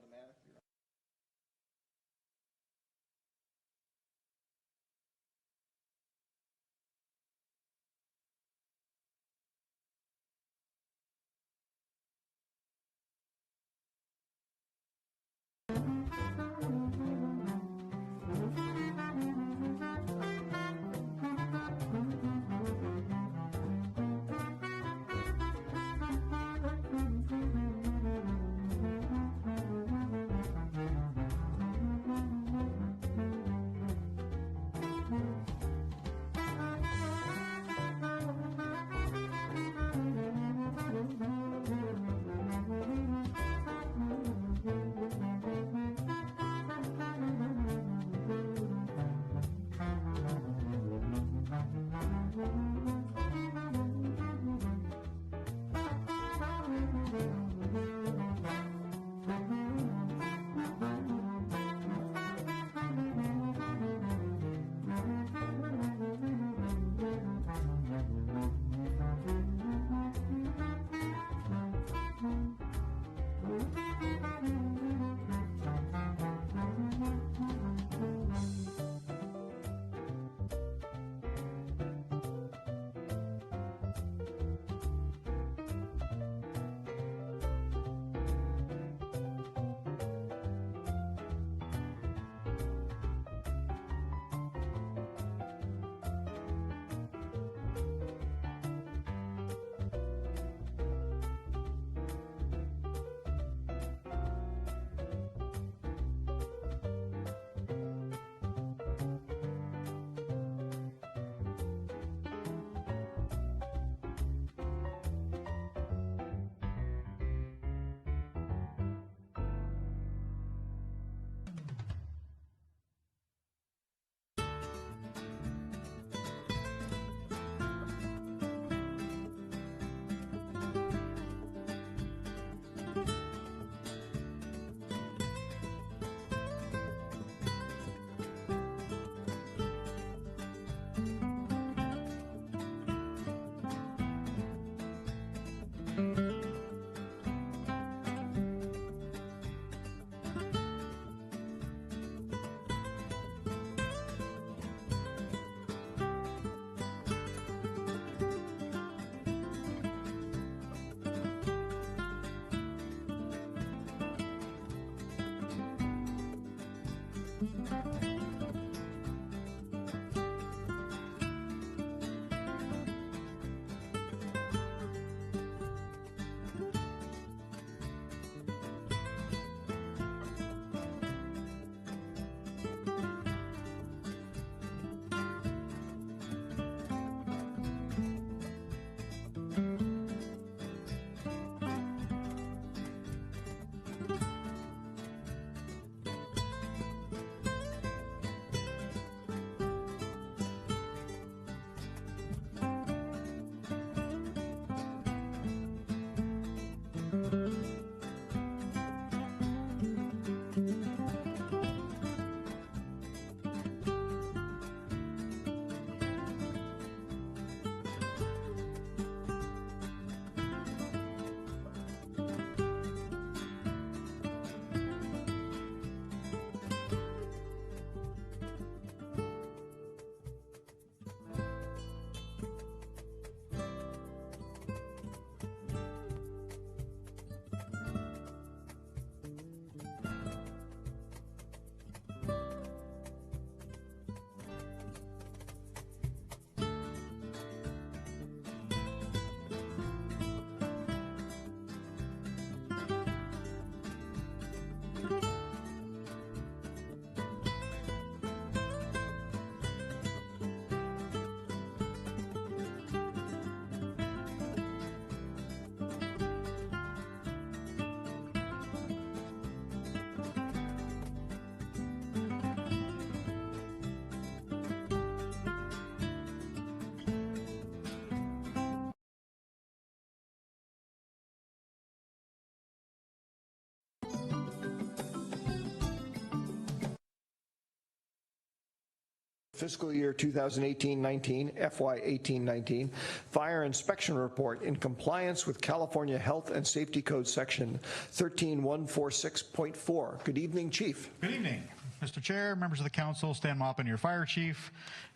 Fiscal year 2018-19, FY 18-19, fire inspection report in compliance with California Health and Safety Code section 13146.4. Good evening, Chief. Good evening, Mr. Chair, members of the council, Stan Maupin, your fire chief,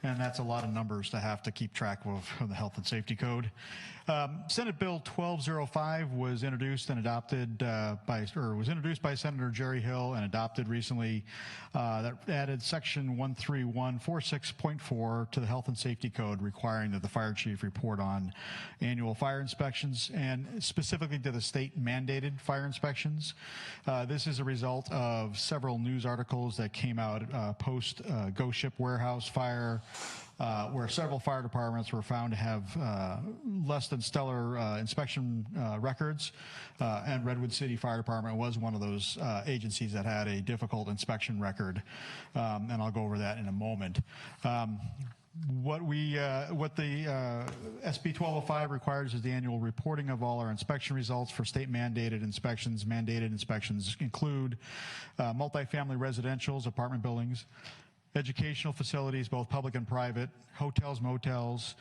and that's a lot of numbers to have to keep track of the Health and Safety Code. Senate Bill 1205 was introduced and adopted by Senator Jerry Hill and adopted recently. That added section 13146.4 to the Health and Safety Code, requiring that the fire chief report on annual fire inspections and specifically to the state mandated fire inspections. This is a result of several news articles that came out post Ghost Ship Warehouse fire, where several fire departments were found to have less than stellar inspection records, and Redwood City Fire Department was one of those agencies that had a difficult inspection record, and I'll go over that in a moment. What the SB 1205 requires is the annual reporting of all our inspection results for state mandated inspections. Mandated inspections include multifamily residentials, apartment buildings, educational facilities, both public and private, hotels, motels,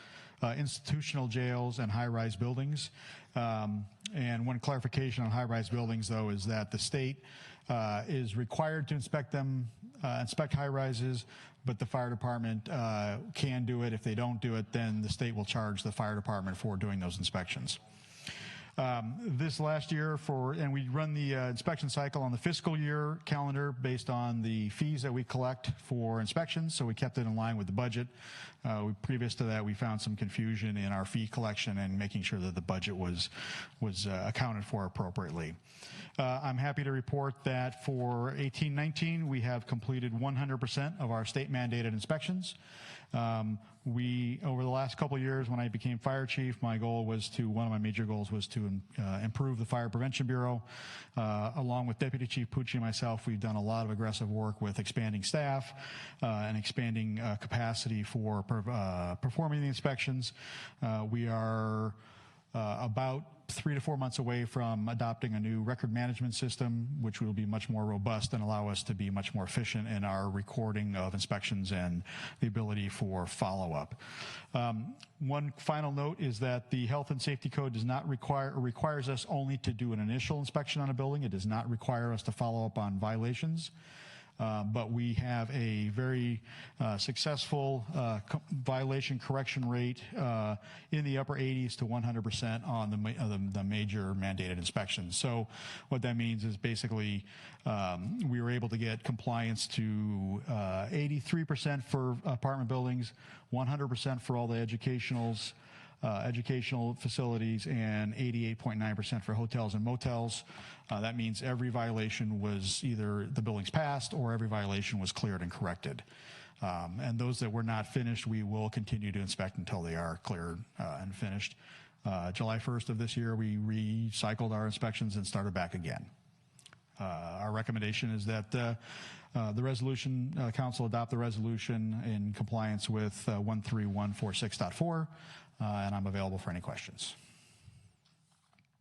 institutional jails, and high-rise buildings. And one clarification on high-rise buildings, though, is that the state is required to inspect high-rises, but the fire department can do it. If they don't do it, then the state will charge the fire department for doing those inspections. This last year, and we run the inspection cycle on the fiscal year calendar based on the fees that we collect for inspections, so we kept it in line with the budget. Previous to that, we found some confusion in our fee collection and making sure that the budget was accounted for appropriately. I'm happy to report that for 18-19, we have completed 100% of our state mandated inspections. Over the last couple of years, when I became fire chief, one of my major goals was to improve the Fire Prevention Bureau. Along with Deputy Chief Pucci and myself, we've done a lot of aggressive work with expanding staff and expanding capacity for performing the inspections. We are about 3 to 4 months away from adopting a new record management system, which will be much more robust and allow us to be much more efficient in our recording of inspections and the ability for follow-up. One final note is that the Health and Safety Code requires us only to do an initial inspection on a building. It does not require us to follow up on violations. But we have a very successful violation correction rate in the upper 80s to 100% on the major mandated inspections. So what that means is basically we were able to get compliance to 83% for apartment buildings, 100% for all the educational facilities, and 88.9% for hotels and motels. That means every violation was either the building's passed or every violation was cleared and corrected. And those that were not finished, we will continue to inspect until they are cleared and finished. July 1st of this year, we recycled our inspections and started back again. Our recommendation is that the council adopt the resolution in compliance with 13146.4. And I'm available for any questions.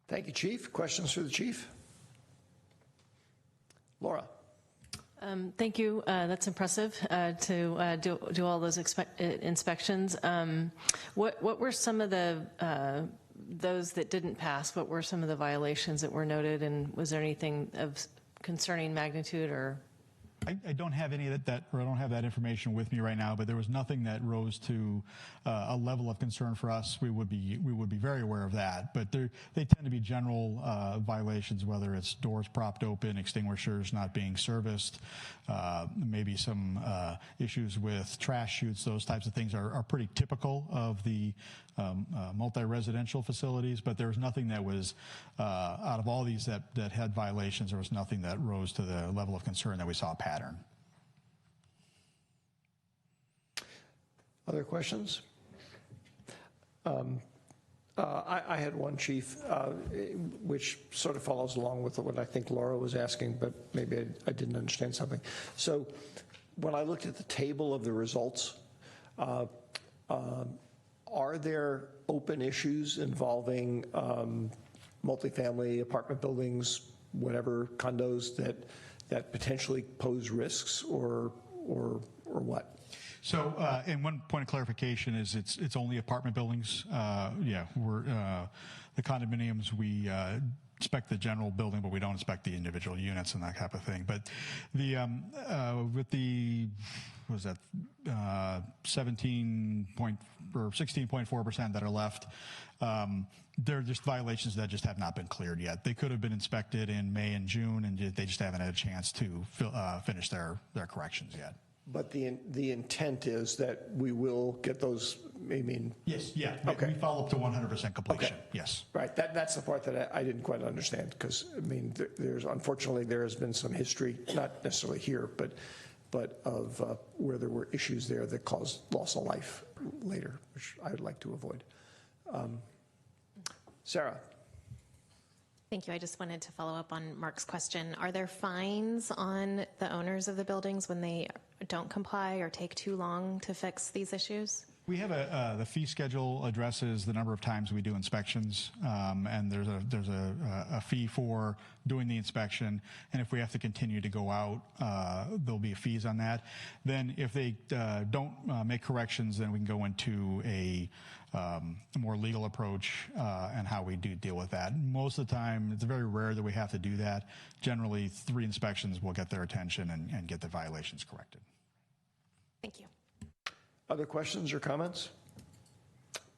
Thank you, Chief. Questions for the Chief? Laura. Thank you. That's impressive to do all those inspections. What were some of those that didn't pass? What were some of the violations that were noted, and was there anything of concerning magnitude or? I don't have any of that, or I don't have that information with me right now, but there was nothing that rose to a level of concern for us. We would be very aware of that, but they tend to be general violations, whether it's doors propped open, extinguishers not being serviced, maybe some issues with trash chutes. Those types of things are pretty typical of the multi-residential facilities, but there was nothing that was out of all these that had violations. There was nothing that rose to the level of concern that we saw a pattern. Other questions? I had one, Chief, which sort of follows along with what I think Laura was asking, but maybe I didn't understand something. So when I looked at the table of the results, are there open issues involving multifamily apartment buildings, whatever, condos that potentially pose risks, or what? So, and one point of clarification is it's only apartment buildings. The condominiums, we inspect the general building, but we don't inspect the individual units and that type of thing. But with the what was that 16.4% that are left, they're just violations that just have not been cleared yet. They could have been inspected in May and June, and they just haven't had a chance to finish their corrections yet. But the intent is that we will get those, I mean... Yes, yeah. Okay. We follow up to 100% completion, okay. Yes. Right, that's the part that I didn't quite understand, because, I mean, unfortunately, there has been some history, not necessarily here, but of where there were issues there that caused loss of life later, which I would like to avoid. Sarah. Thank you. I just wanted to follow up on Mark's question. Are there fines on the owners of the buildings when they don't comply or take too long to fix these issues? We have the fee schedule addresses the number of times we do inspections, and there's a fee for doing the inspection, and if we have to continue to go out, there'll be fees on that. Then if they don't make corrections, then we can go into a more legal approach and how we do deal with that. Most of the time, it's very rare that we have to do that. Generally, 3 inspections will get their attention and get the violations corrected. Thank you. Other questions or comments?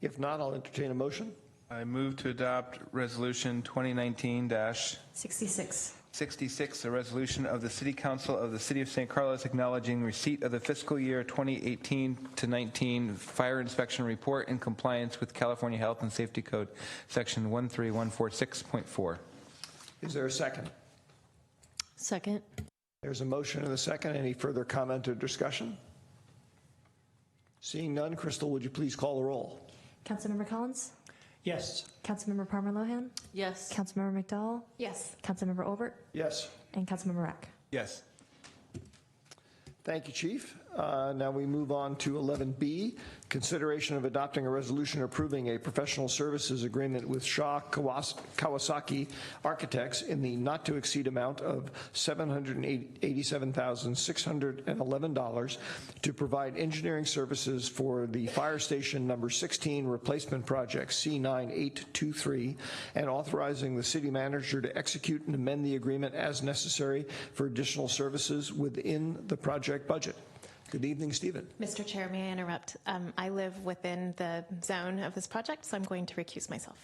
If not, I'll entertain a motion. I move to adopt Resolution 2019-66. 66, a resolution of the City Council of the City of San Carlos acknowledging receipt of the fiscal year 2018-19 fire inspection report in compliance with California Health and Safety Code, Section 13146.4. Is there a second? Second. There's a motion and a second. Any further comment or discussion? Seeing none, Crystal, would you please call the roll? Councilmember Collins? Yes. Councilmember Palmer-Lohan? Yes. Councilmember McDowell? Yes. Councilmember Olbert? Yes. And Councilmember Rack? Yes. Thank you, Chief. Now we move on to 11B, consideration of adopting a resolution approving a professional services agreement with Shaw Kawasaki Architects in the not-to-exceed amount of $787,611 to provide engineering services for the Fire Station Number 16 replacement project C9823, and authorizing the city manager to execute and amend the agreement as necessary for additional services within the project budget. Good evening, Stephen. Mr. Chair, may I interrupt? I live within the zone of this project, so I'm going to recuse myself.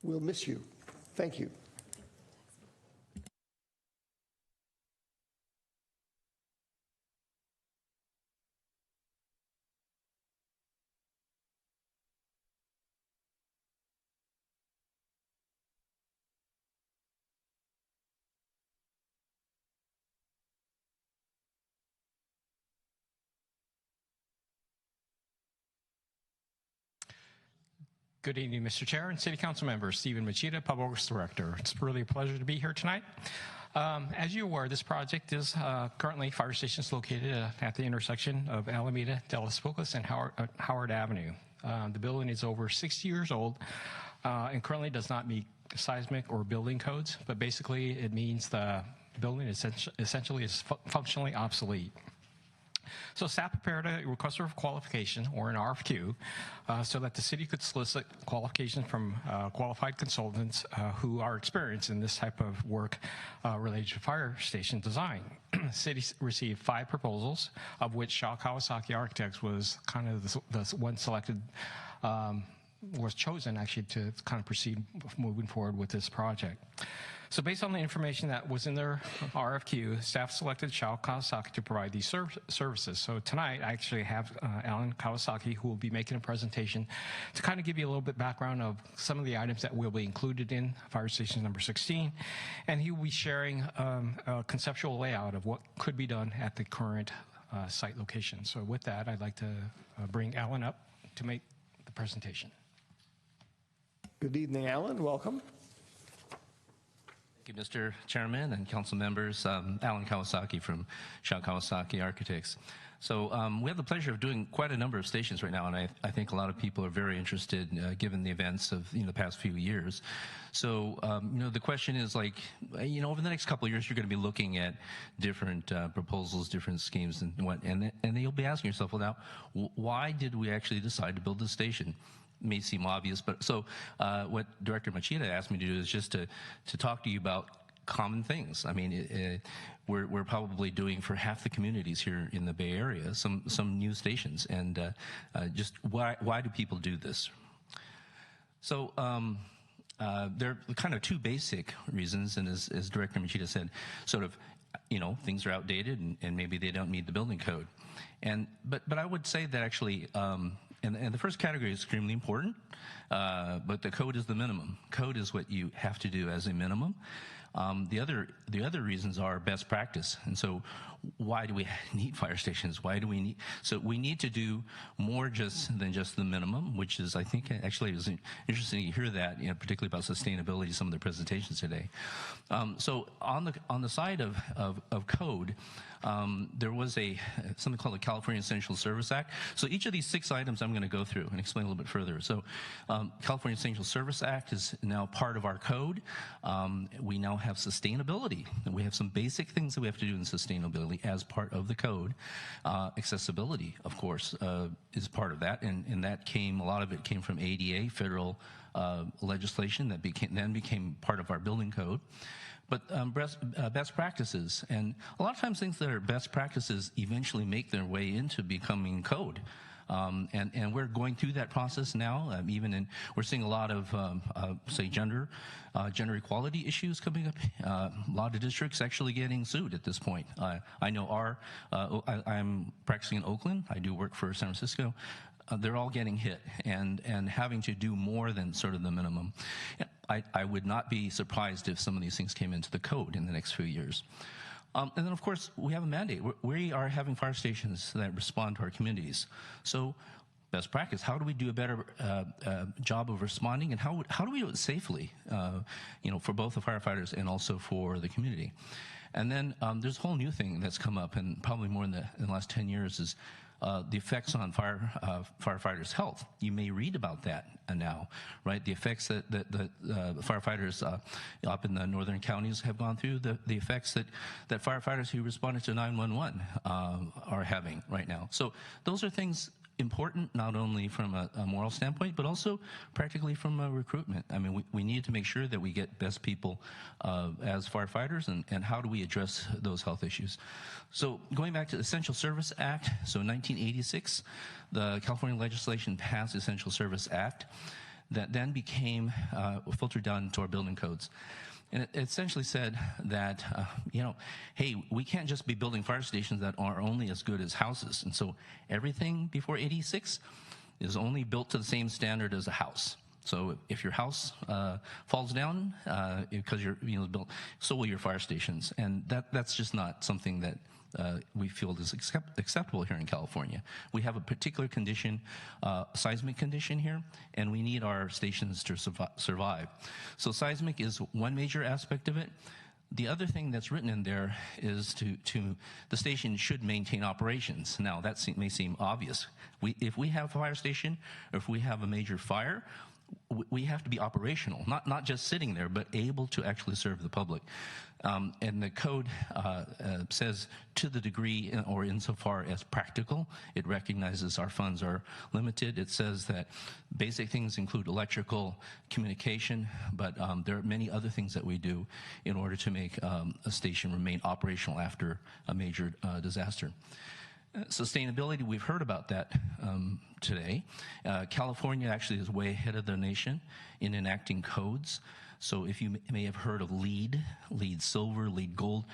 We'll miss you. Thank you. Good evening, Mr. Chair and City Council members. Stephen Machida, Public Works Director. It's really a pleasure to be here tonight. As you're aware, this project is currently fire stations located at the intersection of Alameda, De Las Bocas, and Howard Avenue. The building is over 60 years old and currently does not meet seismic or building codes, but basically it means the building essentially is functionally obsolete. So staff prepared a request for qualification, or an RFQ, so that the city could solicit qualifications from qualified consultants who are experienced in this type of work related to fire station design. The city received 5 proposals, of which Shaw Kawasaki Architects was kind of the one selected, was chosen actually to kind of proceed moving forward with this project. So based on the information that was in their RFQ, staff selected Shaw Kawasaki to provide these services. So tonight, I actually have Alan Kawasaki, who will be making a presentation to kind of give you a little bit background of some of the items that will be included in Fire Station Number 16. And he will be sharing a conceptual layout of what could be done at the current site location. So with that, I'd like to bring Alan up to make the presentation. Good evening, Alan. Welcome. Thank you, Mr. Chairman and council members. Alan Kawasaki from Shaw Kawasaki Architects. So we have the pleasure of doing quite a number of stations right now, and I think a lot of people are very interested given the events of the past few years. So the question is, like, over the next couple of years, you're going to be looking at different proposals, different schemes, and what, and then you'll be asking yourself, well, now, why did we actually decide to build this station? May seem obvious, but so what Director Machida asked me to do is just to talk to you about common things. I mean, we're probably doing for half the communities here in the Bay Area some new stations, and just why do people do this? So there are kind of 2 basic reasons, and as Director Machida said, sort of, things are outdated and maybe they don't meet the building code, but I would say that actually. And the first category is extremely important, but the code is the minimum. Code is what you have to do as a minimum. The other reasons are best practice. And so why do we need fire stations? Why do we need? So we need to do more than just the minimum, which is, I think, actually, it was interesting to hear that, particularly about sustainability, some of the presentations today. So on the side of code, there was something called the California Essential Service Act. So each of these 6 items I'm going to go through and explain a little bit further. So California Essential Service Act is now part of our code. We now have sustainability. We have some basic things that we have to do in sustainability as part of the code. Accessibility, of course, is part of that, and that a lot of it came from ADA, federal legislation that then became part of our building code. But best practices, and a lot of times things that are best practices eventually make their way into becoming code. And we're going through that process now. We're seeing a lot of, say, gender equality issues coming up. A lot of districts actually getting sued at this point. I know I'm practicing in Oakland. I do work for San Francisco. They're all getting hit and having to do more than sort of the minimum. I would not be surprised if some of these things came into the code in the next few years. And then, of course, we have a mandate. We are having fire stations that respond to our communities. So best practice, how do we do a better job of responding, and how do we do it safely, for both the firefighters and also for the community? And then there's a whole new thing that's come up, and probably more in the last 10 years, is the effects on firefighters' health. You may read about that now, right? The effects that the firefighters up in the northern counties have gone through, the effects that firefighters who responded to 911 are having right now. So those are things important, not only from a moral standpoint, but also practically from a recruitment. I mean, we need to make sure that we get best people as firefighters, and how do we address those health issues. So going back to the Essential Service Act, so 1986, the California legislation passed the Essential Service Act that then became filtered down into our building codes. And it essentially said that, hey, we can't just be building fire stations that are only as good as houses. And so everything before 86 is only built to the same standard as a house. So if your house falls down because you're built, so will your fire stations. And that's just not something that we feel is acceptable here in California. We have a particular condition, seismic condition here, and we need our stations to survive. So seismic is one major aspect of it. The other thing that's written in there is the station should maintain operations. Now, that may seem obvious. If we have a fire station, or if we have a major fire, we have to be operational, not just sitting there, but able to actually serve the public. And the code says, to the degree or insofar as practical, it recognizes our funds are limited. It says that basic things include electrical, communication, but there are many other things that we do in order to make a station remain operational after a major disaster. Sustainability, we've heard about that today. California actually is way ahead of the nation in enacting codes. So if you may have heard of LEED silver, LEED gold.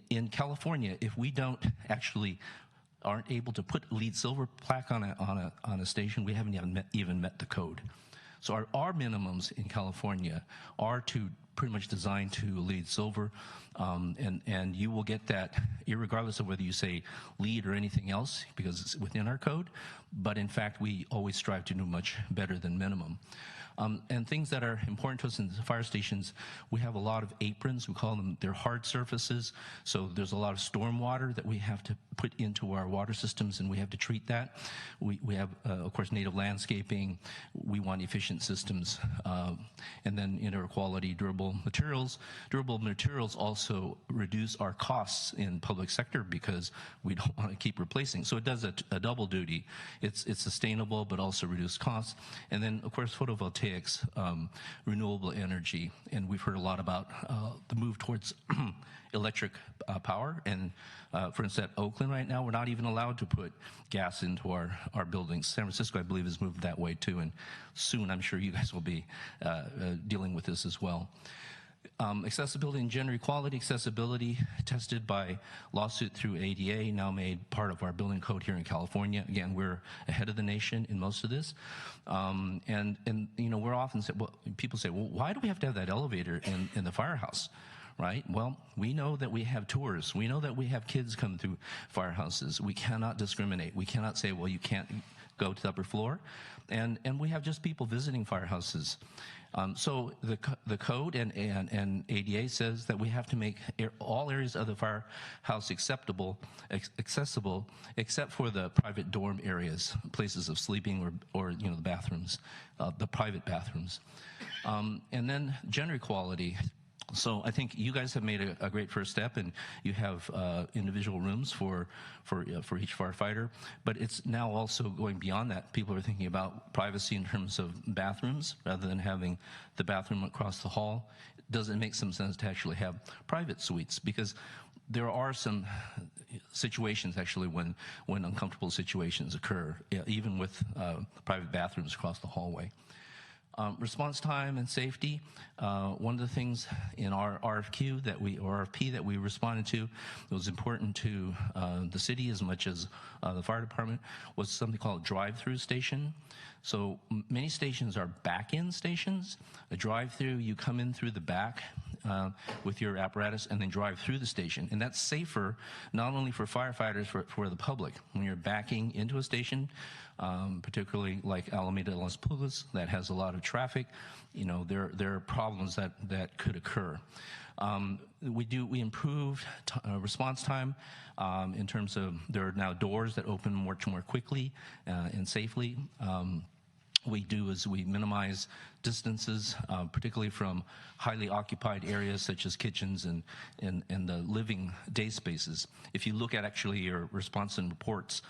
In California, if we aren't able to put LEED silver plaque on a station, we haven't even met the code. So our minimums in California are pretty much designed to LEED silver, and you will get that irregardless of whether you say LEED or anything else, because it's within our code. But in fact, we always strive to do much better than minimum. And things that are important to us in the fire stations, we have a lot of aprons. We call them, they're hard surfaces. So there's a lot of storm water that we have to put into our water systems, and we have to treat that. We have, of course, native landscaping. We want efficient systems. And then indoor quality, durable materials. Durable materials also reduce our costs in public sector because we don't want to keep replacing. So it does a double duty. It's sustainable, but also reduce costs. And then, of course, photovoltaics, renewable energy, and we've heard a lot about the move towards electric power. And for instance, at Oakland right now, we're not even allowed to put gas into our buildings. San Francisco, I believe, has moved that way too, and soon I'm sure you guys will be dealing with this as well. Accessibility and gender equality, accessibility tested by lawsuit through ADA, now made part of our building code here in California. Again, we're ahead of the nation in most of this. And we're often said, well, people say, well, why do we have to have that elevator in the firehouse? right? Well, we know that we have tours. We know that we have kids come through firehouses. We cannot discriminate. We cannot say, well, you can't go to the upper floor. And we have just people visiting firehouses. So the code and ADA says that we have to make all areas of the firehouse accessible, except for the private dorm areas, places of sleeping or the bathrooms, the private bathrooms. And then gender equality. So I think you guys have made a great first step, and you have individual rooms for each firefighter. But it's now also going beyond that. People are thinking about privacy in terms of bathrooms rather than having the bathroom across the hall. Does it make some sense to actually have private suites? Because there are some situations actually when uncomfortable situations occur, even with private bathrooms across the hallway. Response time and safety. One of the things in our RFP that we responded to, it was important to the city as much as the fire department, was something called drive-through station. So many stations are back-in stations. A drive-through, you come in through the back with your apparatus and then drive through the station. And that's safer not only for firefighters, for the public. When you're backing into a station, particularly like Alameda Las Pulgas, that has a lot of traffic, there are problems that could occur. We improved response time in terms of there are now doors that open much more quickly and safely. We minimize distances, particularly from highly occupied areas such as kitchens and the living day spaces. If you look at actually your response and reports,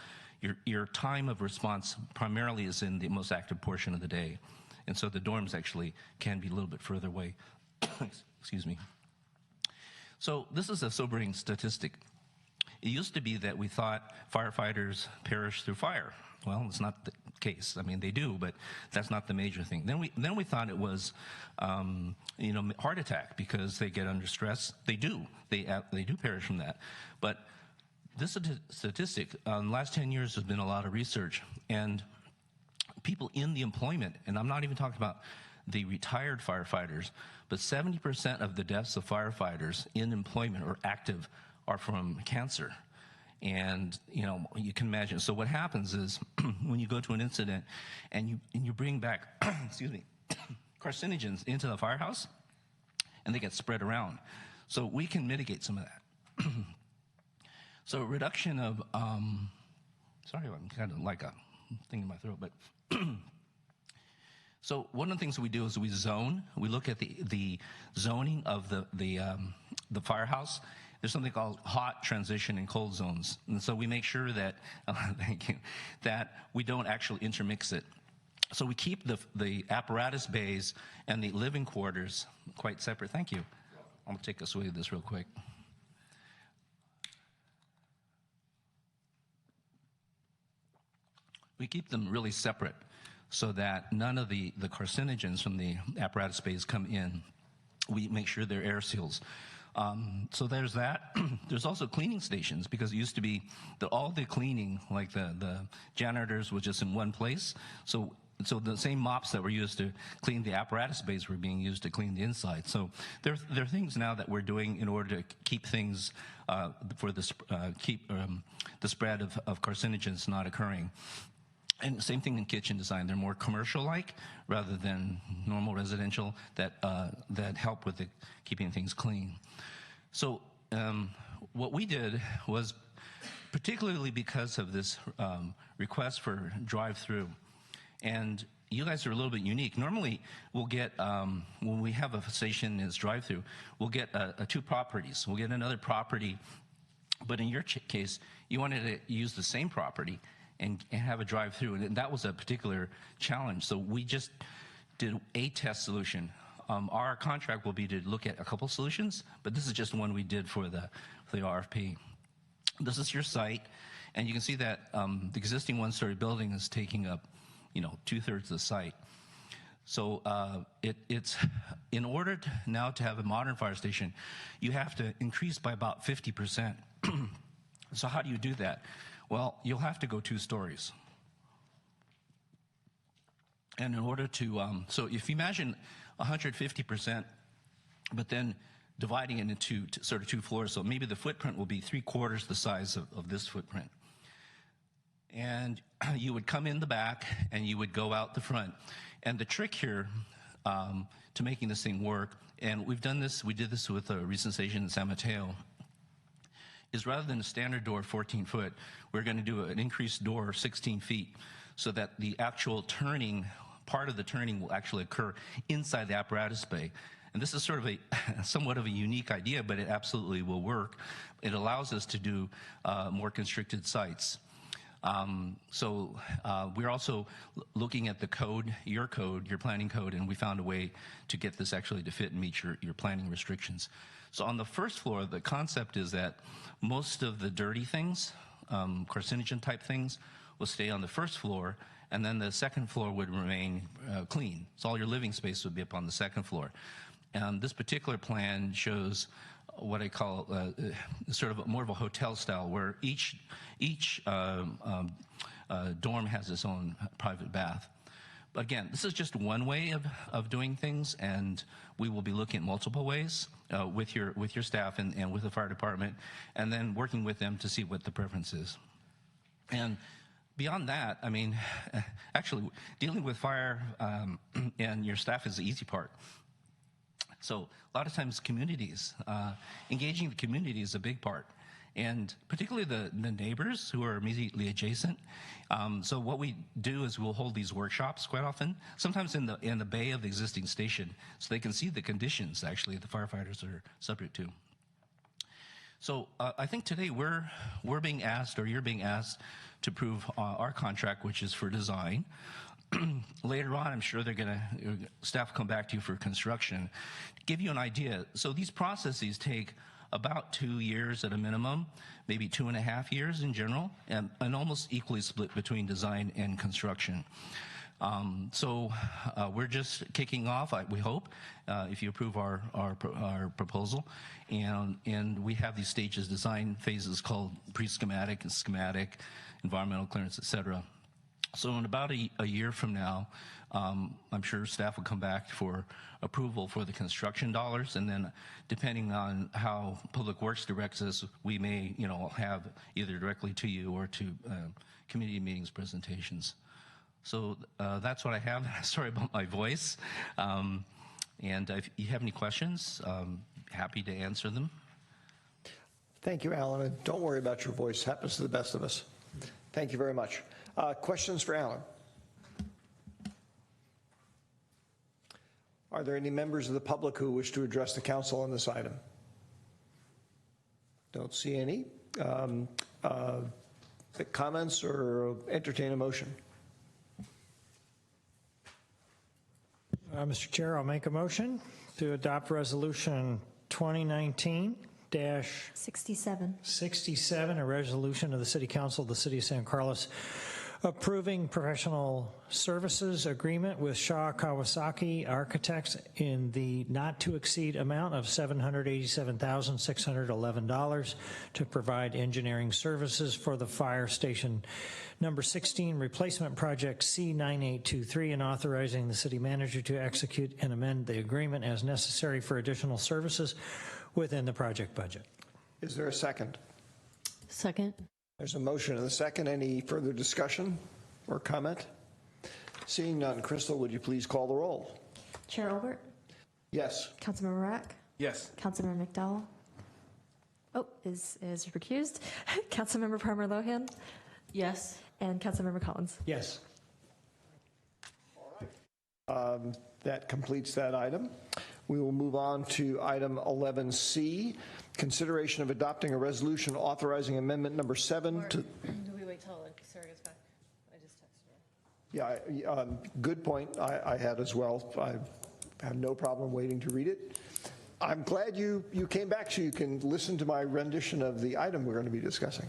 your time of response primarily is in the most active portion of the day. And so the dorms actually can be a little bit further away. Excuse me. So this is a sobering statistic. It used to be that we thought firefighters perish through fire. Well, it's not the case. I mean, they do, but that's not the major thing. Then we thought it was, heart attack because they get under stress. They do. They do perish from that. But this statistic, in the last 10 years, there's been a lot of research. And people in the employment, and I'm not even talking about the retired firefighters, but 70% of the deaths of firefighters in employment or active are from cancer. And, you can imagine. So what happens is when you go to an incident and you bring back, excuse me, carcinogens into the firehouse, and they get spread around. So we can mitigate some of that. So reduction of, sorry, I'm kind of like a thing in my throat, but so one of the things that we do is we zone. We look at the zoning of the firehouse. There's something called hot, transition, and cold zones. And so we make sure that, thank you, that we don't actually intermix it. So we keep the apparatus bays and the living quarters quite separate. Thank you. I'm gonna take a swig of this real quick. We keep them really separate so that none of the carcinogens from the apparatus bays come in. We make sure they're air seals. So there's that. There's also cleaning stations, because it used to be that all the cleaning, like the janitors, was just in one place. So the same mops that were used to clean the apparatus bays were being used to clean the inside. So there are things now that we're doing in order to keep things keep the spread of carcinogens not occurring. And same thing in kitchen design. They're more commercial-like rather than normal residential that help with keeping things clean. So what we did was, particularly because of this request for drive-through, and you guys are a little bit unique. Normally, we'll get, when we have a station as drive-through, we'll get two properties. We'll get another property, but in your case, you wanted to use the same property and have a drive-through, and that was a particular challenge. So we just did a test solution. Our contract will be to look at a couple solutions, but this is just one we did for the RFP. This is your site, and you can see that the existing one-story building is taking up, 2/3 of the site. So it's in order now to have a modern fire station, you have to increase by about 50%. So how do you do that? Well, you'll have to go 2 stories. And in order to, so if you imagine 150%, but then dividing it into sort of 2 floors. So maybe the footprint will be 3/4 the size of this footprint. And you would come in the back and you would go out the front. And the trick here to making this thing work, and we did this with a recent station in San Mateo, is rather than a standard door 14 foot, we're going to do an increased door 16 feet so that the actual part of the turning will actually occur inside the apparatus bay. And this is sort of somewhat of a unique idea, but it absolutely will work. It allows us to do more constricted sites. We're also looking at the code, your planning code, and we found a way to get this actually to fit and meet your planning restrictions. So on the first floor, the concept is that most of the dirty things, carcinogen type things, will stay on the first floor, and then the second floor would remain clean. So all your living space would be up on the second floor. And this particular plan shows what I call sort of more of a hotel style, where each dorm has its own private bath. But again, this is just one way of doing things, and we will be looking at multiple ways with your staff and with the fire department, and then working with them to see what the preference is. And beyond that, I mean, actually, dealing with fire and your staff is the easy part. So a lot of times communities, engaging the community is a big part, and particularly the neighbors who are immediately adjacent. So what we do is we'll hold these workshops quite often, sometimes in the bay of the existing station, so they can see the conditions actually the firefighters are subject to. So I think today we're being asked, or you're being asked, to approve our contract, which is for design. Later on, I'm sure staff will come back to you for construction. To give you an idea, so these processes take about 2 years at a minimum, maybe 2.5 years in general, and almost equally split between design and construction. We're just kicking off, we hope, if you approve our proposal. And we have these stages, design phases called pre-schematic and schematic, environmental clearance, et cetera. So in about a year from now, I'm sure staff will come back for approval for the construction dollars, and then depending on how Public Works directs us, we may have either directly to you or to community meetings presentations. So that's what I have. Sorry about my voice. And if you have any questions, happy to answer them. Thank you, Alan. And don't worry about your voice. Happens to the best of us. Thank you very much. Questions for Alan? Are there any members of the public who wish to address the council on this item? Don't see any. Comments or entertain a motion? Mr. Chair, I'll make a motion to adopt Resolution 2019-67, a resolution of the City Council of the City of San Carlos approving professional services agreement with Shaw Kawasaki Architects in the not to exceed amount of $787,611 to provide engineering services for the fire station number 16 replacement project C9823, and authorizing the city manager to execute and amend the agreement as necessary for additional services within the project budget. Is there a second? Second. There's a motion and a second. Any further discussion or comment? Seeing none, Crystal, would you please call the roll? Chair Albert? Yes. Councilmember Rack? Yes. Councilmember McDowell? Oh, is recused. Councilmember Palmer Lohan? Yes. And Councilmember Collins? Yes. That completes that item. We will move on to item 11C, consideration of adopting a resolution authorizing amendment number 7 to... Do we wait till Sarah gets back? I just texted her. Yeah, good point I had as well. I have no problem waiting to read it. I'm glad you came back so you can listen to my rendition of the item we're going to be discussing.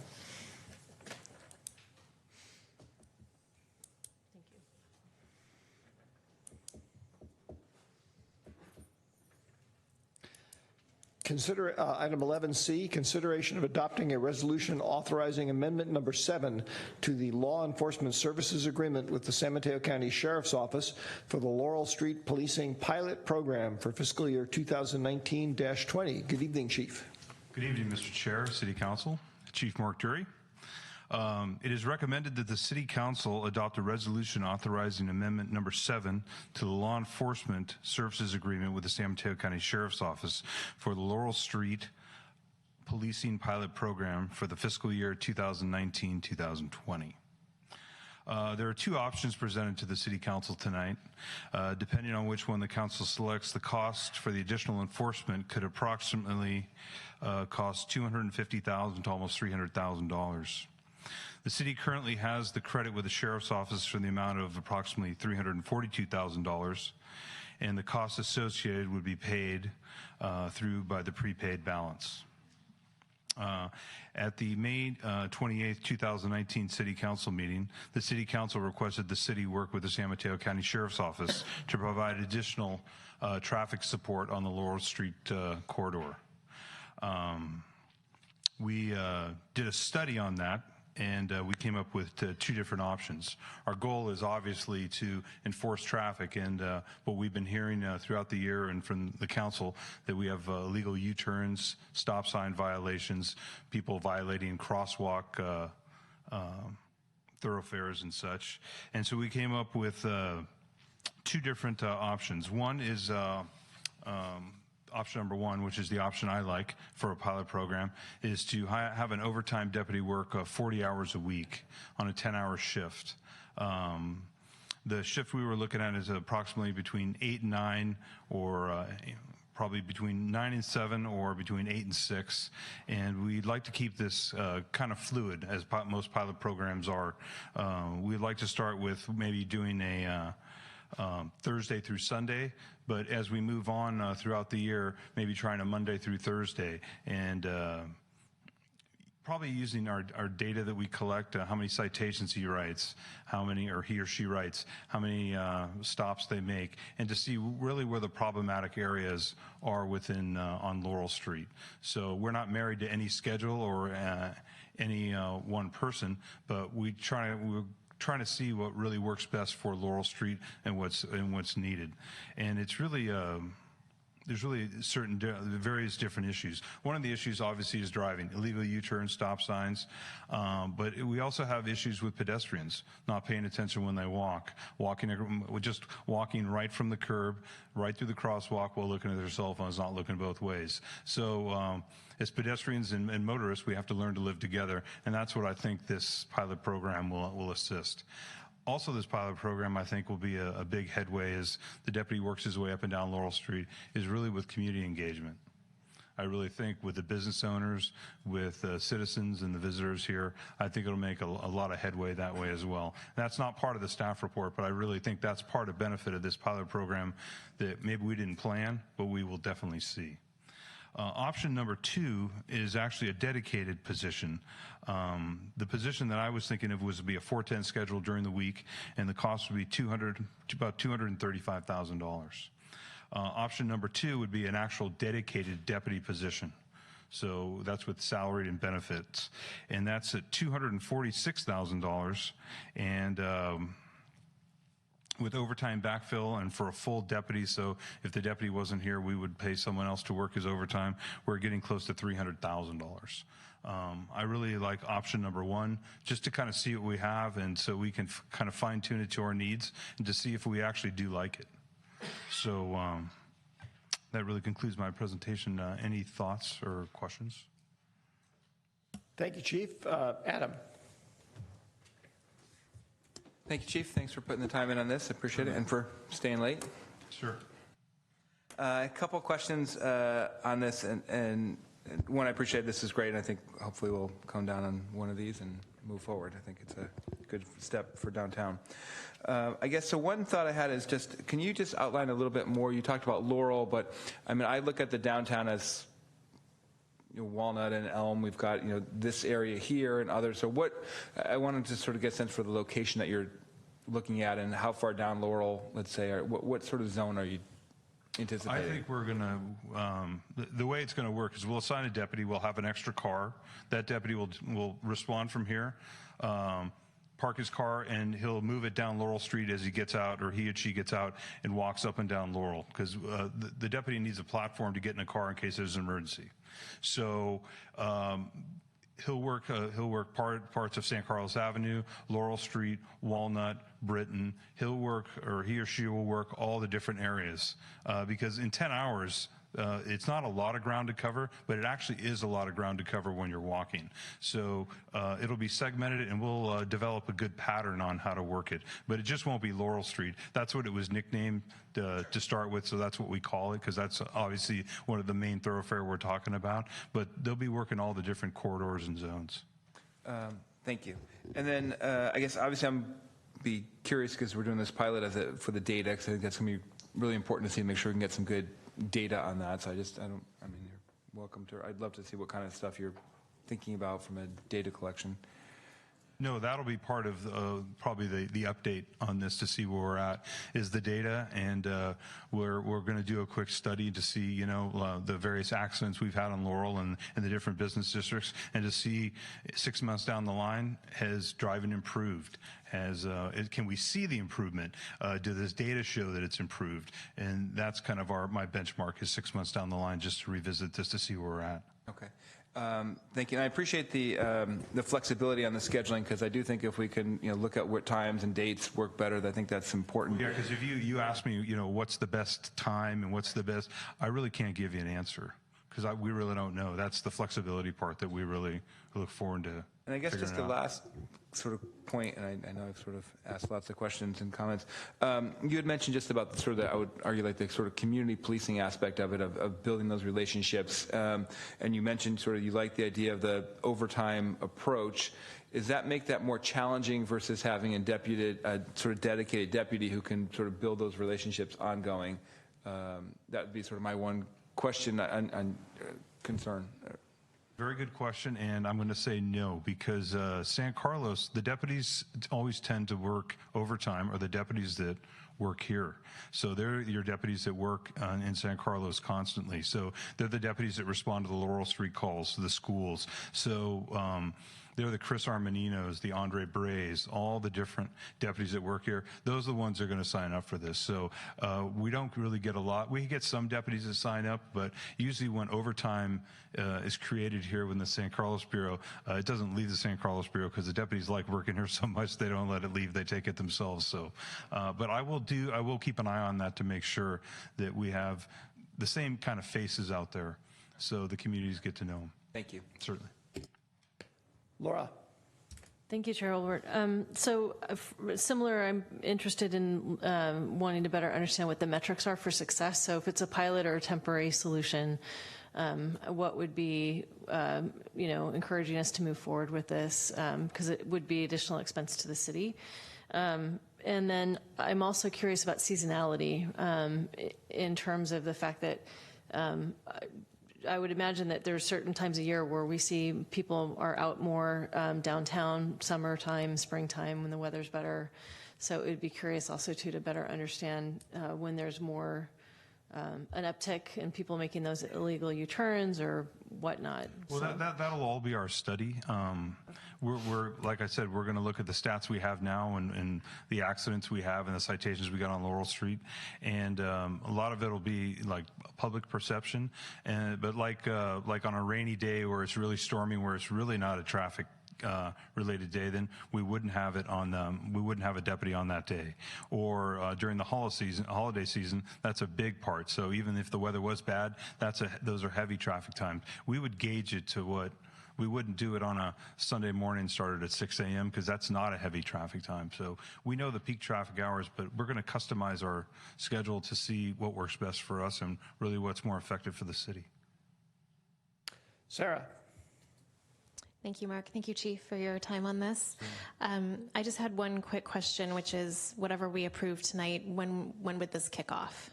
Item 11C, consideration of adopting a resolution authorizing amendment number 7 to the Law Enforcement Services Agreement with the San Mateo County Sheriff's Office for the Laurel Street Policing Pilot Program for fiscal year 2019-20. Good evening, Chief. Good evening, Mr. Chair, City Council, Chief Mark Dury. It is recommended that the City Council adopt a resolution authorizing amendment number 7 to the Law Enforcement Services Agreement with the San Mateo County Sheriff's Office for the Laurel Street Policing Pilot Program for the fiscal year 2019-2020. There are two options presented to the City Council tonight. Depending on which one the Council selects, the cost for the additional enforcement could approximately cost $250,000 to almost $300,000. The city currently has the credit with the Sheriff's Office for the amount of approximately $342,000, and the costs associated would be paid through by the prepaid balance. At the May 28, 2019 City Council meeting, the City Council requested the city work with the San Mateo County Sheriff's Office to provide additional traffic support on the Laurel Street corridor. We did a study on that, and we came up with two different options. Our goal is obviously to enforce traffic, and what we've been hearing throughout the year and from the council that we have illegal U-turns, stop sign violations, people violating crosswalk thoroughfares and such. And so we came up with two different options. One is option number 1, which is the option I like for a pilot program, is to have an overtime deputy work 40 hours a week on a 10-hour shift. The shift we were looking at is approximately between 8 and 9, or probably between 9 and 7, or between 8 and 6. And we'd like to keep this kind of fluid, as most pilot programs are. We'd like to start with maybe doing a Thursday through Sunday, but as we move on throughout the year, maybe trying a Monday through Thursday, and probably using our data that we collect, how many citations he writes, how many, or he or she writes, how many stops they make, and to see really where the problematic areas are within on Laurel Street. So we're not married to any schedule or any one person, but we're trying to see what really works best for Laurel Street and what's needed. And it's really there's really various different issues. One of the issues obviously is driving, illegal U-turns, stop signs, but we also have issues with pedestrians not paying attention when they walk, just walking right from the curb, right through the crosswalk while looking at their cell phones, not looking both ways. So as pedestrians and motorists, we have to learn to live together, and that's what I think this pilot program will assist. Also, this pilot program, I think, will be a big headway as the deputy works his way up and down Laurel Street, is really with community engagement. I really think with the business owners, with citizens and the visitors here, I think it'll make a lot of headway that way as well. That's not part of the staff report, but I really think that's part of benefit of this pilot program that maybe we didn't plan, but we will definitely see. Option number 2 is actually a dedicated position. The position that I was thinking of was to be a 4-10 schedule during the week, and the cost would be about $235,000. Option number 2 would be an actual dedicated deputy position. So that's with salary and benefits, and that's at $246,000, and with overtime backfill and for a full deputy. So if the deputy wasn't here, we would pay someone else to work his overtime. We're getting close to $300,000. I really like option number 1, just to kind of see what we have, and so we can kind of fine tune it to our needs and to see if we actually do like it. So that really concludes my presentation. Any thoughts or questions? Thank you, Chief. Adam. Thank you, Chief. Thanks for putting the time in on this. I appreciate it, and for staying late. Sure. A couple questions on this, and one, I appreciate this is great, and I think hopefully we'll come down on one of these and move forward. I think it's a good step for downtown. I guess, so one thought I had is just, can you just outline a little bit more? You talked about Laurel, but I mean, I look at the downtown as Walnut and Elm. We've got this area here and others. So what I wanted to sort of get a sense for the location that you're looking at and how far down Laurel, let's say, or what sort of zone are you anticipating? I think we're going to, the way it's going to work is we'll assign a deputy, we'll have an extra car. That deputy will respond from here, park his car, and he'll move it down Laurel Street as he gets out, or he or she gets out and walks up and down Laurel, because the deputy needs a platform to get in a car in case there's an emergency. So he'll work parts of San Carlos Avenue, Laurel Street, Walnut, Britton. He'll work, or he or she will work all the different areas, because in 10 hours, it's not a lot of ground to cover, but it actually is a lot of ground to cover when you're walking. So it'll be segmented, and we'll develop a good pattern on how to work it. But it just won't be Laurel Street. That's what it was nicknamed to start with, so that's what we call it, because that's obviously one of the main thoroughfare we're talking about. But they'll be working all the different corridors and zones. Thank you. And then I guess obviously I'm be curious, because we're doing this pilot for the data, because I think that's going to be really important to see, make sure we can get some good data on that. So I mean, you're welcome to, I'd love to see what kind of stuff you're thinking about from a data collection. No, that'll be part of probably the update on this, to see where we're at, is the data, and we're going to do a quick study to see, you know, the various accidents we've had on Laurel and the different business districts, and to see 6 months down the line, has driving improved? Can we see the improvement? Do this data show that it's improved? And that's kind of my benchmark, is 6 months down the line, just to revisit this to see where we're at. Okay. Thank you. And I appreciate the flexibility on the scheduling, because I do think if we can, you know, look at what times and dates work better, I think that's important. Yeah, because if you ask me, you know, what's the best time and what's the best, I really can't give you an answer, because we really don't know. That's the flexibility part that we really look forward to. And I guess just the last sort of point, and I know I've sort of asked lots of questions and comments. You had mentioned just about the sort of, I would argue, like the sort of community policing aspect of it, of building those relationships. And you mentioned sort of you like the idea of the overtime approach. Does that make that more challenging versus having a sort of dedicated deputy who can sort of build those relationships ongoing? That would be sort of my one question and concern. Very good question, and I'm going to say no, because San Carlos, the deputies always tend to work overtime, or the deputies that work here. So they're your deputies that work in San Carlos constantly. So they're the deputies that respond to the Laurel Street calls to the schools. So they're the Chris Armaninos, the Andre Brays, all the different deputies that work here. Those are the ones that are going to sign up for this. So we don't really get a lot. We get some deputies that sign up, but usually when overtime is created here within the San Carlos Bureau, it doesn't leave the San Carlos Bureau, because the deputies like working here so much they don't let it leave. They take it themselves. So, but I will keep an eye on that to make sure that we have the same kind of faces out there, so the communities get to know them. Thank you. Certainly. Laura. Thank you, Chair Olbert. Similar, I'm interested in wanting to better understand what the metrics are for success. So if it's a pilot or a temporary solution, what would be, encouraging us to move forward with this, because it would be additional expense to the city. And then I'm also curious about seasonality in terms of the fact that I would imagine that there are certain times of year where we see people are out more downtown, summertime, springtime, when the weather's better. So it would be curious also to better understand when there's more an uptick in people making those illegal U-turns or whatnot. Well, So- that'll all be our study. We're like I said, we're going to look at the stats we have now and the accidents we have and the citations we got on Laurel Street, and a lot of it will be like public perception. But like on a rainy day where it's really stormy, where it's really not a traffic related day, then we wouldn't have it on. We wouldn't have a deputy on that day. Or during the holiday season, that's a big part. So even if the weather was bad, those are heavy traffic times. We would gauge it to what. We wouldn't do it on a Sunday morning started at 6 a.m. because that's not a heavy traffic time. So we know the peak traffic hours, but we're going to customize our schedule to see what works best for us and really what's more effective for the city. Sarah. Thank you, Mark. Thank you, Chief, for your time on this. I just had one quick question, which is whatever we approve tonight, when would this kick off?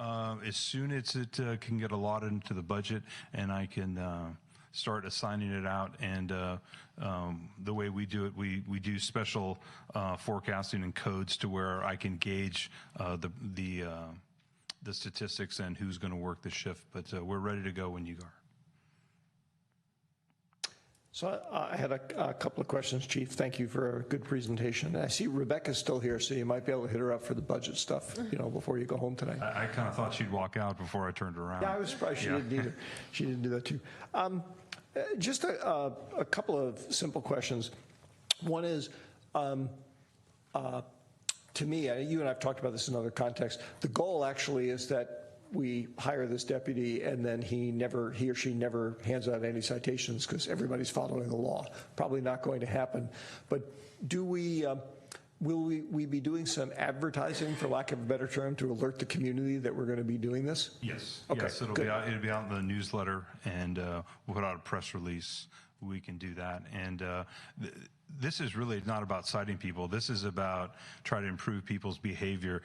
As soon as it can get allotted into the budget and I can start assigning it out, and the way we do it, we do special the statistics and who's going to work the shift, but we're ready to go when you are. So I had a couple of questions, Chief. Thank you for a good presentation. I see Rebecca's still here, so you might be able to hit her up for the budget stuff, before you go home tonight. I kind of thought she'd walk out before I turned around. Yeah, I was surprised she didn't either. She didn't do that too. Just a couple of simple questions. One is, to me, you and I have talked about this in other contexts, the goal actually is that we hire this deputy and then he or she never hands out any citations because everybody's following the law. Probably not going to happen. But will we be doing some advertising, for lack of a better term, to alert the community that we're going to be doing this? Yes. Okay, yes, it'll be out in the newsletter, and we'll put out a press release. We can do that. And this is really not about citing people. This is about trying to improve people's behavior,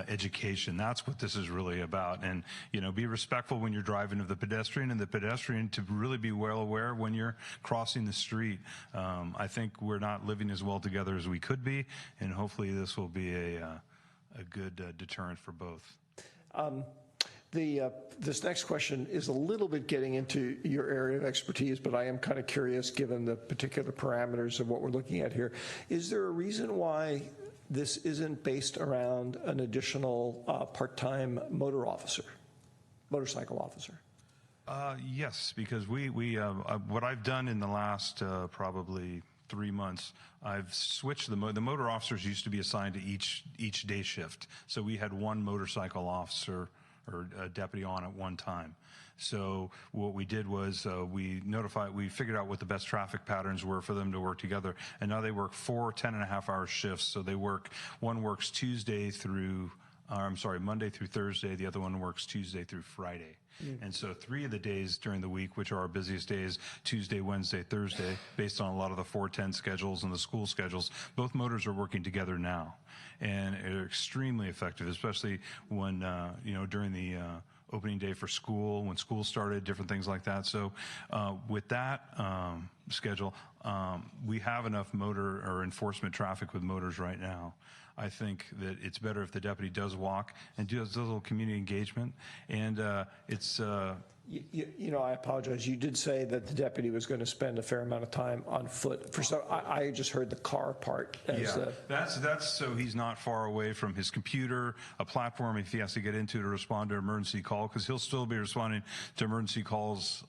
education. That's what this is really about. And, be respectful when you're driving of the pedestrian, and the pedestrian to really be well aware when you're crossing the street. I think we're not living as well together as we could be, and hopefully this will be a good deterrent for both. This next question is a little bit getting into your area of expertise, but I am kind of curious, given the particular parameters of what we're looking at here. Is there a reason why this isn't based around an additional part-time motorcycle officer? Yes, because we what I've done in the last probably 3 months, I've switched the motor officers used to be assigned to each day shift. So we had one motorcycle officer or a deputy on at one time. So what we did was we figured out what the best traffic patterns were for them to work together. And now they work 4 10.5-hour shifts. So one works Monday through Thursday. The other one works Tuesday through Friday. And so 3 of the days during the week, which are our busiest days, Tuesday, Wednesday, Thursday, based on a lot of the 410 schedules and the school schedules, both motors are working together now. And are extremely effective, especially when, during the opening day for school, when school started, different things like that. So with that schedule, we have enough motor or enforcement traffic with motors right now. I think that it's better if the deputy does walk and does a little community engagement. And it's... I apologize. You did say that the deputy was going to spend a fair amount of time on foot. I just heard the car part. That's so he's not far away from his computer, a platform if he has to get into to respond to an emergency call, because he'll still be responding to emergency calls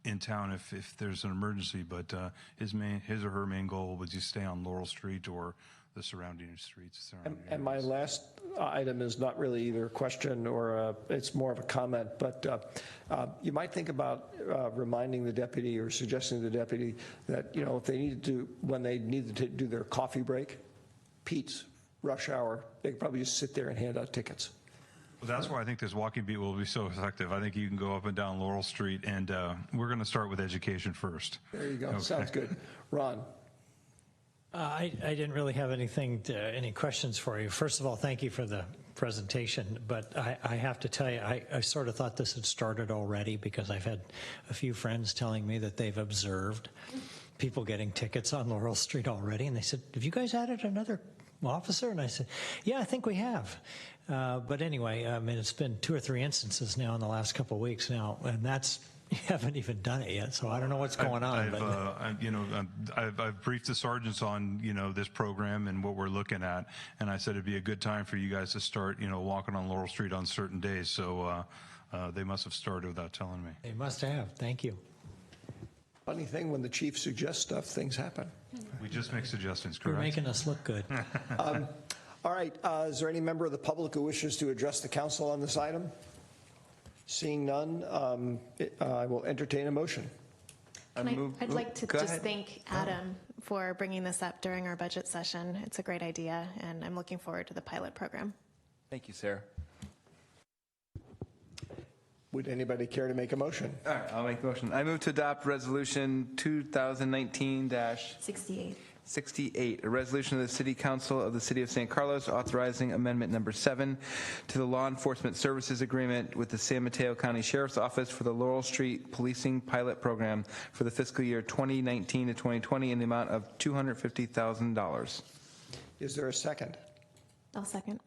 in town if there's an emergency. But his or her main goal was to stay on Laurel Street or the surrounding streets. And my last item is not really either a question or it's more of a comment, but you might think about reminding the deputy or suggesting to the deputy that, if they need to, when they need to do their coffee break, Pete's, rush hour, they could probably just sit there and hand out tickets. Well, that's why I think this walking beat will be so effective. I think you can go up and down Laurel Street, and we're going to start with education first. There you go. Okay. Sounds good. Ron. I didn't really have any questions for you. First of all, thank you for the presentation, but I have to tell you, I sort of thought this had started already, because I've had a few friends telling me that they've observed people getting tickets on Laurel Street already, and they said, have you guys added another officer? And I said, yeah, I think we have. But anyway, it's been 2 or 3 instances now in the last couple of weeks now, and you haven't even done it yet, so I don't know what's going on. I've briefed the sergeants on this program and what we're looking at, and I said it'd be a good time for you guys to start walking on Laurel Street on certain days. So they must have started without telling me. They must have. Thank you. Funny thing, when the chief suggests stuff, things happen. We just make suggestions, correct? You're making us look good. All right. Is there any member of the public who wishes to address the council on this item? Seeing none, I will entertain a motion. I'd like to just thank Adam for bringing this up during our budget session. It's a great idea, and I'm looking forward to the pilot program. Thank you, Sarah. Would anybody care to make a motion? All right, I'll make the motion. I move to adopt Resolution 2019-68, a resolution of the City Council of the City of San Carlos authorizing Amendment Number 7 to the Law Enforcement Services Agreement with the San Mateo County Sheriff's Office for the Laurel Street Policing Pilot Program for the fiscal year 2019 to 2020 in the amount of $250,000. Is there a second? I'll second.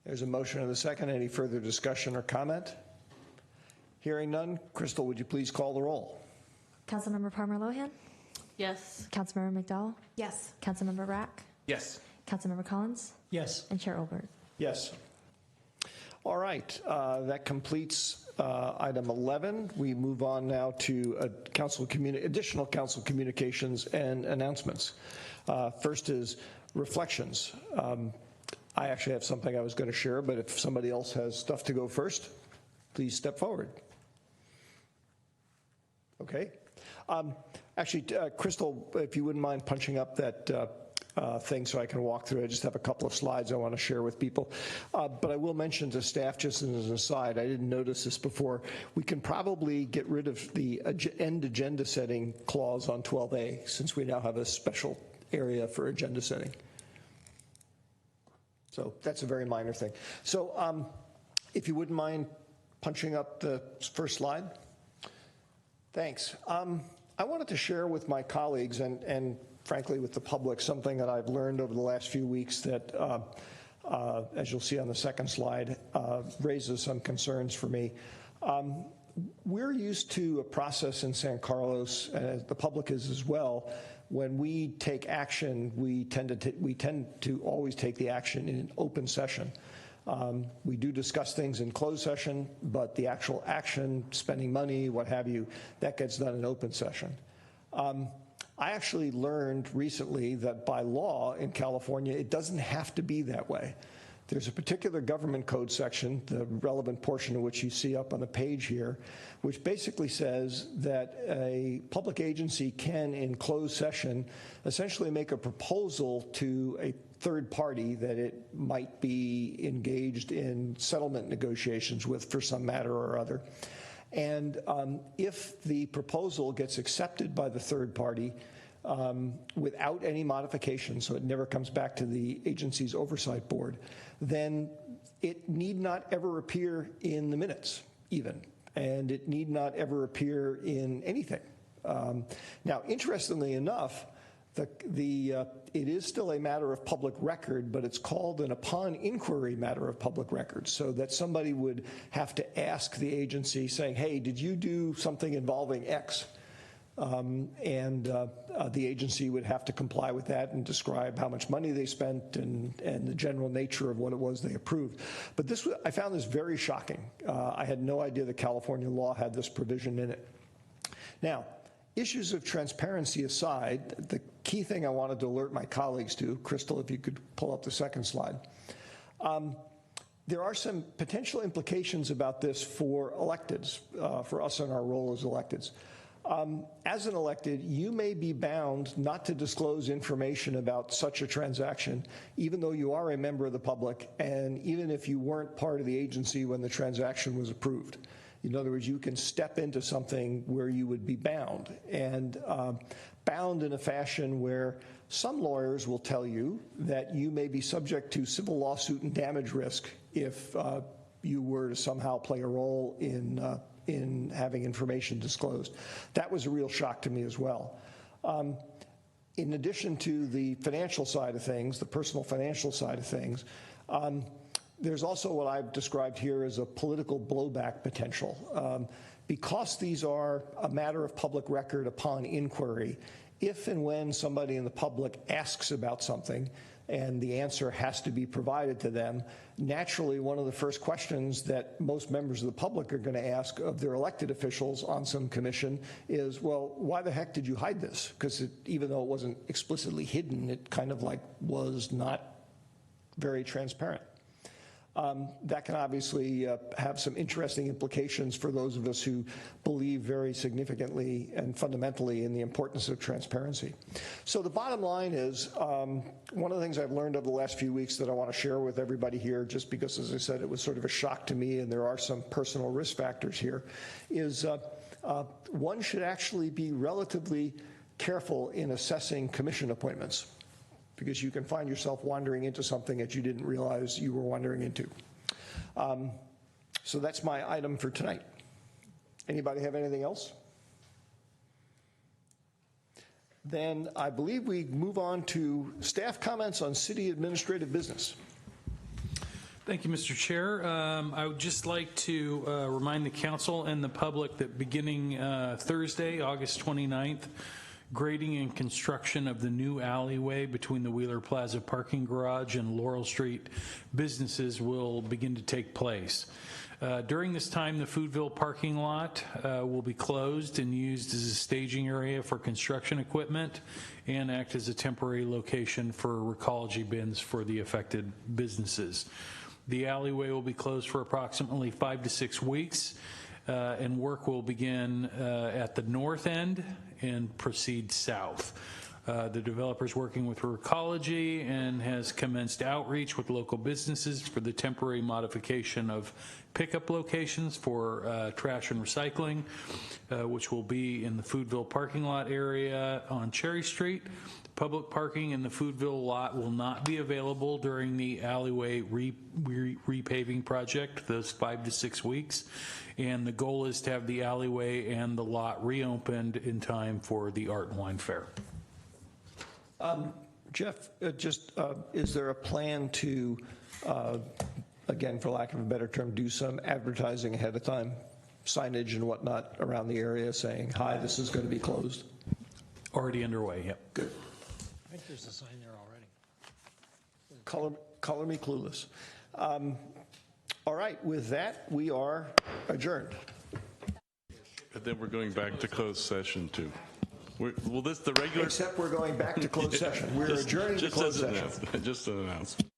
There's a motion and a second. Any further discussion or comment? Hearing none. Crystal, would you please call the roll? Councilmember Palmer Lohan? Yes. Councilmember McDowell? Yes. Councilmember Rack? Yes. Councilmember Collins? Yes. And Chair Olbert? Yes. All right. That completes item 11. We move on now to additional council communications and announcements. First is reflections. I actually have something I was going to share, but if somebody else has stuff to go first, please step forward. Okay. Actually, Crystal, if you wouldn't mind punching up that thing so I can walk through. I just have a couple of slides I want to share with people. But I will mention to staff, just as an aside, I didn't notice this before, we can probably get rid of the end agenda setting clause on 12A, since we now have a special area for agenda setting. So that's a very minor thing. So if you wouldn't mind punching up the first slide. Thanks. I wanted to share with my colleagues and frankly with the public something that I've learned over the last few weeks that, as you'll see on the second slide, raises some concerns for me. We're used to a process in San Carlos, and the public is as well. When we take action, we tend to always take the action in an open session. We do discuss things in closed session, but the actual action, spending money, what have you, that gets done in open session. I actually learned recently that by law in California, it doesn't have to be that way. There's a particular government code section, the relevant portion of which you see up on the page here, which basically says that a public agency can, in closed session, essentially make a proposal to a third party that it might be engaged in settlement negotiations with for some matter or other. And if the proposal gets accepted by the third party without any modification, so it never comes back to the agency's oversight board, then it need not ever appear in the minutes even, and it need not ever appear in anything. Now, interestingly enough, it is still a matter of public record, but it's called an upon inquiry matter of public record, so that somebody would have to ask the agency saying, hey, did you do something involving X? The agency would have to comply with that and describe how much money they spent and the general nature of what it was they approved. But I found this very shocking. I had no idea that California law had this provision in it. Now, issues of transparency aside, the key thing I wanted to alert my colleagues to, Crystal, if you could pull up the second slide. There are some potential implications about this for electeds, for us in our role as electeds. As an elected, you may be bound not to disclose information about such a transaction, even though you are a member of the public, and even if you weren't part of the agency when the transaction was approved. In other words, you can step into something where you would be bound, and bound in a fashion where some lawyers will tell you that you may be subject to civil lawsuit and damage risk if you were to somehow play a role in having information disclosed. That was a real shock to me as well. In addition to the financial side of things, the personal financial side of things, there's also what I've described here as a political blowback potential. Because these are a matter of public record upon inquiry, if and when somebody in the public asks about something and the answer has to be provided to them, naturally one of the first questions that most members of the public are going to ask of their elected officials on some commission is, well, why the heck did you hide this? Because even though it wasn't explicitly hidden, it kind of like was not very transparent. That can obviously have some interesting implications for those of us who believe very significantly and fundamentally in the importance of transparency. So the bottom line is, one of the things I've learned over the last few weeks that I want to share with everybody here, just because, as I said, it was sort of a shock to me and there are some personal risk factors here, is one should actually be relatively careful in assessing commission appointments, because you can find yourself wandering into something that you didn't realize you were wandering into. So that's my item for tonight. Anybody have anything else? Then I believe we move on to staff comments on city administrative business. Thank you, Mr. Chair. I would just like to remind the council and the public that beginning Thursday, August 29th, grading and construction of the new alleyway between the Wheeler Plaza parking garage and Laurel Street businesses will begin to take place. During this time, the Foodville parking lot will be closed and used as a staging area for construction equipment and act as a temporary location for recology bins for the affected businesses. The alleyway will be closed for approximately 5 to 6 weeks, and work will begin at the north end and proceed south. The developer is working with Recology and has commenced outreach with local businesses for the temporary modification of pickup locations for trash and recycling, which will be in the Foodville parking lot area on Cherry Street. Public parking in the Foodville lot will not be available during the alleyway repaving project, those 5 to 6 weeks. And the goal is to have the alleyway and the lot reopened in time for the Art and Wine Fair. Jeff, is there a plan to, again, for lack of a better term, do some advertising ahead of time, signage and whatnot around the area saying, hi, this is going to be closed? Already underway, yep. Good. I think there's a sign there already. Color me clueless. All right, with that, we are adjourned. And then we're going back to closed session too. The regular. Except we're going back to closed session. We're adjourning to closed session. Just an announcement.